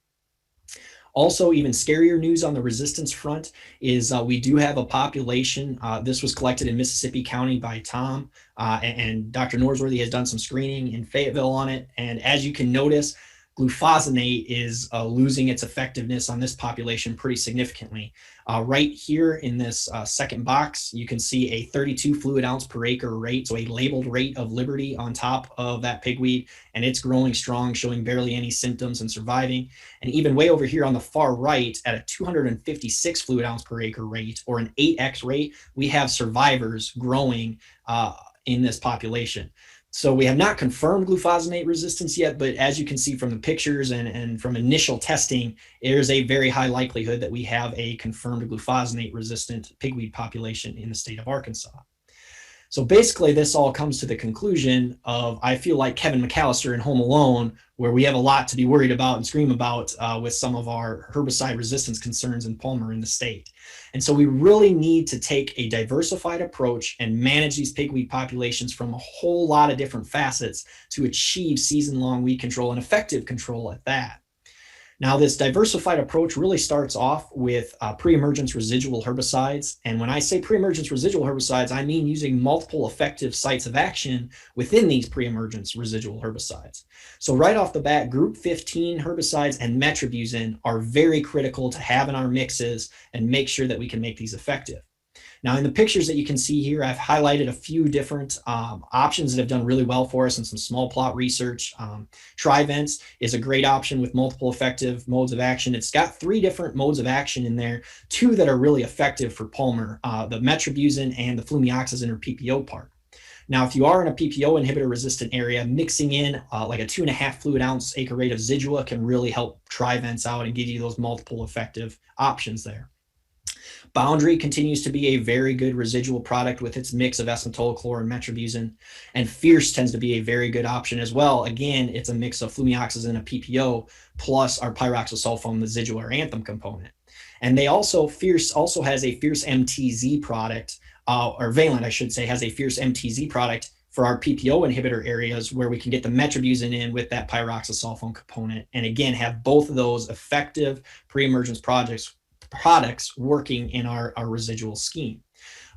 Also, even scarier news on the resistance front is we do have a population. This was collected in Mississippi County by Tom, and Dr. Norsworthy has done some screening in Fayetteville on it. And as you can notice, glufosinate is losing its effectiveness on this population pretty significantly. Right here in this second box, you can see a 32 fluid ounce per acre rate, so a labeled rate of Liberty on top of that pigweed, and it's growing strong, showing barely any symptoms and surviving. And even way over here on the far right, at a 256 fluid ounce per acre rate, or an 8x rate, we have survivors growing in this population. So we have not confirmed glufosinate resistance yet, but as you can see from the pictures and from initial testing, there's a very high likelihood that we have a confirmed glufosinate resistant pigweed population in the state of Arkansas. So basically this all comes to the conclusion of, I feel like Kevin McAllister in Home Alone, where we have a lot to be worried about and scream about with some of our herbicide resistance concerns in Palmer in the state. And so we really need to take a diversified approach and manage these pigweed populations from a whole lot of different facets to achieve season-long weed control and effective control at that. Now, this diversified approach really starts off with pre-emergence residual herbicides. And when I say pre-emergence residual herbicides, I mean using multiple effective sites of action within these pre-emergence residual herbicides. So right off the bat, group 15 herbicides and metribuzin are very critical to have in our mixes and make sure that we can make these effective. Now, in the pictures that you can see here, I've highlighted a few different options that have done really well for us in some small plot research. Trivence is a great option with multiple effective modes of action. It's got 3 different modes of action in there, 2 that are really effective for Palmer, the metribuzin and the flumioxazin or PPO part. Now, if you are in a PPO inhibitor resistant area, mixing in like a 2.5 fluid ounce acre rate of Zidua can really help Trivence out and give you those multiple effective options there. Boundary continues to be a very good residual product with its mix of S-metolachlor and metribuzin, and Fierce tends to be a very good option as well. Again, it's a mix of flumioxazin and a PPO plus our pyroxasulfone, the Zidua or Anthem component. And Fierce also has a Fierce MTZ product, or Valent, I should say, has a Fierce MTZ product for our PPO inhibitor areas where we can get the metribuzin in with that pyroxasulfone component, and again have both of those effective pre-emergence products working in our residual scheme.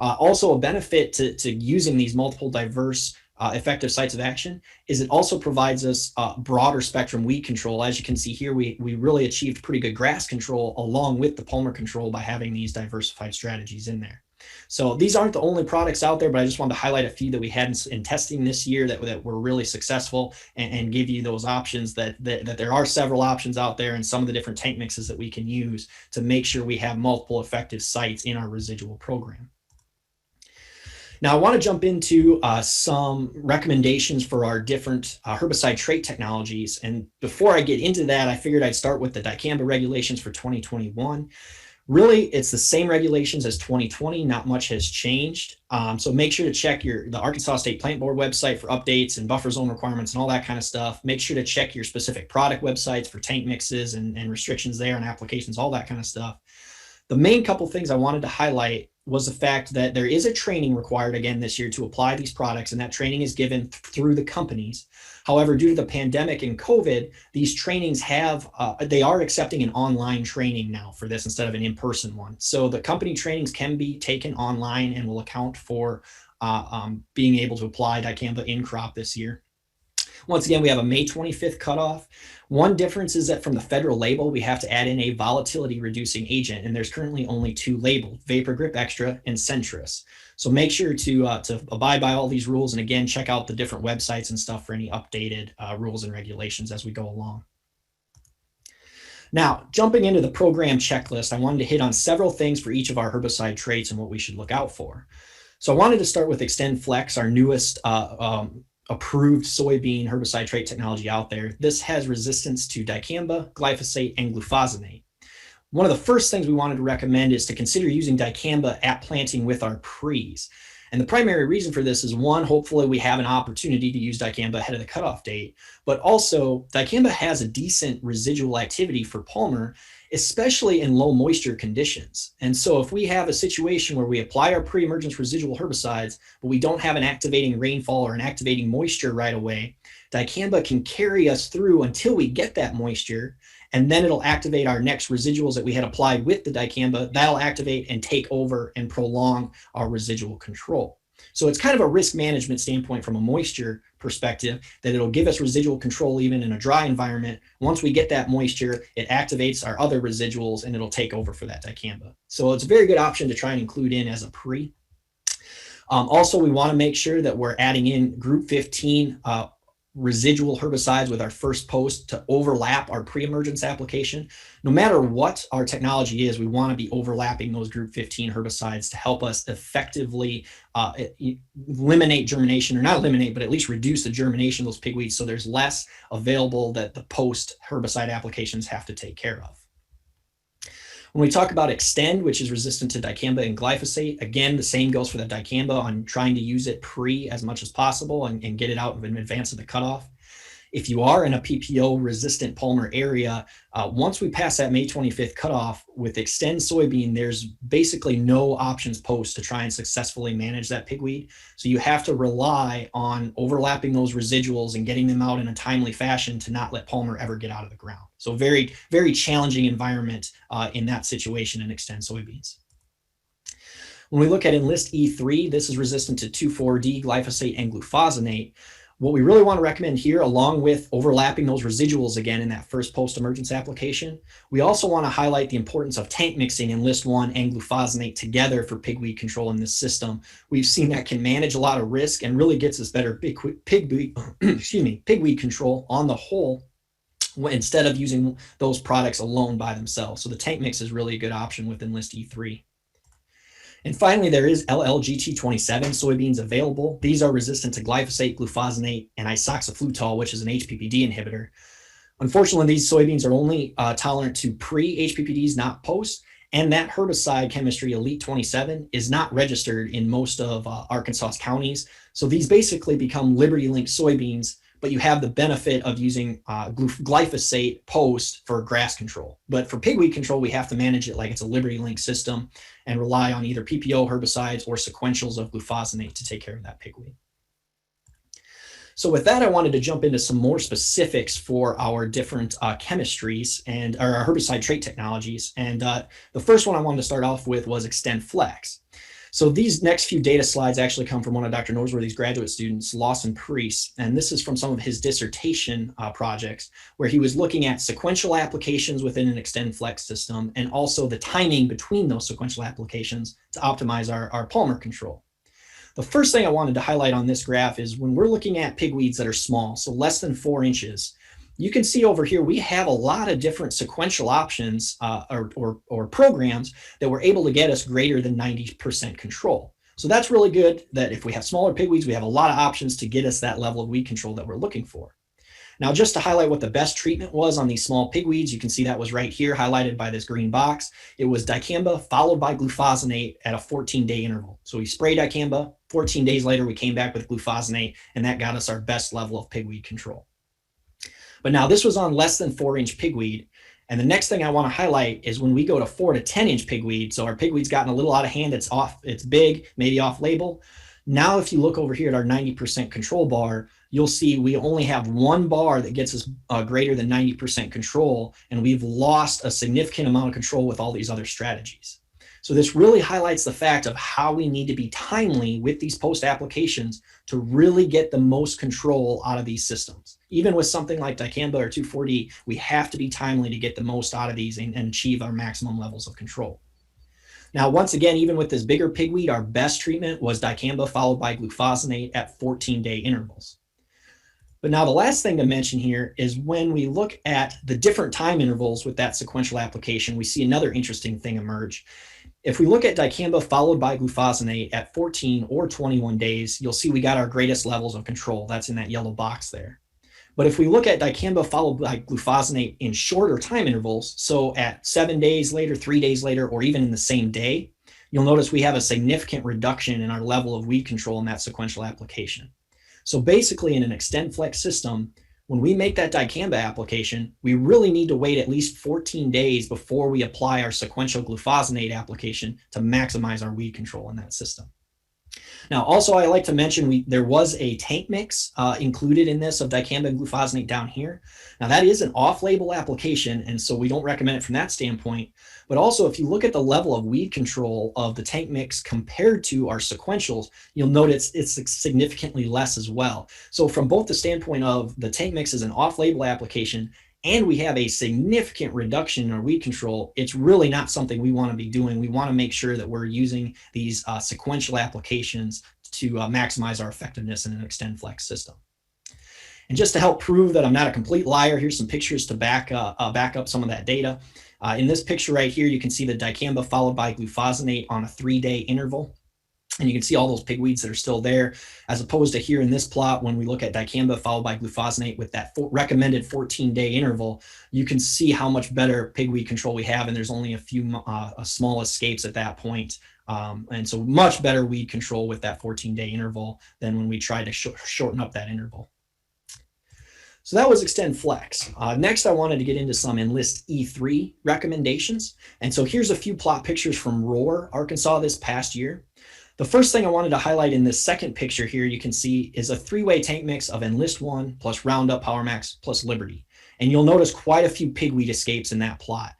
Also, a benefit to using these multiple diverse effective sites of action is it also provides us broader spectrum weed control. As you can see here, we really achieved pretty good grass control along with the Palmer control by having these diversified strategies in there. So these aren't the only products out there, but I just wanted to highlight a few that we had in testing this year that were really successful, and give you those options that there are several options out there and some of the different tank mixes that we can use to make sure we have multiple effective sites in our residual program. Now, I want to jump into some recommendations for our different herbicide trait technologies. And before I get into that, I figured I'd start with the dicamba regulations for 2021. Really, it's the same regulations as 2020. Not much has changed. So make sure to check the Arkansas State Plant Board website for updates and buffer zone requirements and all that kind of stuff. Make sure to check your specific product websites for tank mixes and restrictions there and applications, all that kind of stuff. The main couple things I wanted to highlight was the fact that there is a training required again this year to apply these products, and that training is given through the companies. However, due to the pandemic and COVID, these trainings they are accepting an online training now for this instead of an in-person one. So the company trainings can be taken online and will account for being able to apply dicamba in crop this year. Once again, we have a May 25th cutoff. One difference is that from the federal label, we have to add in a volatility reducing agent, and there's currently only 2 labeled, Vapor Grip Extra and Centris. So make sure to abide by all these rules, and again, check out the different websites and stuff for any updated rules and regulations as we go along. Now, jumping into the program checklist, I wanted to hit on several things for each of our herbicide traits and what we should look out for. So I wanted to start with XtendFlex, our newest approved soybean herbicide trait technology out there. This has resistance to dicamba, glyphosate, and glufosinate. One of the first things we wanted to recommend is to consider using dicamba at planting with our pre's. And the primary reason for this is, one, hopefully we have an opportunity to use dicamba ahead of the cutoff date, but also dicamba has a decent residual activity for Palmer, especially in low moisture conditions. And so if we have a situation where we apply our pre-emergence residual herbicides, but we don't have an activating rainfall or an activating moisture right away, dicamba can carry us through until we get that moisture, and then it'll activate our next residuals that we had applied with the dicamba. That'll activate and take over and prolong our residual control. So it's kind of a risk management standpoint from a moisture perspective, that it'll give us residual control even in a dry environment. Once we get that moisture, it activates our other residuals and it'll take over for that dicamba. So it's a very good option to try and include in as a pre. Also, we want to make sure that we're adding in group 15 residual herbicides with our first post to overlap our pre-emergence application. No matter what our technology is, we want to be overlapping those group 15 herbicides to help us effectively eliminate germination, or not eliminate, but at least reduce the germination of those pigweeds, so there's less available that the post herbicide applications have to take care of. When we talk about Xtend, which is resistant to dicamba and glyphosate, again, the same goes for the dicamba on trying to use it pre as much as possible and get it out in advance of the cutoff. If you are in a PPO resistant Palmer area, once we pass that May 25th cutoff with Xtend soybean, there's basically no options post to try and successfully manage that pigweed. So you have to rely on overlapping those residuals and getting them out in a timely fashion to not let Palmer ever get out of the ground. So very, very challenging environment in that situation in Xtend soybeans. When we look at Enlist E3, this is resistant to 2,4-D, glyphosate, and glufosinate. What we really want to recommend here, along with overlapping those residuals again in that first post-emergence application, we also want to highlight the importance of tank mixing Enlist 1 and glufosinate together for pigweed control in this system. We've seen that can manage a lot of risk and really gets us better pigweed control on the whole, instead of using those products alone by themselves. So the tank mix is really a good option with Enlist E3. And finally, there is LLGT27 soybeans available. These are resistant to glyphosate, glufosinate, and isoxaflutol, which is an HPPD inhibitor. Unfortunately, these soybeans are only tolerant to pre-HPPDs, not post, and that herbicide chemistry, Elite 27, is not registered in most of Arkansas counties. So these basically become Liberty Link soybeans, but you have the benefit of using glyphosate post for grass control. But for pigweed control, we have to manage it like it's a Liberty Link system and rely on either PPO herbicides or sequentials of glufosinate to take care of that pigweed. So with that, I wanted to jump into some more specifics for our different chemistries and our herbicide trait technologies. And the first one I wanted to start off with was XtendFlex. So these next few data slides actually come from one of Dr. Norsworthy's graduate students, Lawson Preece, and this is from some of his dissertation projects where he was looking at sequential applications within an XtendFlex system and also the timing between those sequential applications to optimize our Palmer control. The first thing I wanted to highlight on this graph is when we're looking at pigweeds that are small, so less than 4 inches, you can see over here we have a lot of different sequential options or programs that were able to get us greater than 90% control. So that's really good that if we have smaller pigweeds, we have a lot of options to get us that level of weed control that we're looking for. Now, just to highlight what the best treatment was on these small pigweeds, you can see that was right here highlighted by this green box. It was dicamba followed by glufosinate at a 14-day interval. So we sprayed dicamba, 14 days later we came back with glufosinate, and that got us our best level of pigweed control. But now this was on less than 4-inch pigweed. And the next thing I want to highlight is when we go to 4 to 10-inch pigweed. So our pigweed's gotten a little out of hand, it's big, maybe off label. Now, if you look over here at our 90% control bar, you'll see we only have one bar that gets us greater than 90% control, and we've lost a significant amount of control with all these other strategies. So this really highlights the fact of how we need to be timely with these post applications to really get the most control out of these systems. Even with something like dicamba or 2,4-D, we have to be timely to get the most out of these and achieve our maximum levels of control. Now, once again, even with this bigger pigweed, our best treatment was dicamba followed by glufosinate at 14-day intervals. But now the last thing to mention here is when we look at the different time intervals with that sequential application, we see another interesting thing emerge. If we look at dicamba followed by glufosinate at 14 or 21 days, you'll see we got our greatest levels of control. That's in that yellow box there. But if we look at dicamba followed by glufosinate in shorter time intervals, so at 7 days later, 3 days later, or even in the same day, you'll notice we have a significant reduction in our level of weed control in that sequential application. So basically in an XtendFlex system, when we make that dicamba application, we really need to wait at least 14 days before we apply our sequential glufosinate application to maximize our weed control in that system. Now, also, I like to mention there was a tank mix included in this of dicamba and glufosinate down here. Now, that is an off-label application, and so we don't recommend it from that standpoint. But also, if you look at the level of weed control of the tank mix compared to our sequentials, you'll notice it's significantly less as well. So from both the standpoint of the tank mix is an off-label application, and we have a significant reduction in our weed control, it's really not something we want to be doing. We want to make sure that we're using these sequential applications to maximize our effectiveness in an XtendFlex system. And just to help prove that I'm not a complete liar, here's some pictures to back up some of that data. In this picture right here, you can see the dicamba followed by glufosinate on a 3-day interval. And you can see all those pigweeds that are still there, as opposed to here in this plot, when we look at dicamba followed by glufosinate with that recommended 14-day interval, you can see how much better pigweed control we have. And there's only a few small escapes at that point. And so much better weed control with that 14-day interval than when we try to shorten up that interval. So that was XtendFlex. Next, I wanted to get into some Enlist E3 recommendations. And so here's a few plot pictures from Rohr, Arkansas this past year. The first thing I wanted to highlight in this second picture here, you can see is a 3-way tank mix of Enlist 1 plus Roundup, PowerMax plus Liberty. And you'll notice quite a few pigweed escapes in that plot.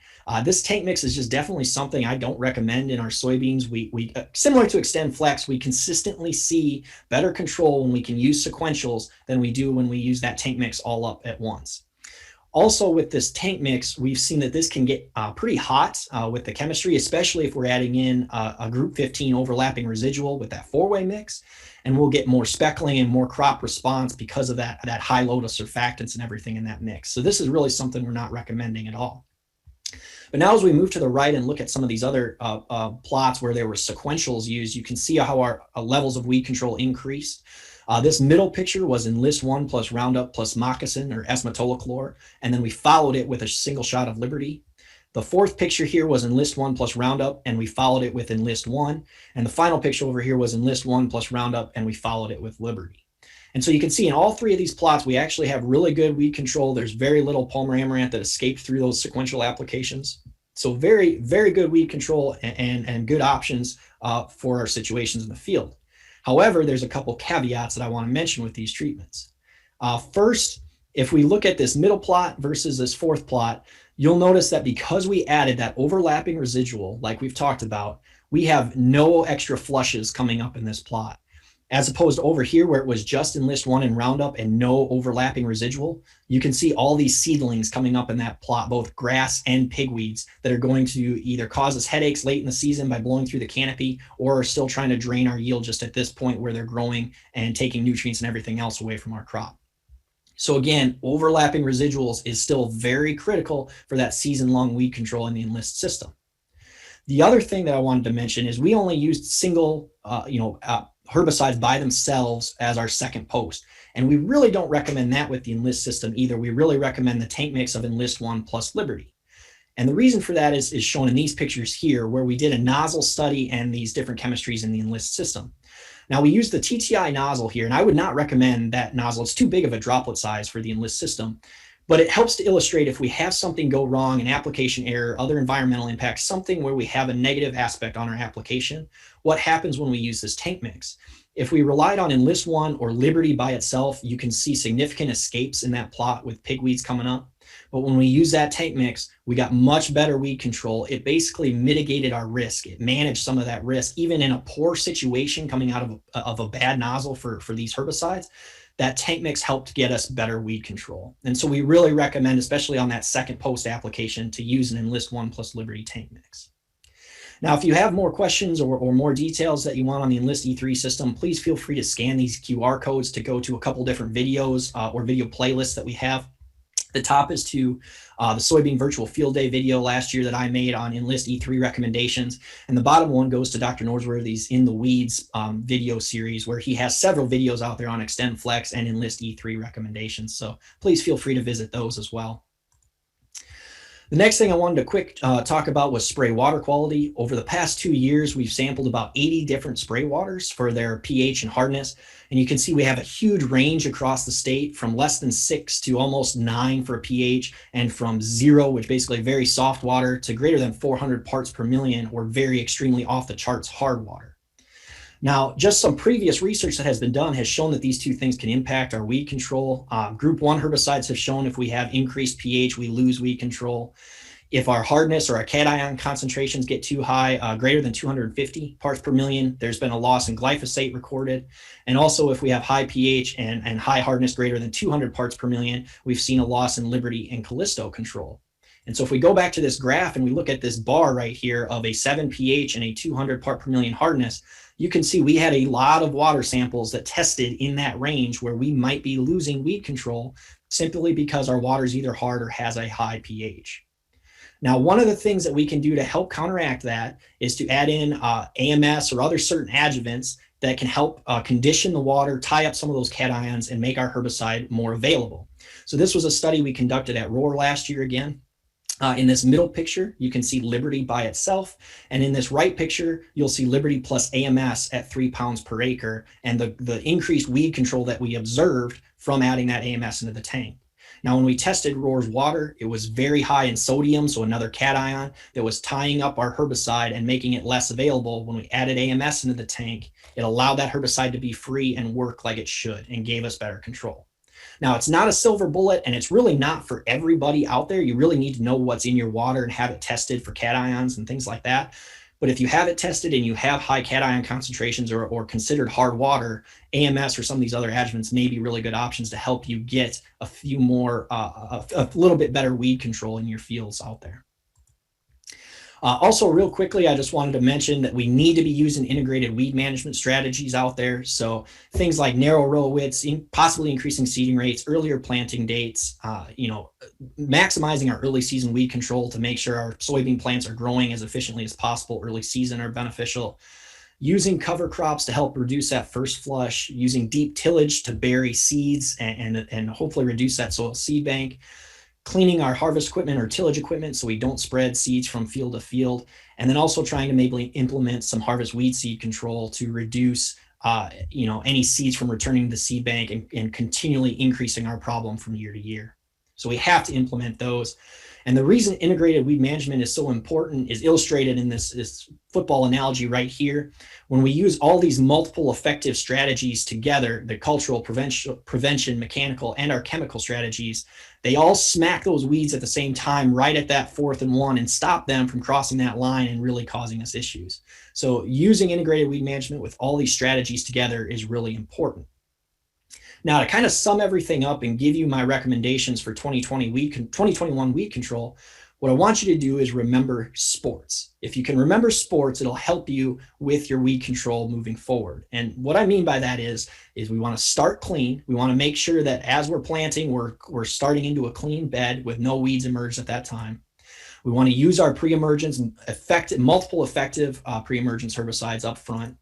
This tank mix is just definitely something I don't recommend in our soybeans. We similar to XtendFlex, we consistently see better control when we can use sequentials than we do when we use that tank mix all up at once. Also with this tank mix, we've seen that this can get pretty hot with the chemistry, especially if we're adding in a group 15 overlapping residual with that 4-way mix. And we'll get more speckling and more crop response because of that high load of surfactants and everything in that mix. So this is really something we're not recommending at all. But now as we move to the right and look at some of these other plots where there were sequentials used, you can see how our levels of weed control increased. This middle picture was Enlist 1 plus Roundup plus Moccasin or S-metolachlor, and then we followed it with a single shot of Liberty. The fourth picture here was Enlist 1 plus Roundup, and we followed it with Enlist 1. And the final picture over here was Enlist 1 plus Roundup, and we followed it with Liberty. And so you can see in all 3 of these plots, we actually have really good weed control. There's very little Palmer amaranth that escaped through those sequential applications. So very, very good weed control and good options for our situations in the field. However, there's a couple caveats that I want to mention with these treatments. First, if we look at this middle plot versus this fourth plot, you'll notice that because we added that overlapping residual, like we've talked about, we have no extra flushes coming up in this plot. As opposed to over here where it was just Enlist 1 and Roundup and no overlapping residual, you can see all these seedlings coming up in that plot, both grass and pigweeds, that are going to either cause us headaches late in the season by blowing through the canopy, or are still trying to drain our yield just at this point where they're growing and taking nutrients and everything else away from our crop. So again, overlapping residuals is still very critical for that season-long weed control in the Enlist system. The other thing that I wanted to mention is we only used single, herbicides by themselves as our second post. And we really don't recommend that with the Enlist system either. We really recommend the tank mix of Enlist 1 plus Liberty. And the reason for that is shown in these pictures here, where we did a nozzle study and these different chemistries in the Enlist system. Now we use the TTI nozzle here, and I would not recommend that nozzle. It's too big of a droplet size for the Enlist system, but it helps to illustrate if we have something go wrong, an application error, other environmental impacts, something where we have a negative aspect on our application, what happens when we use this tank mix. If we relied on Enlist 1 or Liberty by itself, you can see significant escapes in that plot with pigweeds coming up. But when we use that tank mix, we got much better weed control. It basically mitigated our risk. It managed some of that risk, even in a poor situation coming out of a bad nozzle for these herbicides. That tank mix helped get us better weed control. And so we really recommend, especially on that second post application, to use an Enlist 1 plus Liberty tank mix. Now, if you have more questions or more details that you want on the Enlist E3 system, please feel free to scan these QR codes to go to a couple different videos or video playlists that we have. The top is to the soybean virtual field day video last year that I made on Enlist E3 recommendations. And the bottom one goes to Dr. Norsworthy's In the Weeds video series, where he has several videos out there on XtendFlex and Enlist E3 recommendations. So please feel free to visit those as well. The next thing I wanted to quick talk about was spray water quality. Over the past 2 years, we've sampled about 80 different spray waters for their pH and hardness. And you can see we have a huge range across the state, from less than 6 to almost 9 for a pH, and from 0, which basically very soft water, to greater than 400 parts per million, or very extremely off the charts hard water. Now, just some previous research that has been done has shown that these two things can impact our weed control. Group 1 herbicides have shown if we have increased pH, we lose weed control. If our hardness or our cation concentrations get too high, greater than 250 parts per million, there's been a loss in glyphosate recorded. And also if we have high pH and high hardness greater than 200 parts per million, we've seen a loss in Liberty and Callisto control. And so if we go back to this graph and we look at this bar right here of a 7 pH and a 200 part per million hardness, you can see we had a lot of water samples that tested in that range where we might be losing weed control simply because our water is either hard or has a high pH. Now, one of the things that we can do to help counteract that is to add in AMS or other certain adjuvants that can help condition the water, tie up some of those cations, and make our herbicide more available. So this was a study we conducted at Roar last year again. In this middle picture, you can see Liberty by itself. And in this right picture, you'll see Liberty plus AMS at 3 pounds per acre, and the increased weed control that we observed from adding that AMS into the tank. Now, when we tested Roar's water, it was very high in sodium, so another cation that was tying up our herbicide and making it less available. When we added AMS into the tank, it allowed that herbicide to be free and work like it should and gave us better control. Now, it's not a silver bullet, and it's really not for everybody out there. You really need to know what's in your water and have it tested for cations and things like that. But if you have it tested and you have high cation concentrations or considered hard water, AMS or some of these other adjuvants may be really good options to help you get a few more, a little bit better weed control in your fields out there. Also, real quickly, I just wanted to mention that we need to be using integrated weed management strategies out there. So things like narrow row widths, possibly increasing seeding rates, earlier planting dates, maximizing our early season weed control to make sure our soybean plants are growing as efficiently as possible early season are beneficial. Using cover crops to help reduce that first flush, using deep tillage to bury seeds and hopefully reduce that soil seed bank. Cleaning our harvest equipment or tillage equipment so we don't spread seeds from field to field, and then also trying to maybe implement some harvest weed seed control to reduce any seeds from returning to the seed bank and continually increasing our problem from year to year. So we have to implement those. And the reason integrated weed management is so important is illustrated in this football analogy right here. When we use all these multiple effective strategies together, the cultural prevention, mechanical, and our chemical strategies, they all smack those weeds at the same time, right at that 4th and 1, and stop them from crossing that line and really causing us issues. So using integrated weed management with all these strategies together is really important. Now, to kind of sum everything up and give you my recommendations for 2021 weed control, what I want you to do is remember sports. If you can remember sports, it'll help you with your weed control moving forward. And what I mean by that is we want to start clean. We want to make sure that as we're planting, we're starting into a clean bed with no weeds emerged at that time. We want to use our pre-emergence, multiple effective pre-emergence herbicides up front.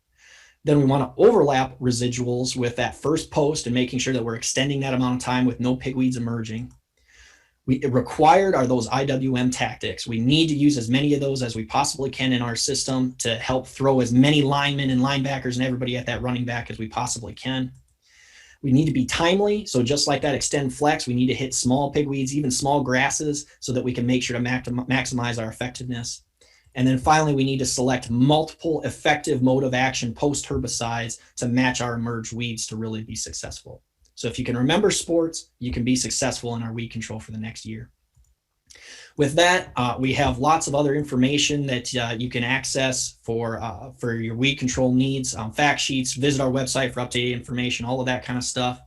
Then we want to overlap residuals with that first post and making sure that we're extending that amount of time with no pigweeds emerging. Required are those IWM tactics. We need to use as many of those as we possibly can in our system to help throw as many linemen and linebackers and everybody at that running back as we possibly can. We need to be timely. So just like that extend flex, we need to hit small pigweeds, even small grasses, so that we can make sure to maximize our effectiveness. And then finally, we need to select multiple effective mode of action post herbicides to match our emerged weeds to really be successful. So if you can remember sports, you can be successful in our weed control for the next year. With that, we have lots of other information that you can access for your weed control needs, fact sheets, visit our website for updated information, all of that kind of stuff.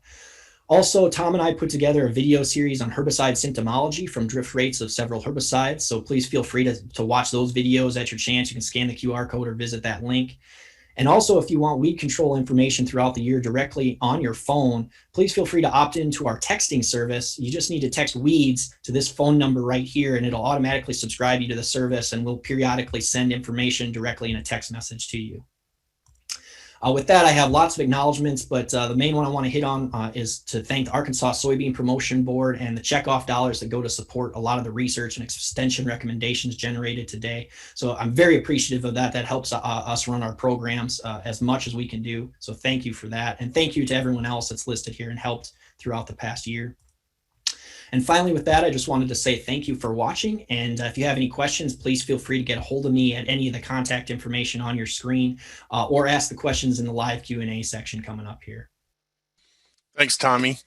Also, Tom and I put together a video series on herbicide symptomology from drift rates of several herbicides. So please feel free to watch those videos at your chance. You can scan the QR code or visit that link. And also, if you want weed control information throughout the year directly on your phone, please feel free to opt into our texting service. You just need to text weeds to this phone number right here, and it'll automatically subscribe you to the service, and we'll periodically send information directly in a text message to you. With that, I have lots of acknowledgments, but the main one I want to hit on is to thank the Arkansas Soybean Promotion Board and the checkoff dollars that go to support a lot of the research and extension recommendations generated today. So I'm very appreciative of that. That helps us run our programs as much as we can do. So thank you for that. And thank you to everyone else that's listed here and helped throughout the past year. And finally, with that, I just wanted to say thank you for watching. And if you have any questions, please feel free to get a hold of me at any of the contact information on your screen or ask the questions in the live Q&A section coming up here. Thanks, Tommy.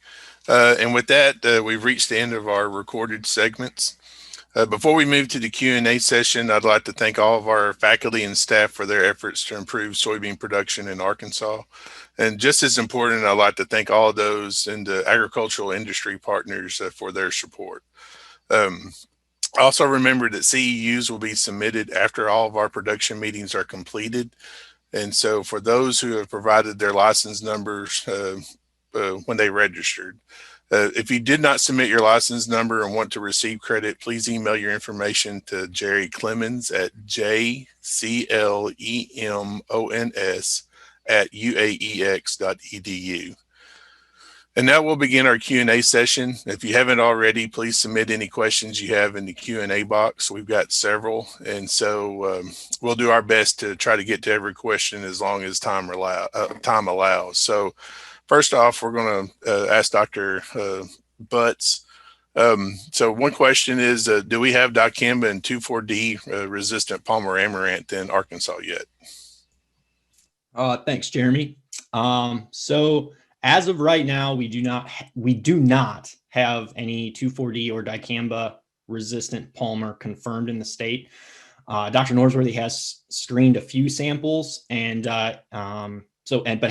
And with that, we've reached the end of our recorded segments. Before we move to the Q&A session, I'd like to thank all of our faculty and staff for their efforts to improve soybean production in Arkansas. And just as important, I'd like to thank all of those in the agricultural industry partners for their support. Also remember that CEUs will be submitted after all of our production meetings are completed. And so for those who have provided their license numbers when they registered, if you did not submit your license number and want to receive credit, please email your information to Jerry Clemens at jclemons@uaex.edu. And now we'll begin our Q&A session. If you haven't already, please submit any questions you have in the Q&A box. We've got several, and so we'll do our best to try to get to every question as long as time allows. So first off, we're going to ask Dr. Butts. So one question is, do we have dicamba and 2,4-D resistant Palmer amaranth in Arkansas yet? Thanks, Jeremy. So as of right now, we do not have any 2,4-D or dicamba resistant Palmer confirmed in the state. Dr. Norsworthy has screened a few samples and but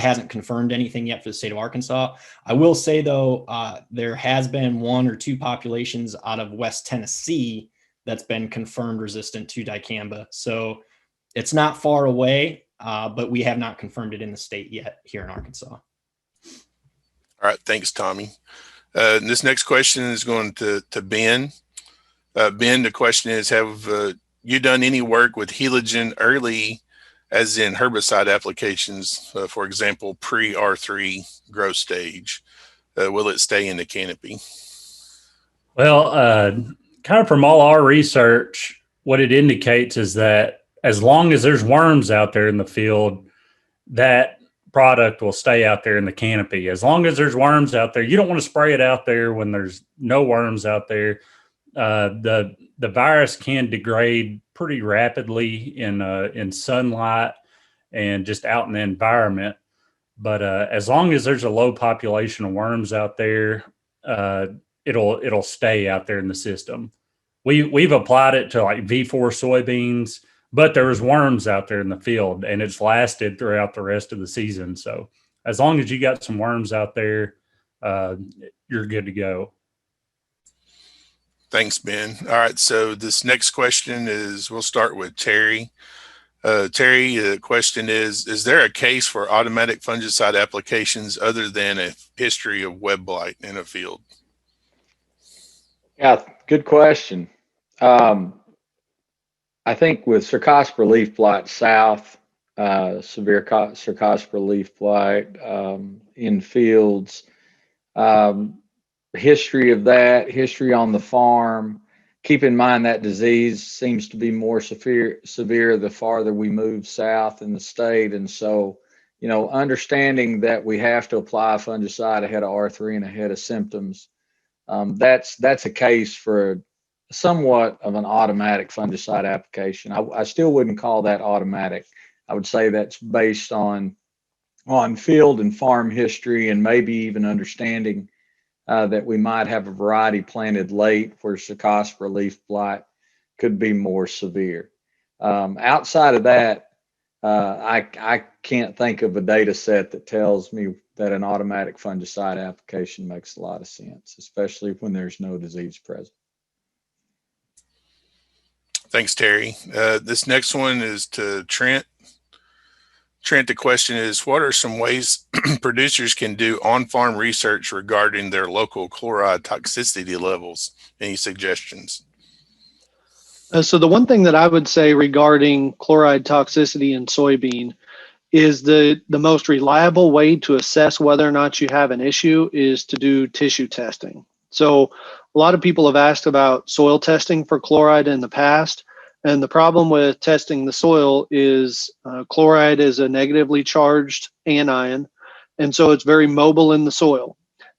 hasn't confirmed anything yet for the state of Arkansas. I will say though, there has been 1 or 2 populations out of West Tennessee that's been confirmed resistant to dicamba. So it's not far away, but we have not confirmed it in the state yet here in Arkansas. All right, thanks, Tommy. This next question is going to Ben. Ben, the question is, have you done any work with Heligen early, as in herbicide applications, for example, pre-R3 growth stage? Will it stay in the canopy? Well, kind of from all our research, what it indicates is that as long as there's worms out there in the field, that product will stay out there in the canopy. As long as there's worms out there, you don't want to spray it out there when there's no worms out there. The virus can degrade pretty rapidly in sunlight and just out in the environment. But as long as there's a low population of worms out there, it'll stay out there in the system. We've applied it to like V4 soybeans, but there was worms out there in the field, and it's lasted throughout the rest of the season. So as long as you got some worms out there, you're good to go. Thanks, Ben. All right, so this next question is, we'll start with Terry. Terry, the question is there a case for automatic fungicide applications other than a history of web blight in a field? Yeah, good question. I think with Cercospora leaf blight south, severe Cercospora leaf blight in fields, history of that, history on the farm. Keep in mind that disease seems to be more severe the farther we move south in the state. And so, understanding that we have to apply a fungicide ahead of R3 and ahead of symptoms, that's a case for somewhat of an automatic fungicide application. I still wouldn't call that automatic. I would say that's based on field and farm history, and maybe even understanding that we might have a variety planted late where Cercospora leaf blight could be more severe. Outside of that, I can't think of a data set that tells me that an automatic fungicide application makes a lot of sense, especially when there's no disease present. Thanks, Terry. This next one is to Trent. Trent, the question is, what are some ways producers can do on-farm research regarding their local chloride toxicity levels? Any suggestions? So the one thing that I would say regarding chloride toxicity in soybean is the most reliable way to assess whether or not you have an issue is to do tissue testing. So a lot of people have asked about soil testing for chloride in the past. And the problem with testing the soil is chloride is a negatively charged anion. And so it's very mobile in the soil.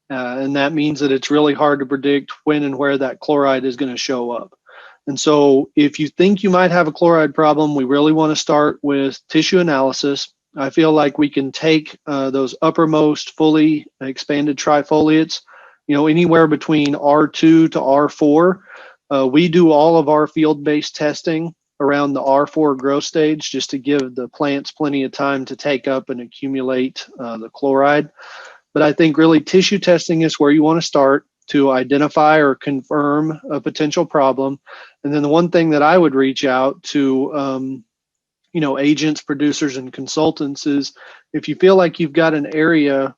And that means that it's really hard to predict when and where that chloride is going to show up. And so if you think you might have a chloride problem, we really want to start with tissue analysis. I feel like we can take those uppermost fully expanded trifoliates, anywhere between R2 to R4. We do all of our field-based testing around the R4 growth stage just to give the plants plenty of time to take up and accumulate the chloride. But I think really tissue testing is where you want to start to identify or confirm a potential problem. And then the one thing that I would reach out to, agents, producers, and consultants is if you feel like you've got an area,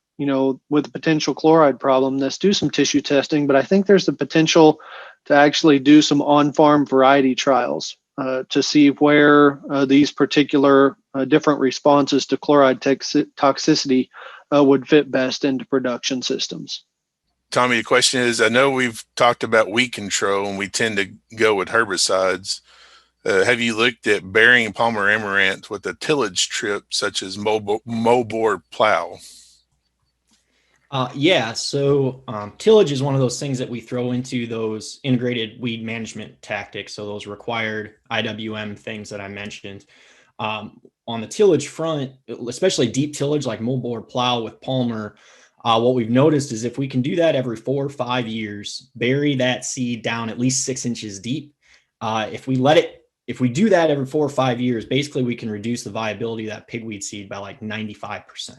with a potential chloride problem, let's do some tissue testing. But I think there's the potential to actually do some on-farm variety trials to see where these particular different responses to chloride toxicity would fit best into production systems. Tommy, the question is, I know we've talked about weed control and we tend to go with herbicides. Have you looked at burying Palmer amaranth with a tillage trip such as moldboard plow? So tillage is one of those things that we throw into those integrated weed management tactics. So those required IWM things that I mentioned. On the tillage front, especially deep tillage like moldboard plow with Palmer, what we've noticed is if we can do that every 4 or 5 years, bury that seed down at least 6 inches deep. If we do that every 4 or 5 years, basically we can reduce the viability of that pigweed seed by like 95%.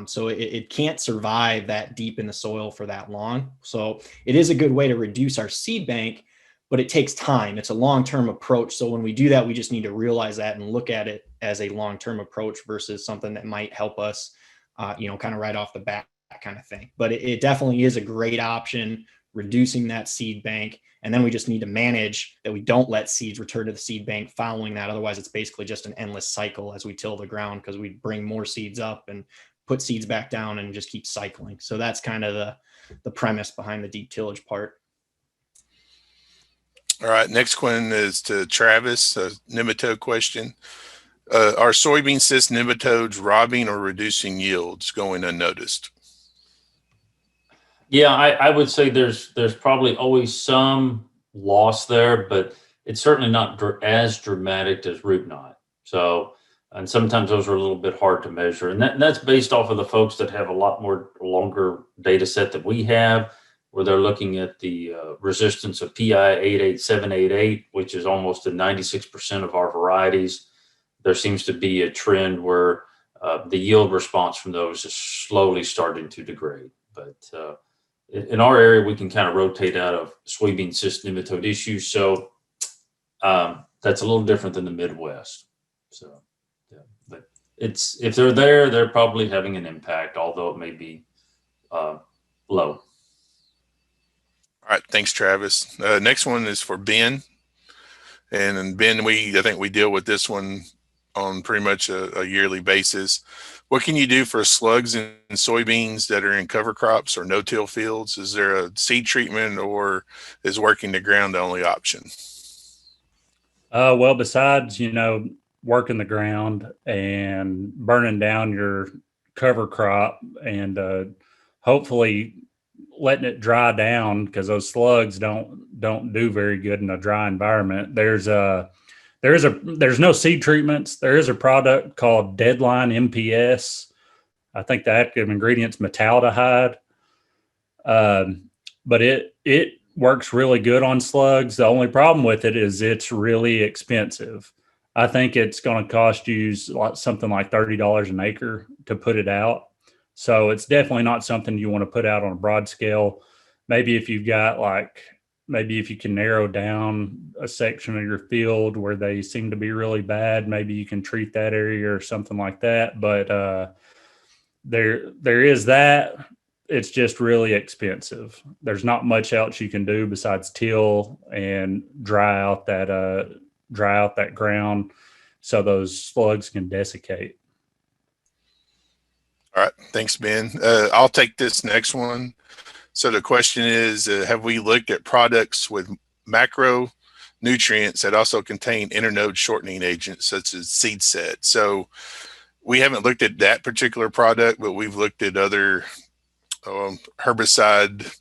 So it can't survive that deep in the soil for that long. So it is a good way to reduce our seed bank, but it takes time. It's a long-term approach. So when we do that, we just need to realize that and look at it as a long-term approach versus something that might help us, kind of right off the bat, kind of thing. But it definitely is a great option, reducing that seed bank. And then we just need to manage that we don't let seeds return to the seed bank following that. Otherwise, it's basically just an endless cycle as we till the ground because we bring more seeds up and put seeds back down and just keep cycling. So that's kind of the premise behind the deep tillage part. All right, next one is to Travis, a nematode question. Are soybean cyst nematodes robbing or reducing yields going unnoticed? Yeah, I would say there's probably always some loss there, but it's certainly not as dramatic as root knot. So, and sometimes those are a little bit hard to measure, and that's based off of the folks that have a lot more longer data set that we have, where they're looking at the resistance of PI 88788, which is almost in 96% of our varieties. There seems to be a trend where the yield response from those is slowly starting to degrade, but in our area, we can kind of rotate out of soybean cyst nematode issues. So that's a little different than the Midwest. So, yeah, but if they're there, they're probably having an impact, although it may be low. All right, thanks, Travis. Next one is for Ben. And Ben, I think we deal with this one on pretty much a yearly basis. What can you do for slugs in soybeans that are in cover crops or no-till fields? Is there a seed treatment, or is working the ground the only option? Well, besides, working the ground and burning down your cover crop and hopefully letting it dry down, because those slugs don't do very good in a dry environment. There's no seed treatments. There is a product called Deadline MPS. I think the active ingredient's metaldehyde. But it works really good on slugs. The only problem with it is it's really expensive. I think it's going to cost you something like $30 an acre to put it out. So it's definitely not something you want to put out on a broad scale. Maybe if you can narrow down a section of your field where they seem to be really bad, maybe you can treat that area or something like that. But there is that. It's just really expensive. There's not much else you can do besides till and dry out that ground so those slugs can desiccate. All right, thanks, Ben. I'll take this next one. So the question is, have we looked at products with macronutrients that also contain internode shortening agents such as seed set? So we haven't looked at that particular product, but we've looked at other herbicide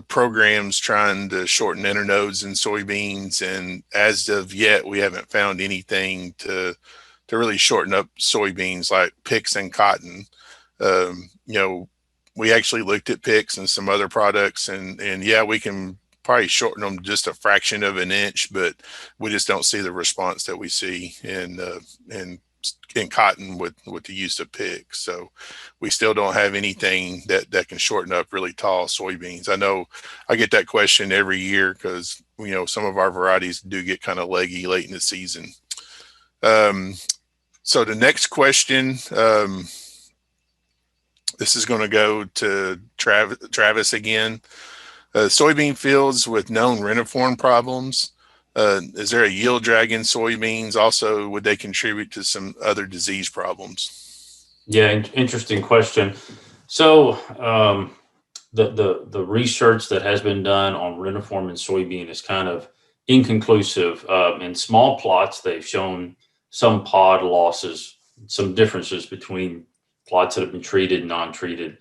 programs trying to shorten internodes in soybeans. And as of yet, we haven't found anything to really shorten up soybeans like PIX and cotton. We actually looked at PIX and some other products, and yeah, we can probably shorten them just a fraction of an inch, but we just don't see the response that we see in cotton with the use of PIX. So we still don't have anything that can shorten up really tall soybeans. I know I get that question every year because some of our varieties do get kind of leggy late in the season. So the next question, this is going to go to Travis again. Soybean fields with known reniform problems. Is there a yield drag in soybeans? Also, would they contribute to some other disease problems? Yeah, interesting question. So the research that has been done on reniform in soybean is kind of inconclusive. In small plots, they've shown some pod losses, some differences between plots that have been treated and non-treated.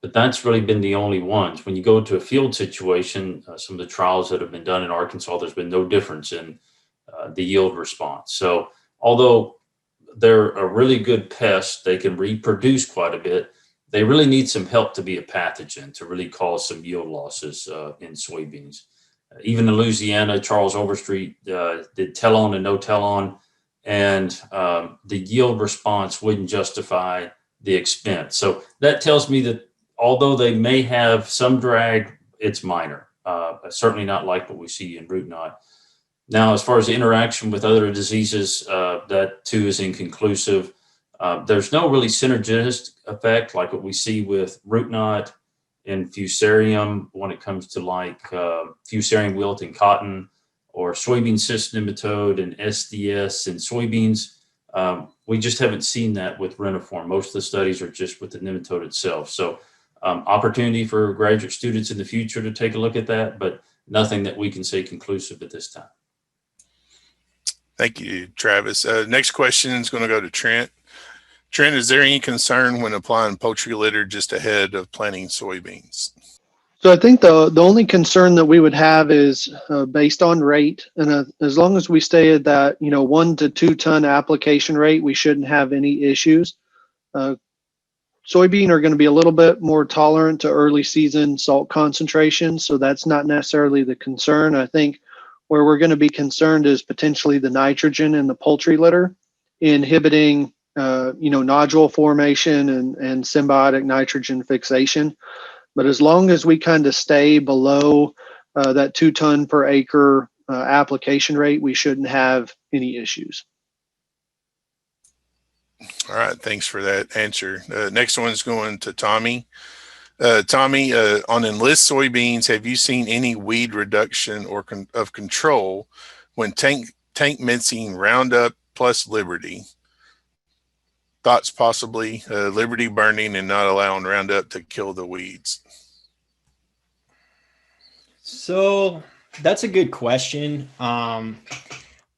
But that's really been the only ones. When you go to a field situation, some of the trials that have been done in Arkansas, there's been no difference in the yield response. So although they're a really good pest, they can reproduce quite a bit, they really need some help to be a pathogen to really cause some yield losses in soybeans. Even in Louisiana, Charles Overstreet did tell-on and no tell-on, and the yield response wouldn't justify the expense. So that tells me that although they may have some drag, it's minor. Certainly not like what we see in root knot. Now, as far as the interaction with other diseases, that too is inconclusive. There's no really synergistic effect like what we see with root knot and fusarium when it comes to like fusarium wilt in cotton, or soybean cyst nematode and SDS in soybeans. We just haven't seen that with reniform. Most of the studies are just with the nematode itself. So opportunity for graduate students in the future to take a look at that, but nothing that we can say conclusive at this time. Thank you, Travis. Next question is going to go to Trent. Trent, is there any concern when applying poultry litter just ahead of planting soybeans? So I think the only concern that we would have is based on rate, and as long as we stay at that 1 to 2 ton application rate, we shouldn't have any issues. Soybean are going to be a little bit more tolerant to early season salt concentration, so that's not necessarily the concern. I think where we're going to be concerned is potentially the nitrogen in the poultry litter, inhibiting nodule formation and symbiotic nitrogen fixation. But as long as we kind of stay below that 2 ton per acre application rate, we shouldn't have any issues. All right, thanks for that answer. Next one's going to Tommy. Tommy, on Enlist soybeans, have you seen any weed reduction or of control when tank mixing Roundup plus Liberty? Thoughts possibly Liberty burning and not allowing Roundup to kill the weeds? So that's a good question.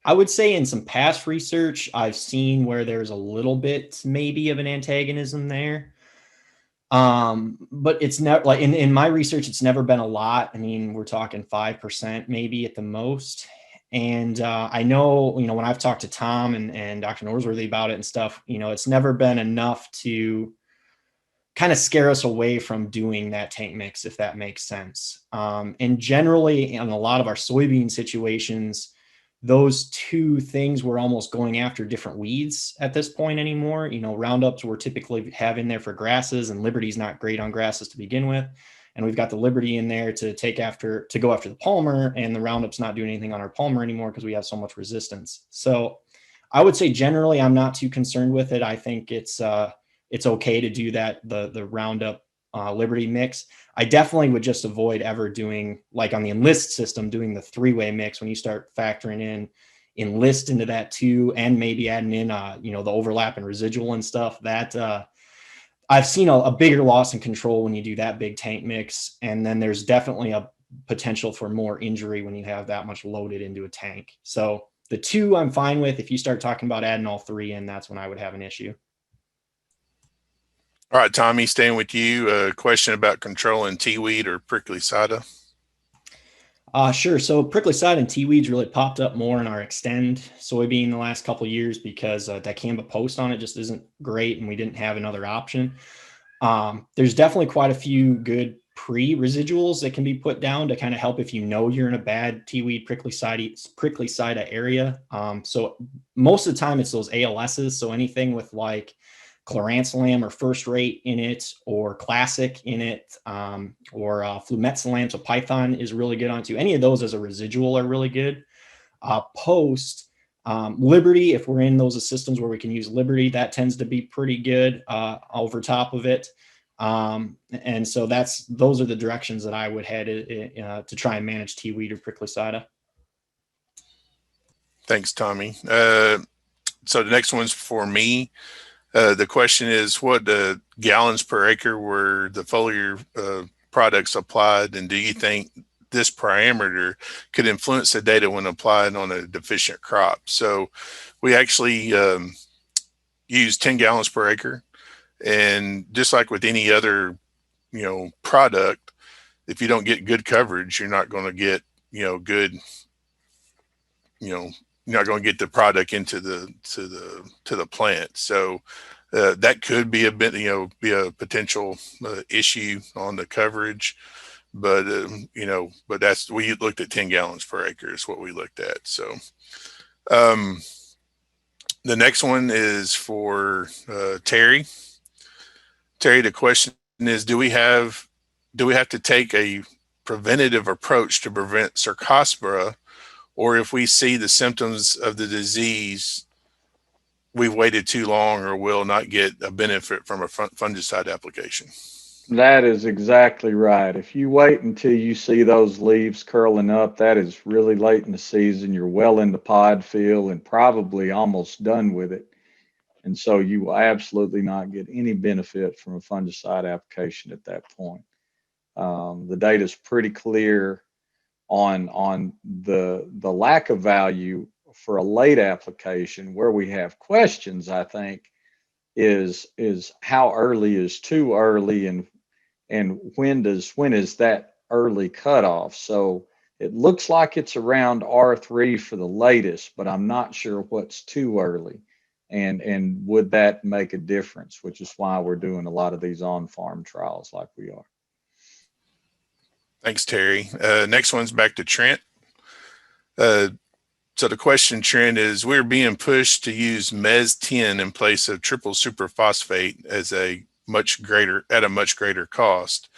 I would say in some past research, I've seen where there's a little bit maybe of an antagonism there. But it's never like in my research, it's never been a lot. I mean, we're talking 5% maybe at the most. And I know, when I've talked to Tom and Dr. Norsworthy about it and stuff, it's never been enough to kind of scare us away from doing that tank mix, if that makes sense. And generally, in a lot of our soybean situations, those two things were almost going after different weeds at this point anymore. Roundups we're typically have in there for grasses, and Liberty's not great on grasses to begin with. And we've got the Liberty in there to go after the Palmer, and the Roundup's not doing anything on our Palmer anymore because we have so much resistance. So I would say generally I'm not too concerned with it. I think it's okay to do that, the Roundup Liberty mix. I definitely would just avoid ever doing, like on the Enlist system, doing the 3-way mix when you start factoring in Enlist into that too, and maybe adding in the overlap and residual and stuff. That I've seen a bigger loss in control when you do that big tank mix. And then there's definitely a potential for more injury when you have that much loaded into a tank. So the 2 I'm fine with. If you start talking about adding all 3 in, that's when I would have an issue. All right, Tommy, staying with you. A question about controlling T-weed or prickly cider. Sure. So prickly cider and T-weeds really popped up more in our Extend soybean the last couple of years because dicamba post on it just isn't great, and we didn't have another option. There's definitely quite a few good pre-residuals that can be put down to kind of help if you're in a bad T-weed prickly cider area. So most of the time it's those ALSs. So anything with like chloranthalam or First Rate in it, or Classic in it, or flumethalam. So Python is really good on too. Any of those as a residual are really good. Post Liberty, if we're in those systems where we can use Liberty, that tends to be pretty good over top of it. And so those are the directions that I would head to try and manage T-weed or prickly cider. Thanks, Tommy. So the next one's for me. The question is, what gallons per acre were the foliar products applied, and do you think this parameter could influence the data when applied on a deficient crop? So we actually use 10 gallons per acre, and just like with any other product, if you don't get good coverage, you're not going to get good you're not going to get the product into the plant. So that could be a bit, be a potential issue on the coverage. But but we looked at 10 gallons per acre is what we looked at. So the next one is for Terry. Terry, the question is, do we have to take a preventative approach to prevent Cercospora? Or if we see the symptoms of the disease, we've waited too long or will not get a benefit from a fungicide application? That is exactly right. If you wait until you see those leaves curling up, that is really late in the season. You're well into pod fill and probably almost done with it. And so you will absolutely not get any benefit from a fungicide application at that point. The data is pretty clear on the lack of value for a late application. Where we have questions, I think, is how early is too early, and when is that early cutoff? So it looks like it's around R3 for the latest, but I'm not sure what's too early. And would that make a difference, which is why we're doing a lot of these on-farm trials like we are. Thanks, Terry. Next one's back to Trent. So the question, Trent, is we're being pushed to use MES 10 in place of triple superphosphate at a much greater cost.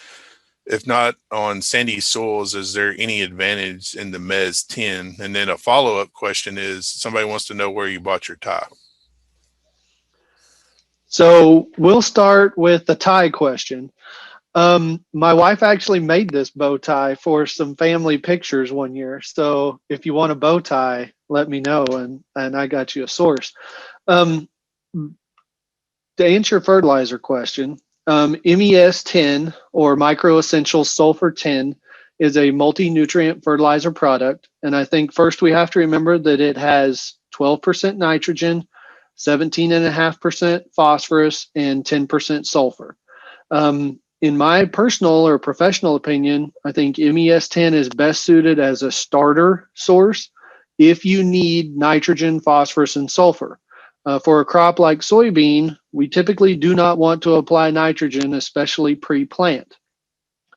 If not on sandy soils, is there any advantage in the MES 10? And then a follow-up question is, somebody wants to know where you bought your tie. So we'll start with the tie question. My wife actually made this bow tie for some family pictures one year. So if you want a bow tie, let me know, and I got you a source. To answer your fertilizer question, MES 10 or Micro Essentials Sulfur 10 is a multi-nutrient fertilizer product. And I think first we have to remember that it has 12% nitrogen, 17.5% phosphorus, and 10% sulfur. In my personal or professional opinion, I think MES 10 is best suited as a starter source if you need nitrogen, phosphorus, and sulfur. For a crop like soybean, we typically do not want to apply nitrogen, especially pre-plant.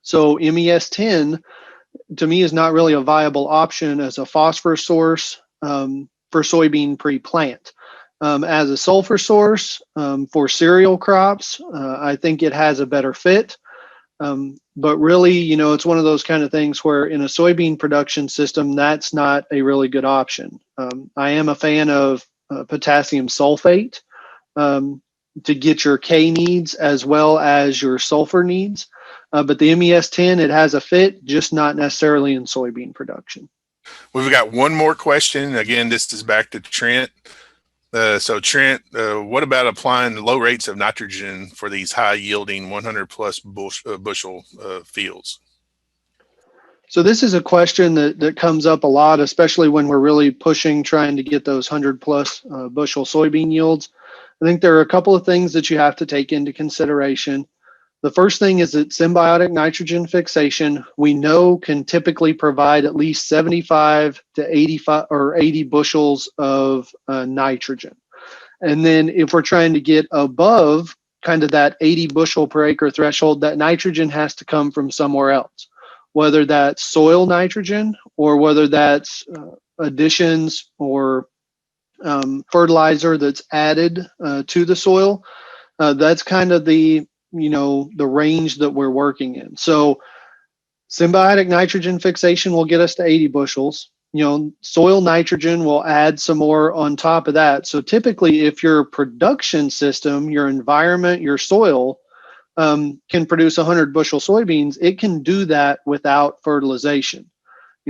So MES 10, to me, is not really a viable option as a phosphorus source for soybean pre-plant. As a sulfur source for cereal crops, I think it has a better fit. But really, it's one of those kind of things where in a soybean production system, that's not a really good option. I am a fan of potassium sulfate to get your K needs as well as your sulfur needs. But the MES 10, it has a fit, just not necessarily in soybean production. We've got one more question. Again, this is back to Trent. So Trent, what about applying low rates of nitrogen for these high yielding 100 plus bushel fields? So this is a question that comes up a lot, especially when we're really pushing, trying to get those 100 plus bushel soybean yields. I think there are a couple of things that you have to take into consideration. The first thing is that symbiotic nitrogen fixation, we know, can typically provide at least 75 to 85 or 80 bushels of nitrogen. And then if we're trying to get above kind of that 80 bushel per acre threshold, that nitrogen has to come from somewhere else, whether that's soil nitrogen or whether that's additions or fertilizer that's added to the soil. That's kind of the range that we're working in. So symbiotic nitrogen fixation will get us to 80 bushels. Soil nitrogen will add some more on top of that. So typically, if your production system, your environment, your soil can produce 100 bushel soybeans, it can do that without fertilization.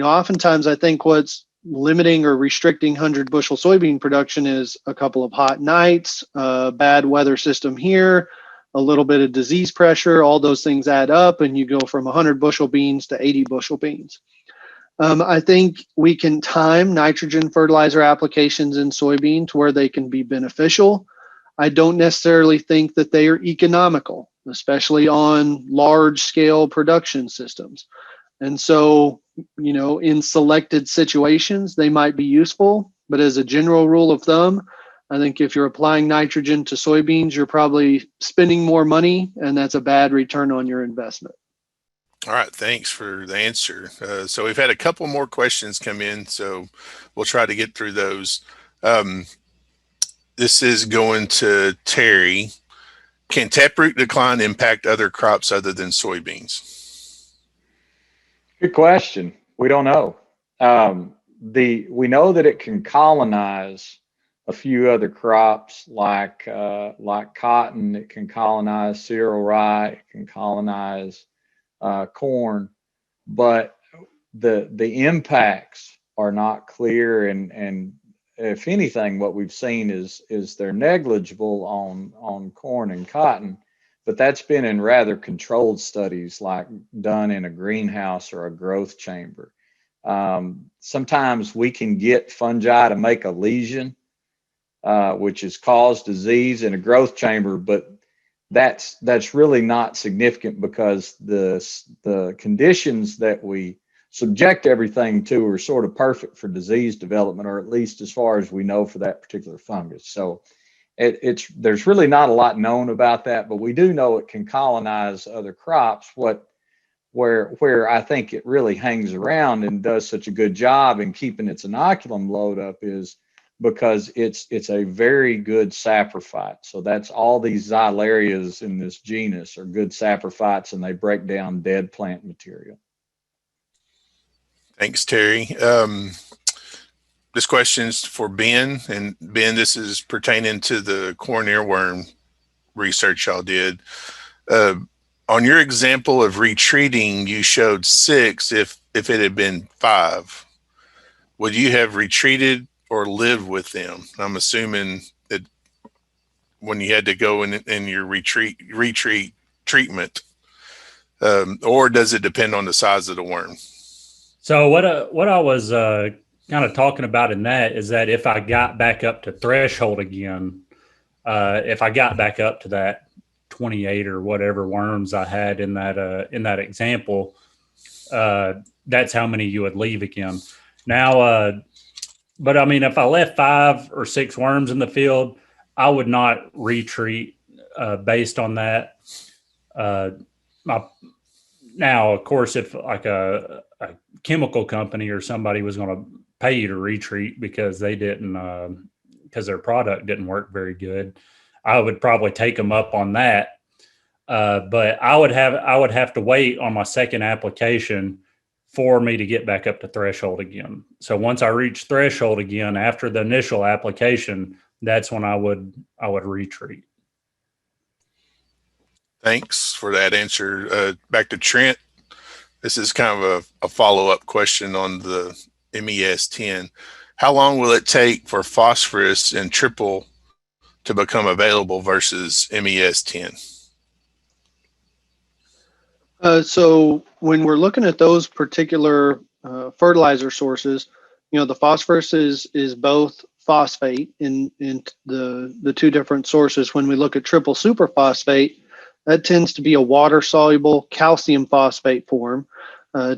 Oftentimes I think what's limiting or restricting 100 bushel soybean production is a couple of hot nights, bad weather system here, a little bit of disease pressure. All those things add up and you go from 100 bushel beans to 80 bushel beans. I think we can time nitrogen fertilizer applications in soybean to where they can be beneficial. I don't necessarily think that they are economical, especially on large scale production systems. And so, in selected situations, they might be useful, but as a general rule of thumb, I think if you're applying nitrogen to soybeans, you're probably spending more money, and that's a bad return on your investment. All right, thanks for the answer. So we've had a couple more questions come in, so we'll try to get through those. This is going to Terry. Can taproot decline impact other crops other than soybeans? Good question. We don't know. We know that it can colonize a few other crops like cotton. It can colonize cereal rye. It can colonize corn, but the impacts are not clear. And if anything, what we've seen is they're negligible on corn and cotton, but that's been in rather controlled studies like done in a greenhouse or a growth chamber. Sometimes we can get fungi to make a lesion, which has caused disease in a growth chamber, but that's really not significant because the conditions that we subject everything to are sort of perfect for disease development, or at least as far as we know for that particular fungus. So there's really not a lot known about that, but we do know it can colonize other crops. Where I think it really hangs around and does such a good job in keeping its inoculum load up is because it's a very good saprophyte. So that's all these xylarias in this genus are good saprophytes, and they break down dead plant material. Thanks, Terry. This question's for Ben, and Ben, this is pertaining to the corn earworm research y'all did. On your example of retreating, you showed 6 if it had been 5. Would you have retreated or lived with them? I'm assuming that when you had to go in your retreat treatment, or does it depend on the size of the worm? So what I was kind of talking about in that is that if I got back up to threshold again, if I got back up to that 28 or whatever worms I had in that example, that's how many you would leave again. Now, but I mean, if I left 5 or 6 worms in the field, I would not retreat based on that. Now, of course, if like a chemical company or somebody was going to pay you to retreat because they didn't, because their product didn't work very good, I would probably take them up on that. But I would have to wait on my second application for me to get back up to threshold again. So once I reach threshold again after the initial application, that's when I would retreat. Thanks for that answer. Back to Trent. This is kind of a follow-up question on the MES-10. How long will it take for phosphorus and triple to become available versus MES-10? So when we're looking at those particular fertilizer sources, the phosphorus is both phosphate in the 2 different sources. When we look at triple superphosphate, that tends to be a water-soluble calcium phosphate form.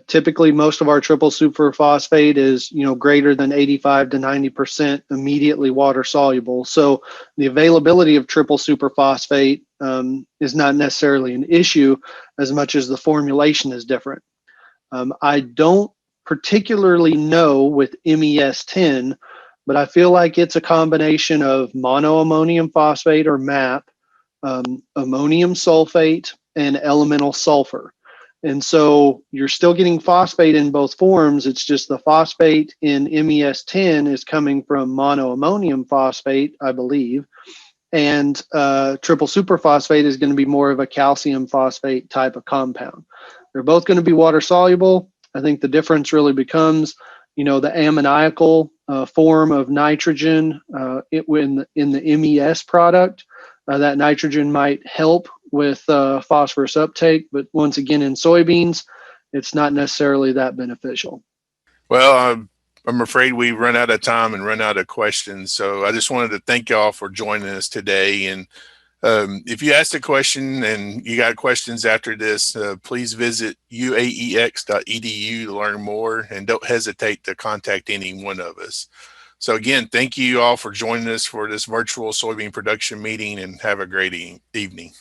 Typically, most of our triple superphosphate is, greater than 85 to 90% immediately water-soluble. So the availability of triple superphosphate is not necessarily an issue as much as the formulation is different. I don't particularly know with MES-10, but I feel like it's a combination of monoammonium phosphate or MAP, ammonium sulfate, and elemental sulfur. And so you're still getting phosphate in both forms. It's just the phosphate in MES-10 is coming from monoammonium phosphate, I believe. And triple superphosphate is going to be more of a calcium phosphate type of compound. They're both going to be water soluble. I think the difference really becomes, the ammoniacal form of nitrogen in the MES product. That nitrogen might help with phosphorus uptake, but once again, in soybeans, it's not necessarily that beneficial. Well, I'm afraid we run out of time and run out of questions. So I just wanted to thank y'all for joining us today. And if you asked a question and you got questions after this, please visit uaex.edu to learn more, and don't hesitate to contact any one of us. So again, thank you all for joining us for this virtual soybean production meeting, and have a great evening.